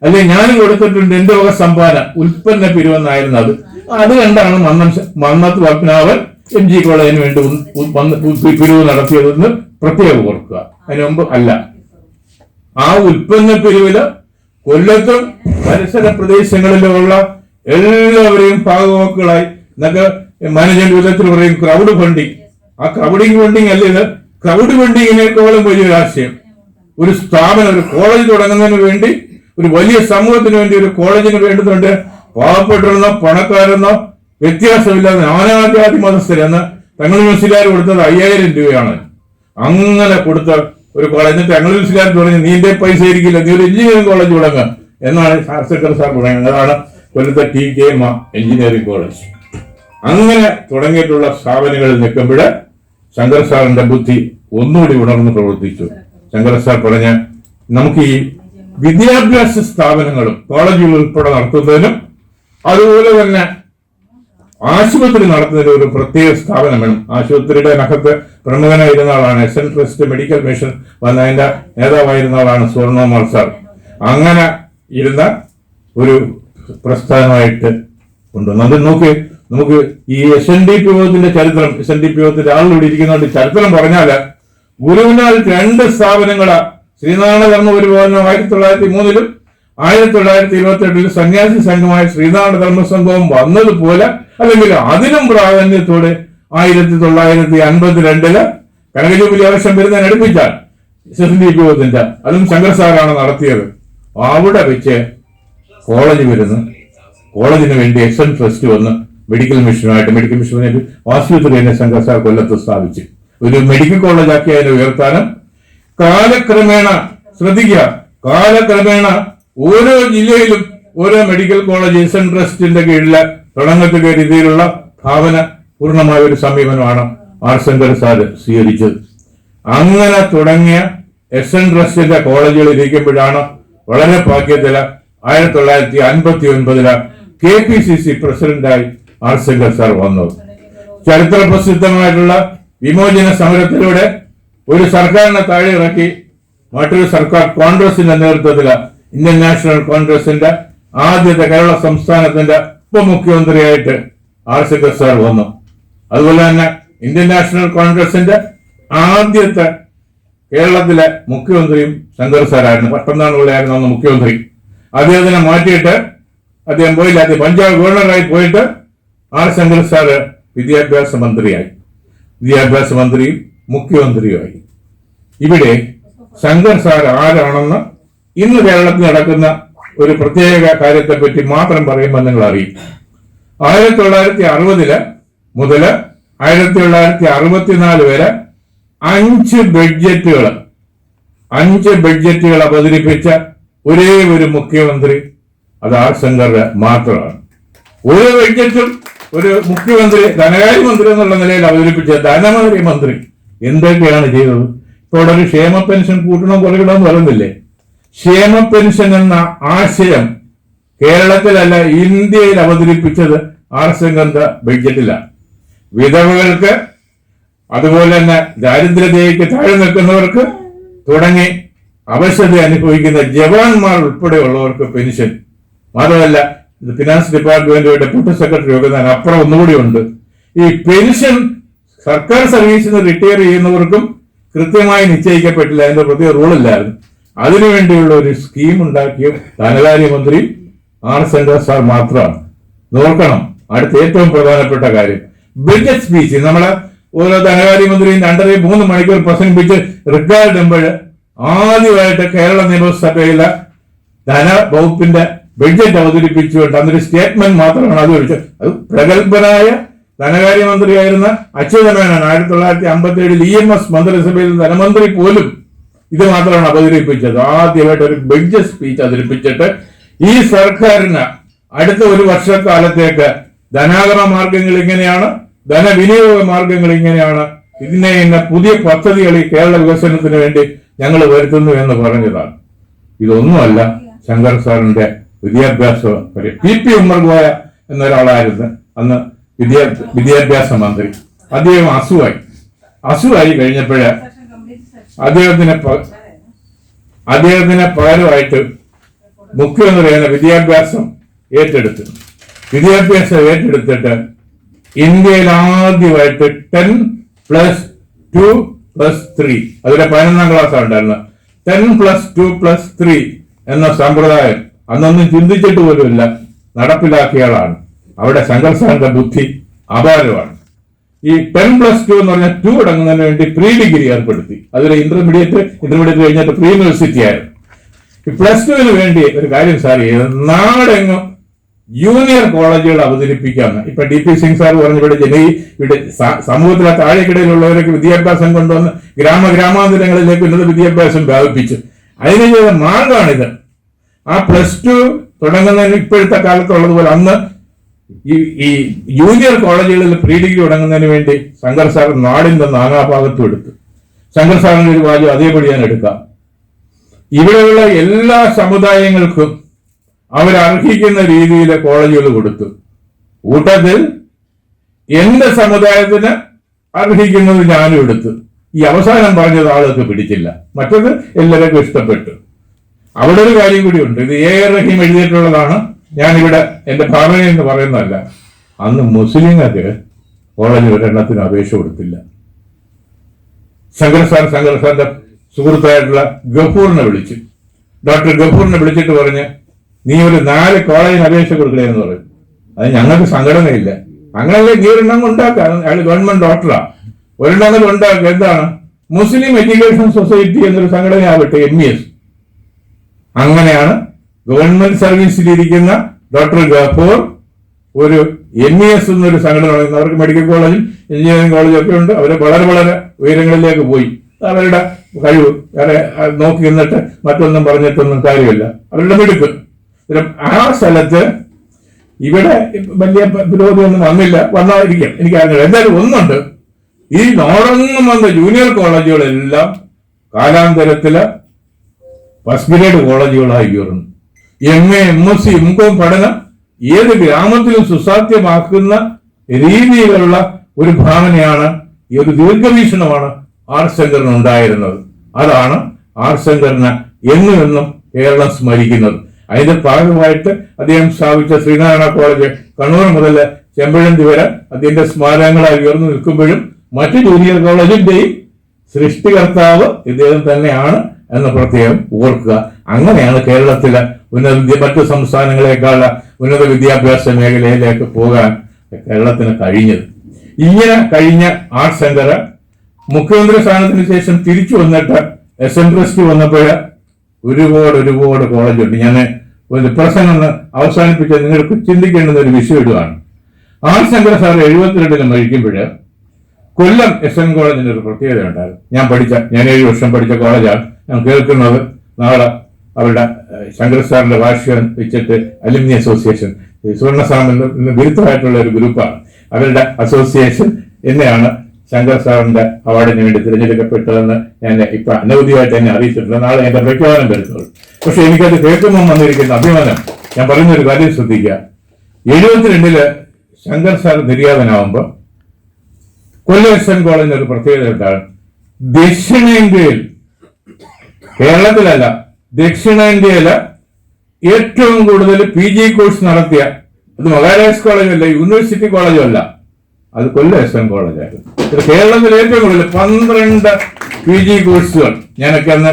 അല്ലെങ്കിൽ ഞാനും കൊടുത്തിട്ടുണ്ട് എന്റെ വക സമ്പാദന ഉൽപ്പന്ന പിരിവെന്നായിരുന്നു അത്. അത് കണ്ടാണ് മന്നത്ത് പത്മനാഭൻ MG കോളേജിന് വേണ്ടി പിരിവ് നടത്തിയതെന്ന് പ്രത്യേകം ഓർക്കുക. അതിനു മുമ്പ് അല്ല. ആ ഉൽപ്പന്ന പിരിവില് കൊല്ലത്തും പരിസര പ്രദേശങ്ങളിലുള്ള എല്ലാവരെയും ഭാഗവാക്കുകളായി എന്നൊക്കെ മാനേജ്മെന്റ് വിധത്തിൽ പറയും ക്രൗഡ് ഫണ്ടിങ്. ആ ക്രൗഡിങ് ഫണ്ടിങ് അല്ല ഇത്. ക്രൗഡ് ഫണ്ടിങ്ങിനേക്കാളും വലിയൊരു ആശയം. ഒരു സ്ഥാപനം, ഒരു കോളേജ് തുടങ്ങുന്നതിന് വേണ്ടി, ഒരു വലിയ സമൂഹത്തിന് വേണ്ടി, ഒരു കോളേജിന് വേണ്ടുന്നുണ്ട് പാവപ്പെട്ടിരുന്നോ പണക്കാരെന്നോ വ്യത്യാസമില്ലാതെ നാനാജാതി മതസ്ഥരെന്ന് തങ്ങൾ മ്യൂസിലാർ കൊടുത്തത് 5000 രൂപയാണ്. അങ്ങനെ കൊടുത്ത ഒരു കോളേജ്. എന്നിട്ട് തങ്ങൾ മ്യൂസിലാർ തുടങ്ങി നീന്റെ പൈസ ഇരിക്കില്ല, നീ ഒരു എഞ്ചിനീയറിംഗ് കോളേജ് തുടങ്ങുക എന്നാണ് ശങ്കർ സാർ തുടങ്ങിയത്. അതാണ് കൊല്ലത്തെ TK എഞ്ചിനീയറിംഗ് കോളേജ്. അങ്ങനെ തുടങ്ങിയിട്ടുള്ള സ്ഥാപനങ്ങളിൽ നിൽക്കുമ്പോൾ ശങ്കർ സാറിന്റെ ബുദ്ധി ഒന്നുകൂടി ഉണർന്ന് പ്രവർത്തിച്ചു. ശങ്കർ സാർ പറഞ്ഞ നമുക്ക് ഈ വിദ്യാഭ്യാസ സ്ഥാപനങ്ങളും കോളേജുകൾ ഉൾപ്പെടെ നടത്തുന്നതിനും അതുപോലെ തന്നെ ആശുപത്രി നടത്തുന്നതിന് ഒരു പ്രത്യേക സ്ഥാപനം വേണം. ആശുപത്രിയുടെ നഖത്ത് പ്രമുഖനായിരുന്ന ആളാണ് SN ട്രസ്റ്റ് മെഡിക്കൽ മിഷൻ വന്നതിന്റെ നേതാവായിരുന്ന ആളാണ് സുവർണകുമാർ സാർ. അങ്ങനെ ഇരുന്ന ഒരു പ്രസ്ഥാനമായിട്ട് കൊണ്ടുവന്നു. അത് നമുക്ക് ഈ SNDP യോഗത്തിന്റെ ചരിത്രം, SNDP യോഗത്തിന്റെ ആളിലൂടെ ഇരിക്കുന്നതുകൊണ്ട് ചരിത്രം പറഞ്ഞാല് ഗുരുവിനാൽ 2 സ്ഥാപനങ്ങള് ശ്രീനാരായണ ധർമ്മ പരിപാലനം 1903 1928 സന്യാസി സംഘമായ ശ്രീനാരായണ ധർമ്മ സംഘവും വന്നതുപോലെ അല്ലെങ്കിൽ അതിനും പ്രാധാന്യത്തോടെ 1952 കനകജൂബിലി വർഷം വരുന്നതിനടുപ്പിച്ചാൽ SNDP യോഗത്തിന്റെ അതും ശങ്കർ സാറാണ് നടത്തിയത്. അവിടെ വെച്ച് കോളേജ് വരുന്നു. കോളേജിന് വേണ്ടി SN ട്രസ്റ്റ് വന്ന് മെഡിക്കൽ മിഷൻ ആശുപത്രി തന്നെ ശങ്കർ സാർ കൊല്ലത്ത് സ്ഥാപിച്ചു. ഒരു മെഡിക്കൽ കോളേജ് ആക്കി അതിനെ ഉയർത്താനും കാലക്രമേണ ശ്രദ്ധിക്കുക, കാലക്രമേണ ഓരോ ജില്ലയിലും ഓരോ മെഡിക്കൽ കോളേജ് SN ട്രസ്റ്റിന്റെ കീഴിൽ തുടങ്ങത്തക്ക രീതിയിലുള്ള ഭാവന പൂർണ്ണമായ ഒരു സമീപനമാണ് ശങ്കർ സാർ സ്വീകരിച്ചത്. അങ്ങനെ തുടങ്ങിയ SN ട്രസ്റ്റിന്റെ കോളേജുകൾ ഇരിക്കുമ്പോഴാണ് വളരെ ഭാഗ്യത്തില് 1959 KPCC പ്രസിഡന്റായി ശങ്കർ സാർ വന്നത്. ചരിത്ര പ്രസിദ്ധമായിട്ടുള്ള വിമോചന സമരത്തിലൂടെ ഒരു സർക്കാരിനെ താഴെ ഇറക്കി മറ്റൊരു സർക്കാർ കോൺഗ്രസിന്റെ നേതൃത്വത്തില് ഇന്ത്യൻ നാഷണൽ കോൺഗ്രസിന്റെ ആദ്യത്തെ കേരള സംസ്ഥാനത്തിന്റെ ഉപമുഖ്യമന്ത്രിയായിട്ട് ശങ്കർ സാർ വന്നു. അതുപോലെ തന്നെ ഇന്ത്യൻ നാഷണൽ കോൺഗ്രസിന്റെ ആദ്യത്തെ കേരളത്തിലെ മുഖ്യമന്ത്രിയും ശങ്കർ സാറായിരുന്നു. പട്ടംനാടുകളായിരുന്നു അന്ന് മുഖ്യമന്ത്രി. അദ്ദേഹത്തിനെ മാറ്റിയിട്ട് അദ്ദേഹം പോയില്ല. അദ്ദേഹം പഞ്ചാബ് ഗവർണറായി പോയിട്ട് ശങ്കർ സാറ് വിദ്യാഭ്യാസ മന്ത്രിയായി. വിദ്യാഭ്യാസ മന്ത്രിയും മുഖ്യമന്ത്രിയുമായി. ഇവിടെ ശങ്കർ സാർ ആരാണെന്ന് ഇന്ന് കേരളത്തിൽ നടക്കുന്ന ഒരു പ്രത്യേക കാര്യത്തെ പറ്റി മാത്രം പറയുമ്പോൾ നിങ്ങൾ അറിയും. 1960 മുതൽ 1964 വരെ 5 ബഡ്ജറ്റുകൾ അവതരിപ്പിച്ച ഒരേ ഒരു മുഖ്യമന്ത്രി അത് ശങ്കർ മാത്രമാണ്. ഒരു ബഡ്ജറ്റും ഒരു മുഖ്യമന്ത്രി ധനകാര്യമന്ത്രി എന്നുള്ള നിലയിൽ അവതരിപ്പിച്ച ധനമന്ത്രി എന്തൊക്കെയാണ് ചെയ്തത്? ഇപ്പോൾ ഒരു ക്ഷേമ പെൻഷൻ കൂട്ടണം കുറയണമെന്ന് പറയുന്നില്ലേ? ക്ഷേമ പെൻഷൻ എന്ന ആശയം കേരളത്തിലല്ല ഇന്ത്യയിൽ അവതരിപ്പിച്ചത് ശങ്കറിന്റെ ബഡ്ജറ്റിലാണ്. വിധവകൾക്ക് അതുപോലെ തന്നെ ദാരിദ്ര്യതയ്ക്ക് താഴെ നിൽക്കുന്നവർക്ക് തുടങ്ങി അവശത അനുഭവിക്കുന്ന ജവാന്മാർ ഉൾപ്പെടെയുള്ളവർക്ക് പെൻഷൻ. മാത്രമല്ല ഫിനാൻസ് ഡിപ്പാർട്ട്മെന്റിന്റെ ഡെപ്യൂട്ടി സെക്രട്ടറി ഒക്കെ അപ്പുറം ഒന്നുകൂടി ഉണ്ട്. ഈ പെൻഷൻ സർക്കാർ സർവീസിൽ നിന്ന് റിട്ടയർ ചെയ്യുന്നവർക്കും കൃത്യമായി നിശ്ചയിക്കപ്പെട്ടില്ല. അതിന്റെ പ്രത്യേക റൂളില്ലായിരുന്നു. അതിനുവേണ്ടിയുള്ള ഒരു സ്കീം ഉണ്ടാക്കിയ ധനകാര്യമന്ത്രി ശങ്കർ സാർ മാത്രമാണ്. നോക്കണം, അടുത്ത ഏറ്റവും പ്രധാനപ്പെട്ട കാര്യം ബഡ്ജറ്റ് സ്പീച്ച്. നമ്മളെ ഓരോ ധനകാര്യമന്ത്രിയും 2.5-3 മണിക്കൂർ പ്രസംഗിപ്പിച്ച് റിക്കാർഡ് ചെയ്യുമ്പോൾ ആദ്യമായിട്ട് കേരള നിയമസഭയിലെ ധനവകുപ്പിന്റെ ബഡ്ജറ്റ് അവതരിപ്പിച്ചുകൊണ്ട് അന്നൊരു സ്റ്റേറ്റ്മെന്റ് മാത്രമാണ് അത് വിളിച്ചത്. അത് പ്രഗത്ഭനായ ധനകാര്യമന്ത്രിയായിരുന്ന അച്യുതമേനോൻ 1957 EMS മന്ത്രിസഭയിൽ ധനമന്ത്രി പോലും ഇത് മാത്രമാണ് അവതരിപ്പിച്ചത്. ആദ്യമായിട്ട് ഒരു ബഡ്ജറ്റ് സ്പീച്ച് അവതരിപ്പിച്ചിട്ട് ഈ സർക്കാരിന് അടുത്ത ഒരു വർഷക്കാലത്തേക്ക് ധനാഗമ മാർഗങ്ങൾ ഇങ്ങനെയാണ്, ധനവിനിയോഗ മാർഗങ്ങൾ ഇങ്ങനെയാണ്, ഇന്ന പുതിയ പദ്ധതികൾ ഈ കേരള വികസനത്തിന് വേണ്ടി ഞങ്ങൾ വരുത്തുന്നു എന്ന് പറഞ്ഞതാണ്. ഇതൊന്നുമല്ല ശങ്കർ സാറിന്റെ വിദ്യാഭ്യാസ PP ഉമ്മർകോയ എന്നൊരാളായിരുന്നു അന്ന് വിദ്യാഭ്യാസ മന്ത്രി. അദ്ദേഹം അസുഖമായി കഴിഞ്ഞപ്പോഴ് അദ്ദേഹത്തിന് പകരമായിട്ട് മുഖ്യമന്ത്രി എന്ന വിദ്യാഭ്യാസം ഏറ്റെടുത്തിട്ട് ഇന്ത്യയിൽ ആദ്യമായിട്ട് 10+2+3 അതിലെ 11ാം ക്ലാസ്സാണ് ഉണ്ടായിരുന്നത്. 10+2+3 എന്ന സമ്പ്രദായം അന്നൊന്നും ചിന്തിച്ചിട്ട് പോലുമില്ല നടപ്പിലാക്കിയ ആളാണ്. അവിടെ ശങ്കർ സാറിന്റെ ബുദ്ധി അപാരമാണ്. ഈ 10+2 എന്ന് പറഞ്ഞാൽ 2 അടങ്ങുന്നതിന് വേണ്ടി പ്രീ ഡിഗ്രി ഏർപ്പെടുത്തി. അതിൽ ഇന്റർമീഡിയറ്റ് കഴിഞ്ഞിട്ട് പ്രീ യൂണിവേഴ്സിറ്റി ആയിരുന്നു. ഈ +2 വേണ്ടി ഒരു കാര്യം സാർ ചെയ്തത്, നാടെങ്ങും ജൂനിയർ കോളേജുകൾ അവതരിപ്പിക്കാമെന്ന്. ഇപ്പൊ DP സിംഗ് സാർ പറഞ്ഞു, ഇവിടെ സമൂഹത്തിലെ താഴെക്കിടയിലുള്ളവരൊക്കെ വിദ്യാഭ്യാസം കൊണ്ടുവന്ന് ഗ്രാമാന്തരങ്ങളിലേക്ക് ഉന്നത വിദ്യാഭ്യാസം വ്യാപിപ്പിച്ചു. അതിന് ചെയ്ത മാർഗമാണിത്. ആ +2 തുടങ്ങുന്നതിന് ഇപ്പോഴത്തെ കാലത്തുള്ളതുപോലെ അന്ന് ഈ ജൂനിയർ കോളേജുകളിൽ പ്രീ ഡിഗ്രി തുടങ്ങുന്നതിന് വേണ്ടി ശങ്കർ സാർ നാടിന്റെ നാനാഭാഗത്തും എടുത്തു. ശങ്കർ സാറിന്റെ ഒരു വാല്യം അതേപടി ഞാൻ എടുക്കാം. ഇവിടെയുള്ള എല്ലാ സമുദായങ്ങൾക്കും അവരർഹിക്കുന്ന രീതിയിൽ കോളേജുകൾ കൊടുത്തു. കൂട്ടത്തിൽ എന്റെ സമുദായത്തിന് അർഹിക്കുന്നത് ഞാനും എടുത്തു. ഈ അവസാനം പറഞ്ഞത് ആൾക്ക് പിടിച്ചില്ല, മറ്റത് എല്ലാവർക്കും ഇഷ്ടപ്പെട്ടു. അവിടെ ഒരു കാര്യം കൂടിയുണ്ട്. ഇത് A.R. റഹീം എഴുതിയിട്ടുള്ളതാണ്, ഞാനിവിടെ എന്റെ ഭാവന എന്ന് പറയുന്നതല്ല. അന്ന് മുസ്ലിങ്ങൾക്ക് കോളേജ് ഒരെണ്ണത്തിന് അപേക്ഷ കൊടുത്തില്ല. ശങ്കർ സാറിന്റെ സുഹൃത്തായിട്ടുള്ള ഗഫൂറിനെ വിളിച്ചു. ഡോക്ടർ ഗഫൂറിനെ വിളിച്ചിട്ട് പറഞ്ഞ്, നീ ഒരു 4 കോളേജിന് അപേക്ഷ കൊടുക്കണേ എന്ന് പറയും. അത് ഞങ്ങൾക്ക് സംഘടനയില്ല. അങ്ങനെയല്ലേ നീ ഒരെണ്ണം ഉണ്ടാക്കാം, അയാൾ ഗവൺമെന്റ് ഡോക്ടറാ, ഒരെണ്ണം ഉണ്ടാക്കുക. എന്താണ് മുസ്ലിം എഡ്യൂക്കേഷൻ സൊസൈറ്റി എന്നൊരു സംഘടനയാവട്ടെ, MES. അങ്ങനെയാണ് ഗവൺമെന്റ് സർവീസിലിരിക്കുന്ന ഡോക്ടർ ഗഫൂർ ഒരു MES എന്നൊരു സംഘടന. അവർക്ക് മെഡിക്കൽ കോളേജും എഞ്ചിനീയറിംഗ് കോളേജും ഒക്കെ ഉണ്ട്. അവരെ വളരെ വളരെ ഉയരങ്ങളിലേക്ക് പോയി. അവരുടെ കഴിവ് വേറെ നോക്കി നിന്നിട്ട് മറ്റൊന്നും പറഞ്ഞിട്ടൊന്നും കാര്യമില്ല, അവരുടെ മിടുക്ക്. ആ സ്ഥലത്ത് ഇവിടെ വലിയ വിരോധമൊന്നും വന്നായിരിക്കും, എനിക്കറിയില്ല. എന്തായാലും ഒന്നുണ്ട്, ഈ നോടൊന്നും വന്ന ജൂനിയർ കോളേജുകളെല്ലാം കാലാന്തരത്തില് ഫസ്റ്റ് ഗ്രേഡ് കോളേജുകളായി ഉയർന്നു. MA, MSc, MCOM പഠനം ഏത് ഗ്രാമത്തിലും സുസാധ്യമാക്കുന്ന രീതിയിലുള്ള ഒരു ഭാവനയാണ്, ഈ ഒരു ദീർഘവീക്ഷണമാണ് R. ശങ്കറിന് ഉണ്ടായിരുന്നത്. അതാണ് R. ശങ്കറിന് എന്നും കേരളം സ്മരിക്കുന്നത്. അതിന്റെ ഭാഗമായിട്ട് അദ്ദേഹം സ്ഥാപിച്ച ശ്രീനാരായണ കോളേജ് കണ്ണൂർ മുതൽ ചെമ്പഴന്തി വരെ അതിന്റെ സ്മാരകങ്ങളായി ഉയർന്നു നിൽക്കുമ്പോഴും മറ്റു ജൂനിയർ കോളേജിന്റെയും സൃഷ്ടികർത്താവ് ഇദ്ദേഹം തന്നെയാണ് എന്ന് പ്രത്യേകം ഓർക്കുക. അങ്ങനെയാണ് കേരളത്തിലെ മറ്റു സംസ്ഥാനങ്ങളെക്കാൾ ഉന്നത വിദ്യാഭ്യാസ മേഖലയിലേക്ക് പോകാൻ കേരളത്തിന് കഴിഞ്ഞത്. ഇങ്ങനെ കഴിഞ്ഞ R. ശങ്കർ മുഖ്യമന്ത്രി സ്ഥാനത്തിന് ശേഷം തിരിച്ചു വന്നിട്ട് SM ട്രസ്റ്റ് വന്നപ്പോൾ ഒരുപാട് കോളേജുണ്ട്. ഞാൻ ഒരു പ്രസംഗം അവസാനിപ്പിച്ച നിങ്ങൾക്ക് ചിന്തിക്കേണ്ടുന്ന ഒരു വിഷയം ഇടുകയാണ്. R. ശങ്കർ സാർ 72 മരിക്കുമ്പോൾ കൊല്ലം SM കോളേജിന്റെ ഒരു പ്രത്യേകത ഉണ്ടായിരുന്നു. ഞാൻ 7 വർഷം പഠിച്ച കോളേജാണ്. ഞാൻ കേൾക്കുന്നത് നാളെ അവരുടെ ശങ്കർ സാറിന്റെ വാർഷികം വെച്ചിട്ട് അലുമിനി അസോസിയേഷൻ, സുവർണസ്വാമിന് വിരുദ്ധമായിട്ടുള്ള ഒരു ഗ്രൂപ്പാണ്. അവരുടെ അസോസിയേഷൻ എന്നെയാണ് ശങ്കർ സാറിന്റെ അവാർഡിന് വേണ്ടി തിരഞ്ഞെടുക്കപ്പെട്ടതെന്ന് ഞാൻ ഇപ്പൊ അനവധിയായിട്ട് എന്നെ അറിയിച്ചിട്ടുണ്ട്. നാളെ എന്റെ പ്രഖ്യാപനം വരുത്തുള്ളൂ. പക്ഷെ എനിക്കത് കേൾക്കുമ്പോൾ വന്നിരിക്കുന്ന അഭിമാനം, ഞാൻ പറയുന്നൊരു കാര്യം ശ്രദ്ധിക്കുക. 72 ശങ്കർ സാർ നിര്യാതനാവുമ്പോൾ കൊല്ലം SM കോളേജിന് ഒരു പ്രത്യേകത ഉണ്ടാകും. ദക്ഷിണേന്ത്യയിൽ, കേരളത്തിലല്ല, ദക്ഷിണേന്ത്യയില് ഏറ്റവും കൂടുതൽ PG കോഴ്സ് നടത്തിയ, അത് മഹാരാജാസ് കോളേജല്ല, യൂണിവേഴ്സിറ്റി കോളേജും അല്ല, അത് കൊല്ലം SM കോളേജായിരുന്നു. കേരളത്തിൽ ഏറ്റവും കൂടുതൽ 12 PG കോഴ്സുകൾ. ഞാനൊക്കെ അന്ന്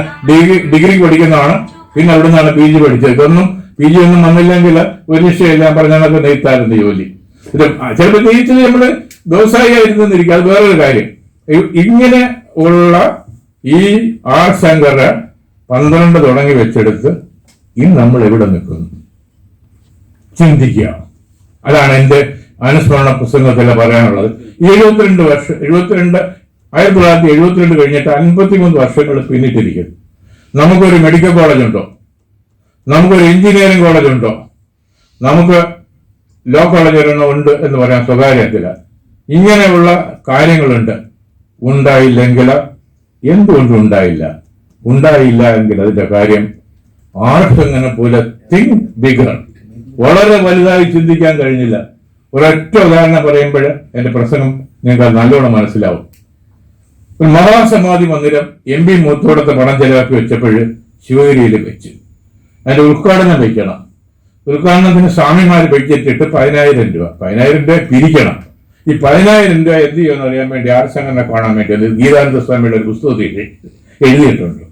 ഡിഗ്രി പഠിക്കുന്നതാണ്. പിന്നെ അവിടെ നിന്നാണ് PG പഠിച്ചത്. ഇതൊന്നും PG ഒന്നും വന്നില്ലെങ്കിൽ ഒരു വിഷയമില്ല. ഞാൻ പറഞ്ഞതൊക്കെ നെയ്ത്തായിരുന്നു ജോലി. ചിലപ്പോൾ നെയ്ത്തിൽ നമ്മള് വ്യവസായിയായിരുന്നിരിക്കും, അത് വേറൊരു കാര്യം. ഇങ്ങനെ ഉള്ള ഈ R. ശങ്കർ 12 തുടങ്ങി വെച്ചെടുത്ത് ഇന്ന് നമ്മൾ എവിടെ നിൽക്കുന്നു ചിന്തിക്കുക. അതാണ് എന്റെ അനുസ്മരണ പുസ്തകത്തിൽ പറയാനുള്ളത്. 1972 കഴിഞ്ഞിട്ട് 53 വർഷങ്ങൾ പിന്നിട്ടിരിക്കുന്നു. നമുക്കൊരു മെഡിക്കൽ കോളേജ് ഉണ്ടോ? നമുക്കൊരു എഞ്ചിനീയറിംഗ് കോളേജ് ഉണ്ടോ? നമുക്ക് ലോ കോളേജ് ഒരെണ്ണം ഉണ്ട് എന്ന് പറയാം സ്വകാര്യത്തില്. ഇങ്ങനെയുള്ള കാര്യങ്ങളുണ്ട്. ഉണ്ടായില്ലെങ്കിൽ എന്തുകൊണ്ട് ഉണ്ടായില്ല എങ്കിൽ അതിന്റെ കാര്യം ആർക്കെങ്ങനെ പോലെ തിങ്ക് ബിഗർ, വളരെ വലുതായി ചിന്തിക്കാൻ കഴിഞ്ഞില്ല. ഒരൊറ്റ ഉദാഹരണം പറയുമ്പോൾ എന്റെ പ്രസംഗം നിങ്ങൾക്ക് നല്ലോണം മനസ്സിലാവും. ഒരു മഹാസമാധി മന്ദിരം MP മൂത്തോടത്തെ പണം ചെലവാക്കി വെച്ചപ്പോൾ ശിവഗിരിയിൽ വെച്ച് അതിന്റെ ഉദ്ഘാടനം വയ്ക്കണം. ഉദ്ഘാടനത്തിന് സ്വാമിമാർ ബഡ്ജറ്റ് 10,000 രൂപ. 10,000 രൂപ പിരിക്കണം. ഈ 10,000 രൂപ എന്ത് ചെയ്യുമെന്ന് അറിയാൻ വേണ്ടി R. ശങ്കറിനെ കാണാൻ വേണ്ടി ഗീതാനന്ദ സ്വാമിയുടെ ഒരു പുസ്തകത്തിൽ എഴുതിയിട്ടുണ്ട്.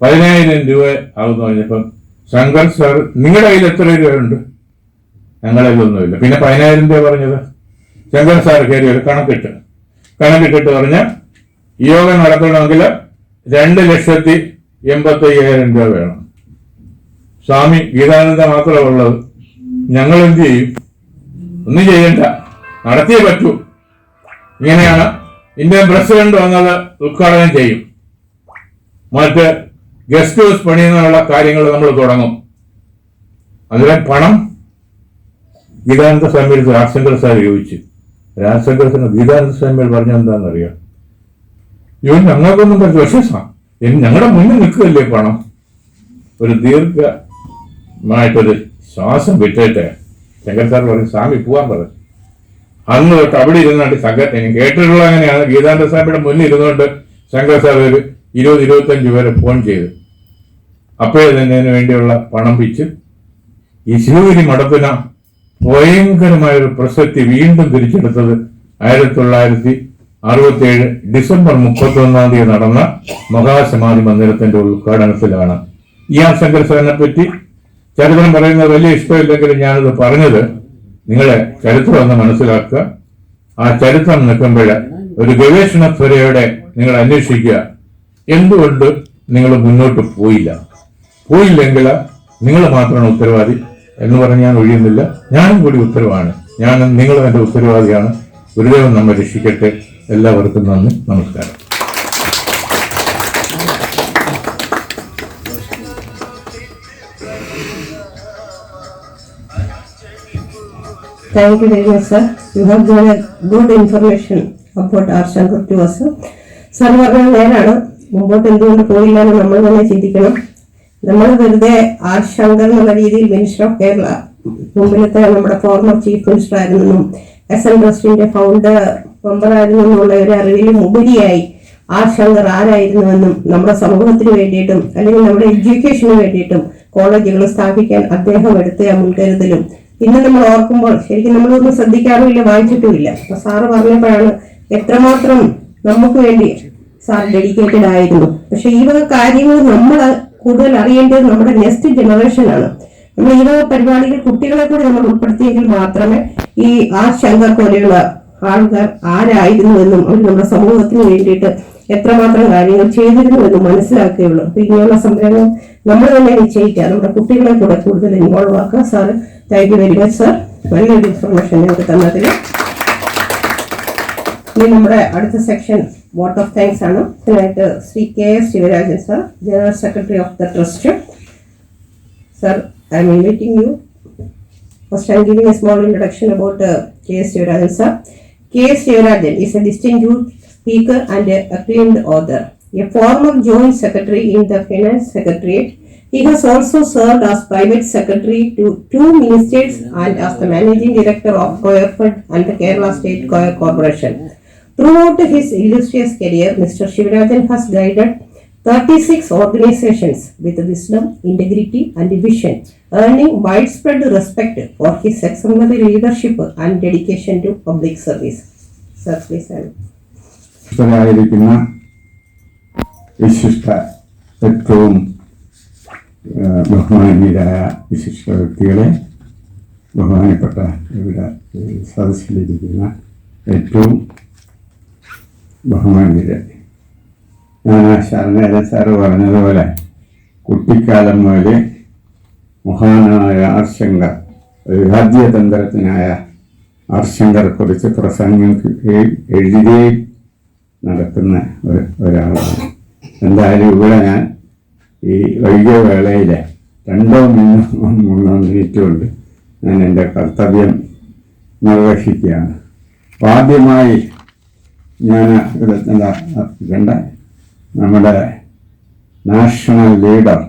10,000 രൂപ ആകുന്നു പറഞ്ഞപ്പം ശങ്കർ സാർ, നിങ്ങളുടെ കയ്യിൽ എത്ര രൂപയുണ്ട്? ഞങ്ങളുടെ കയ്യിലൊന്നുമില്ല. പിന്നെ 10,000 രൂപ പറഞ്ഞത്. ശങ്കർ സാർ കയറി ഒരു കണക്കിട്ടിട്ട് പറഞ്ഞ യോഗം നടത്തണമെങ്കിൽ 2,85,000 രൂപ വേണം. സ്വാമി ഗീതാനന്ദ മാത്രമേ ഉള്ളത്. ഞങ്ങൾ എന്ത് ചെയ്യും? ഒന്നും ചെയ്യണ്ട, നടത്തിയേ പറ്റൂ. ഇങ്ങനെയാണ് ഇന്ത്യൻ പ്രസിഡന്റ് വന്നത് ഉദ്ഘാടനം ചെയ്യും. മറ്റ് ഗസ്റ്റ് ഹൗസ് പണിയുന്നതിനുള്ള കാര്യങ്ങൾ നമ്മൾ തുടങ്ങും. അതിലെ പണം ഗീതാനന്ദ സ്വാമിയുടെ രാജശങ്കർ സാർ ചോദിച്ചു. രാജശങ്കർ സാർ ഗീതാനന്ദ സ്വാമിയോട് പറഞ്ഞ എന്താണെന്നറിയാം? ഞങ്ങൾക്കൊന്നും പറ്റില്ല, പക്ഷേ ഞങ്ങളുടെ മുന്നിൽ നിൽക്കുകയല്ലേ പണം. ഒരു ദീർഘമായിട്ടൊരു ശ്വാസം വിട്ടിട്ട് ശങ്കർ സാർ പറഞ്ഞു, സ്വാമി പോവാൻ പറഞ്ഞു. അന്ന് തൊട്ട് അവിടെ ഇരുന്നുകൊണ്ട് എനിക്ക് കേട്ടിട്ടുള്ള അങ്ങനെയാണ്. ഗീതാനന്ദ സ്വാമിയുടെ മുന്നിൽ ഇരുന്നുകൊണ്ട് ശങ്കർ സാർ ഒരു 20-25 പേരെ ഫോൺ ചെയ്തു. അപ്പോഴേ തന്നെ അതിന് വേണ്ടിയുള്ള പണം പിച്ച് ഈ ശിവഗിരി മഠത്തിന് ഭയങ്കരമായൊരു പ്രസക്തി വീണ്ടും തിരിച്ചെടുത്തത് 1967 ഡിസംബർ 31 നടന്ന മഹാസമാധി മന്ദിരത്തിന്റെ ഉദ്ഘാടനത്തിലാണ്. ഈ ആർ ശങ്കർ സാറിനെ പറ്റി ചരിത്രം പറയുന്നത് വലിയ ഇഷ്ടമില്ലെങ്കിലും ഞാനത് പറഞ്ഞത് നിങ്ങളെ ചരിത്രം ഒന്ന് മനസ്സിലാക്കുക. ആ ചരിത്രം നിൽക്കുമ്പോൾ ഒരു ഗവേഷണ ത്വരയോടെ നിങ്ങൾ അന്വേഷിക്കുക, എന്തുകൊണ്ട് നിങ്ങൾ മുന്നോട്ട് പോയില്ലെങ്കിൽ നിങ്ങൾ മാത്രമാണ് ഉത്തരവാദി എന്ന് പറഞ്ഞ് ഞാൻ ഒഴിയുന്നില്ല. ഞാനും കൂടി ഉത്തരവാണ്. നിങ്ങളും എൻ്റെ ഉത്തരവാദിയാണ്. ഗുരുദേവൻ നമ്മെ രക്ഷിക്കട്ടെ. എല്ലാവർക്കും നന്ദി, നമസ്കാരം. Thank you very much, sir. You have given a good information about R. Shankar to us. Sir, പറഞ്ഞത് നേരാണ്. മുമ്പോട്ട് എന്തുകൊണ്ട് പോയില്ല എന്ന് നമ്മൾ തന്നെ ചിന്തിക്കണം. നമ്മൾ വെറുതെ ആർ ശങ്കർ എന്നുള്ള രീതിയിൽ മിനിസ്റ്റർ ഓഫ് കേരള, മുമ്പിലത്തെ നമ്മുടെ ഫോർമർ ചീഫ് മിനിസ്റ്റർ ആയിരുന്നെന്നും SN ട്രസ്റ്റിന്റെ ഫൗണ്ടർ മെമ്പർ ആയിരുന്നെന്നുള്ള ഒരു അറിവിലും ഉപരിയായി ആർ ശങ്കർ ആരായിരുന്നുവെന്നും നമ്മുടെ സമൂഹത്തിന് വേണ്ടിയിട്ടും അല്ലെങ്കിൽ നമ്മുടെ എഡ്യൂക്കേഷന് വേണ്ടിയിട്ടും കോളേജുകൾ സ്ഥാപിക്കാൻ അദ്ദേഹം എടുത്ത മുൻകരുതലും ഇന്ന് നമ്മൾ ഓർക്കുമ്പോൾ ശരിക്കും നമ്മളൊന്നും ശ്രദ്ധിക്കാറുമില്ല, വായിച്ചിട്ടുമില്ല. അപ്പൊ സാറ് പറഞ്ഞപ്പോഴാണ് എത്രമാത്രം നമുക്ക് വേണ്ടി സാർ ഡെഡിക്കേറ്റഡ് ആയിരുന്നു. പക്ഷെ ഈ വക കാര്യങ്ങൾ നമ്മൾ കൂടുതൽ അറിയേണ്ടത് നമ്മുടെ നെക്സ്റ്റ് ജനറേഷനാണ്. നമ്മൾ ഈ വക പരിപാടികൾ കുട്ടികളെ കൂടി നമ്മൾ ഉൾപ്പെടുത്തിയെങ്കിൽ മാത്രമേ ഈ ആർ ശങ്കർ പോലെയുള്ള ആൾക്കാർ ആരായിരുന്നുവെന്നും അവർ നമ്മുടെ സമൂഹത്തിന് വേണ്ടിയിട്ട് എത്രമാത്രം കാര്യങ്ങൾ ചെയ്തിരുന്നുവെന്നും മനസ്സിലാക്കുകയുള്ളൂ. അപ്പൊ ഇങ്ങനെയുള്ള സംരംഭം നമ്മൾ തന്നെ നിശ്ചയിക്കുക, നമ്മുടെ കുട്ടികളെ കൂടെ കൂടുതൽ ഇൻവോൾവ് ആക്കുക. Sir, thank you very much sir, നല്ലൊരു ഇൻഫർമേഷൻ ഞങ്ങൾക്ക് തന്നതിന്. ഇനി നമ്മുടെ അടുത്ത സെക്ഷൻ വോട്ട് ഓഫ് താങ്ക്സ് ആണ്. ഇതിനായിട്ട് Shri KS Sivarajan sir, general secretary of the trust. Sir, I am inviting you. First, I am giving a small introduction about KS Shivarajan sir. KS Shivarajan is a distinguished speaker and an acclaimed author. A former joint secretary in the Finance Secretariat, he has also served as private secretary to 2 ministries and as the managing director of Coirford and the Kerala State Coir Corporation. Throughout his illustrious career, Mr. Shivarajan has guided 36 organizations with wisdom, integrity and vision, earning widespread respect for his exemplary leadership and dedication to public service. Sir, please. വിശിഷ്ട ഏറ്റവും ബഹുമാനീയരായ വിശിഷ്ട വ്യക്തികളെ, ബഹുമാനപ്പെട്ട ഇവിടെ സദസ്സിലിരിക്കുന്ന ഏറ്റവും ബഹുമാനീയരെ, ഞാൻ ശരണേര സാറ് പറഞ്ഞതുപോലെ കുട്ടിക്കാലം മുതൽ മഹാനായ ആർ ശങ്കർ, രാജ്യതന്ത്രജ്ഞനായ ആർ ശങ്കറെ കുറിച്ച് പ്രസംഗിക്കുകയും എഴുതുകയും നടക്കുന്ന ഒരാളാണ്. എന്തായാലും ഇവിടെ ഞാൻ ഈ വൈകിയ വേളയിൽ 2-3 മിനിറ്റ് കൊണ്ട് ഞാൻ എൻ്റെ കർത്തവ്യം നിർവഹിക്കുകയാണ്. അപ്പോൾ ആദ്യമായി ഞാൻ ഇവിടെ നമ്മുടെ നാഷണൽ ലീഡർ,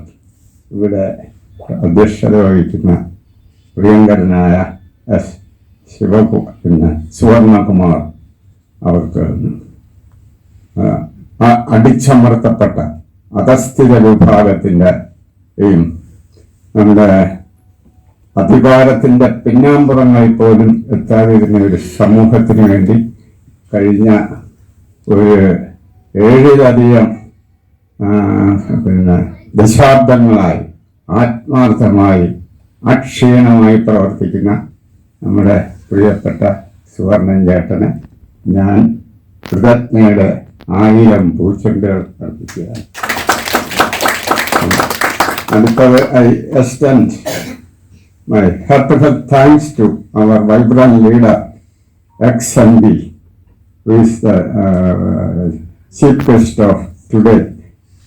ഇവിടെ അധ്യക്ഷത വഹിക്കുന്ന പ്രിയങ്കരനായ സുവർണകുമാർ അവർക്ക് അടിച്ചമർത്തപ്പെട്ട അധസ്ഥിത വിഭാഗത്തിൻ്റെയും നമ്മുടെ അധികാരത്തിൻ്റെ പിന്നാമ്പുറങ്ങളിൽ പോലും എത്താതിരുന്ന ഒരു സമൂഹത്തിന് വേണ്ടി കഴിഞ്ഞ ഒരു 7-ലധികം ദശാബ്ദങ്ങളായി ആത്മാർത്ഥമായി അക്ഷീണമായി പ്രവർത്തിക്കുന്ന നമ്മുടെ പ്രിയപ്പെട്ട സുവർണൻ ചേട്ടനെ ഞാൻ കൃതജ്ഞയുടെ 1000 പൂച്ചെണ്ടുകൾ അർപ്പിക്കുകയാണ്. അടുത്തത് I extend my heartfelt thanks to our vibrant leader, ex-MD, who is the chief guest of today,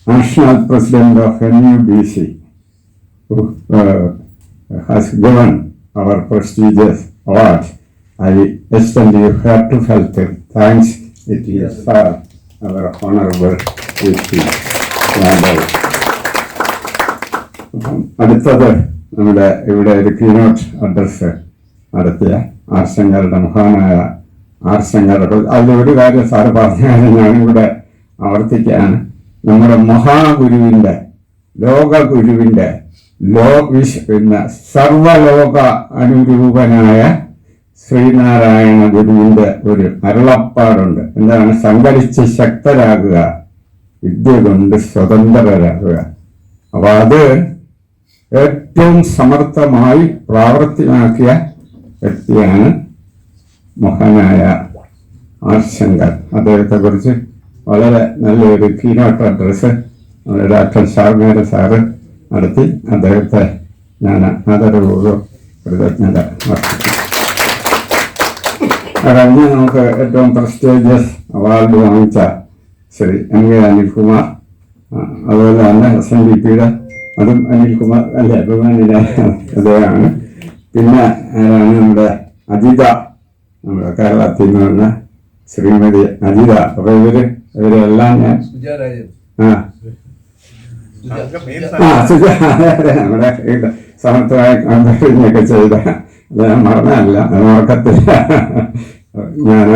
National President of NUBC, who has given our prestigious award. I extend you heartfelt thanks. It is our honorable VP. അടുത്തത് നമ്മുടെ ഇവിടെ ഒരു കീനോട്ട് അഡ്രസ് നടത്തിയ ആർഷങ്ങളുടെ മഹാനായ ആർഷങ്ങളുടെ അതിലൊരു കാര്യം സാറ് പറഞ്ഞാൽ ഞാനിവിടെ ആവർത്തിക്കുകയാണ്. നമ്മുടെ മഹാഗുരുവിൻ്റെ ലോകഗുരുവിൻ്റെ പിന്നെ സർവലോക അനുരൂപനായ ശ്രീനാരായണ ഗുരുവിൻ്റെ ഒരു അരുളപ്പാടുണ്ട്. എന്താണ്? സംഘടിച്ച് ശക്തരാകുക, വിദ്യ കൊണ്ട് സ്വതന്ത്രരാകുക. അപ്പൊ അത് ഏറ്റവും സമർത്ഥമായി പ്രാവർത്തികമാക്കിയ വ്യക്തിയാണ് മഹാനായ ആർശങ്കർ. അദ്ദേഹത്തെ കുറിച്ച് വളരെ നല്ലൊരു കീനോട്ട് അഡ്രസ് നമ്മുടെ ഡോക്ടർ ഷാർമേര സാറ് നടത്തി. അദ്ദേഹത്തെ ഞാൻ ആദരപൂർവ്വം കൃതജ്ഞത അർപ്പിക്കുന്നു. കഴിഞ്ഞ് നമുക്ക് ഏറ്റവും പ്രസ്റ്റീജിയസ് അവാർഡ് വാങ്ങിച്ച ശ്രീ MK അനിൽകുമാർ, അതുപോലെ തന്നെ SNDPയുടെ അതും അനിൽകുമാർ അല്ലേ, ബഹുമാനിയുടെ അദ്ദേഹമാണ്. പിന്നെ ആരാണ് നമ്മുടെ അജിത, നമ്മുടെ കേരളത്തിൽ നിന്ന് വന്ന ശ്രീമതി അജിത. അപ്പൊ ഇവരെല്ലാം ഞാൻ നമ്മുടെ സമർത്ഥമായി കണ്ടൊക്കെ ചെയ്ത ഞാൻ മറന്നല്ല, ഓർക്കത്തില്ല. ഞാൻ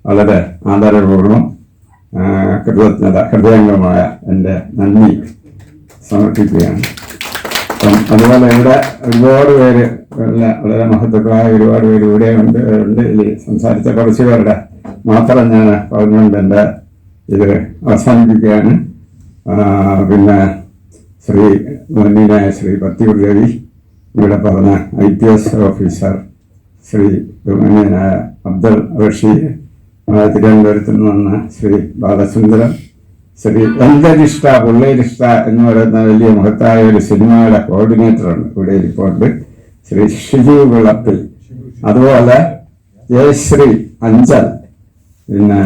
വളരെ ആദരപൂർവ്വം ഹൃദയംഗമായ എൻ്റെ നന്ദി സമർപ്പിക്കുകയാണ്. അതുപോലെ ഇവിടെ ഒരുപാട് പേര് വളരെ മഹത്വങ്ങളായ ഒരുപാട് പേര് ഇവിടെ ഉണ്ട്. സംസാരിച്ച കുറച്ച് പേരുടെ മാത്രം ഞാൻ പറഞ്ഞുകൊണ്ട് എൻ്റെ ഇത് അവസാനിപ്പിക്കുകയാണ്. പിന്നെ ശ്രീ പത്തിയൂർ രവി, ഇവിടെ പറഞ്ഞ IPS ഓഫീസർ ശ്രീ ബഹുമാന്യനായ അബ്ദുൾ റഷീദ്, തിരുവനന്തപുരത്ത് നിന്ന് വന്ന ശ്രീ ബാലസുന്ദരം, ശ്രീ എന്തരിഷ്ട പുള്ളേരിഷ്ട എന്ന് പറയുന്ന വലിയ മഹത്തായ ഒരു സിനിമയുടെ കോർഡിനേറ്ററാണ് ഇവിടെ ഇരിപ്പുണ്ട്, ശ്രീ ഷിജു വിളപ്പിൽ. അതുപോലെ ജയശ്രീ അഞ്ചൽ, പിന്നെ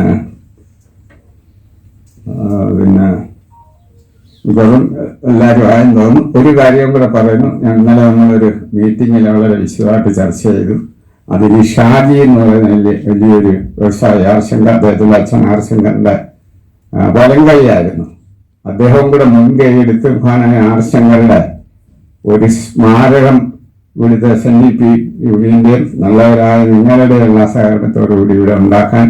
ഇപ്പോഴും എല്ലാവരും ആയെന്ന് തോന്നുന്നു. ഒരു കാര്യം കൂടെ പറയുന്നു. ഇന്നലെ നമ്മളൊരു മീറ്റിങ്ങിൽ വളരെ വിശദമായിട്ട് ചർച്ച ചെയ്തു. അതിൽ ഷാജി എന്ന് പറയുന്ന വലിയൊരു വ്യവസായി ആർശങ്കർ, അദ്ദേഹത്തിൻ്റെ അച്ഛൻ ആർശങ്കറിൻ്റെ വലം കൈയായിരുന്നു. അദ്ദേഹം കൂടെ മുൻകൈയെടുത്ത് മഹാനായ ആർശങ്കറുടെ ഒരു സ്മാരകം ഇവിടുത്തെ SNDP യൂണിയൻ്റെയും നല്ലവരായ നിങ്ങളുടെ എല്ലാ സഹകരണത്തോടുകൂടി ഇവിടെ ഉണ്ടാക്കാൻ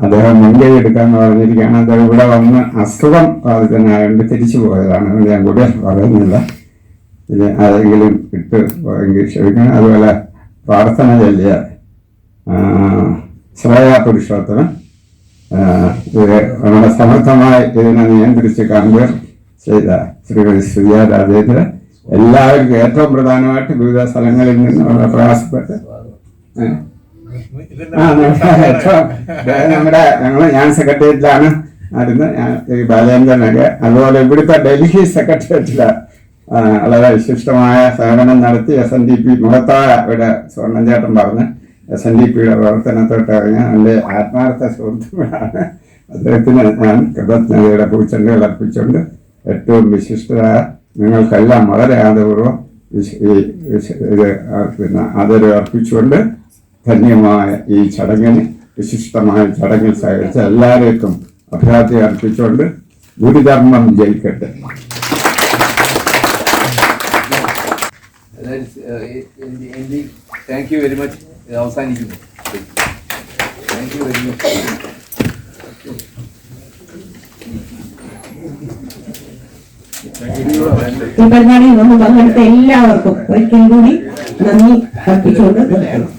അദ്ദേഹം മുൻകൈ എടുക്കാന്ന് പറഞ്ഞിരിക്കുകയാണ്. അദ്ദേഹം ഇവിടെ വന്ന് അസുഖം ബാധിതനായതുകൊണ്ട് തിരിച്ചു പോയതാണ്. അതുകൊണ്ട് ഞാൻ കൂടുതൽ പറയുന്നില്ല. ഇത് ആരെങ്കിലും ഇട്ട് പോയെങ്കിൽ ക്ഷമിക്കണം. അതുപോലെ പ്രാർത്ഥന ചൊല്ലിയ ശ്രേയ പുരുഷോത്തമൻ, നമ്മുടെ സമർത്ഥമായി ഇതിനെ നിയന്ത്രിച്ച് കൺവീർ ചെയ്ത ശ്രീമതി സുധിയ രാജേന്ദ്രൻ, എല്ലാവർക്കും ഏറ്റവും പ്രധാനമായിട്ട് വിവിധ സ്ഥലങ്ങളിൽ നിന്ന് വളരെ പ്രയാസപ്പെട്ട് ഞാൻ സെക്രട്ടേറിയറ്റിലാണ് ആയിരുന്നു, ഈ ബാലേന്ദ്രനൊക്കെ. അതുപോലെ ഇവിടുത്തെ ഡൽഹി സെക്രട്ടേറിയറ്റില് വളരെ വിശിഷ്ടമായ സേവനം നടത്തി SNDP മഹത്തായ ഇവിടെ സ്വർണ്ണം ചേട്ടൻ പറഞ്ഞ് SNDPയുടെ പ്രവർത്തനത്തോട്ട് ഇറങ്ങി എൻ്റെ ആത്മാർത്ഥ സുഹൃത്തുക്കളാണ്. അദ്ദേഹത്തിന് ഞാൻ കൃതജ്ഞതയുടെ പൂച്ചെണ്ടുകൾ അർപ്പിച്ചുകൊണ്ട് ഏറ്റവും വിശിഷ്ടരായ നിങ്ങൾക്കെല്ലാം വളരെ ആദരപൂർവ്വം ആദരവ് അർപ്പിച്ചുകൊണ്ട് ധന്യമായ ഈ ചടങ്ങിന് വിശിഷ്ടമായ ചടങ്ങിൽ സഹകരിച്ച എല്ലാവർക്കും അഭിവാദ്യം അർപ്പിച്ചുകൊണ്ട് ഗുരുധർമ്മം ജയിക്കട്ടെ. Thank you very much. അവസാനിക്കുന്നു. Thank you very much. ഈ പരിപാടിയിൽ നിന്ന് പങ്കെടുത്ത എല്ലാവർക്കും ഒരിക്കൽ കൂടി നന്ദി അർപ്പിച്ചുകൊണ്ട് നിർത്തുന്നു.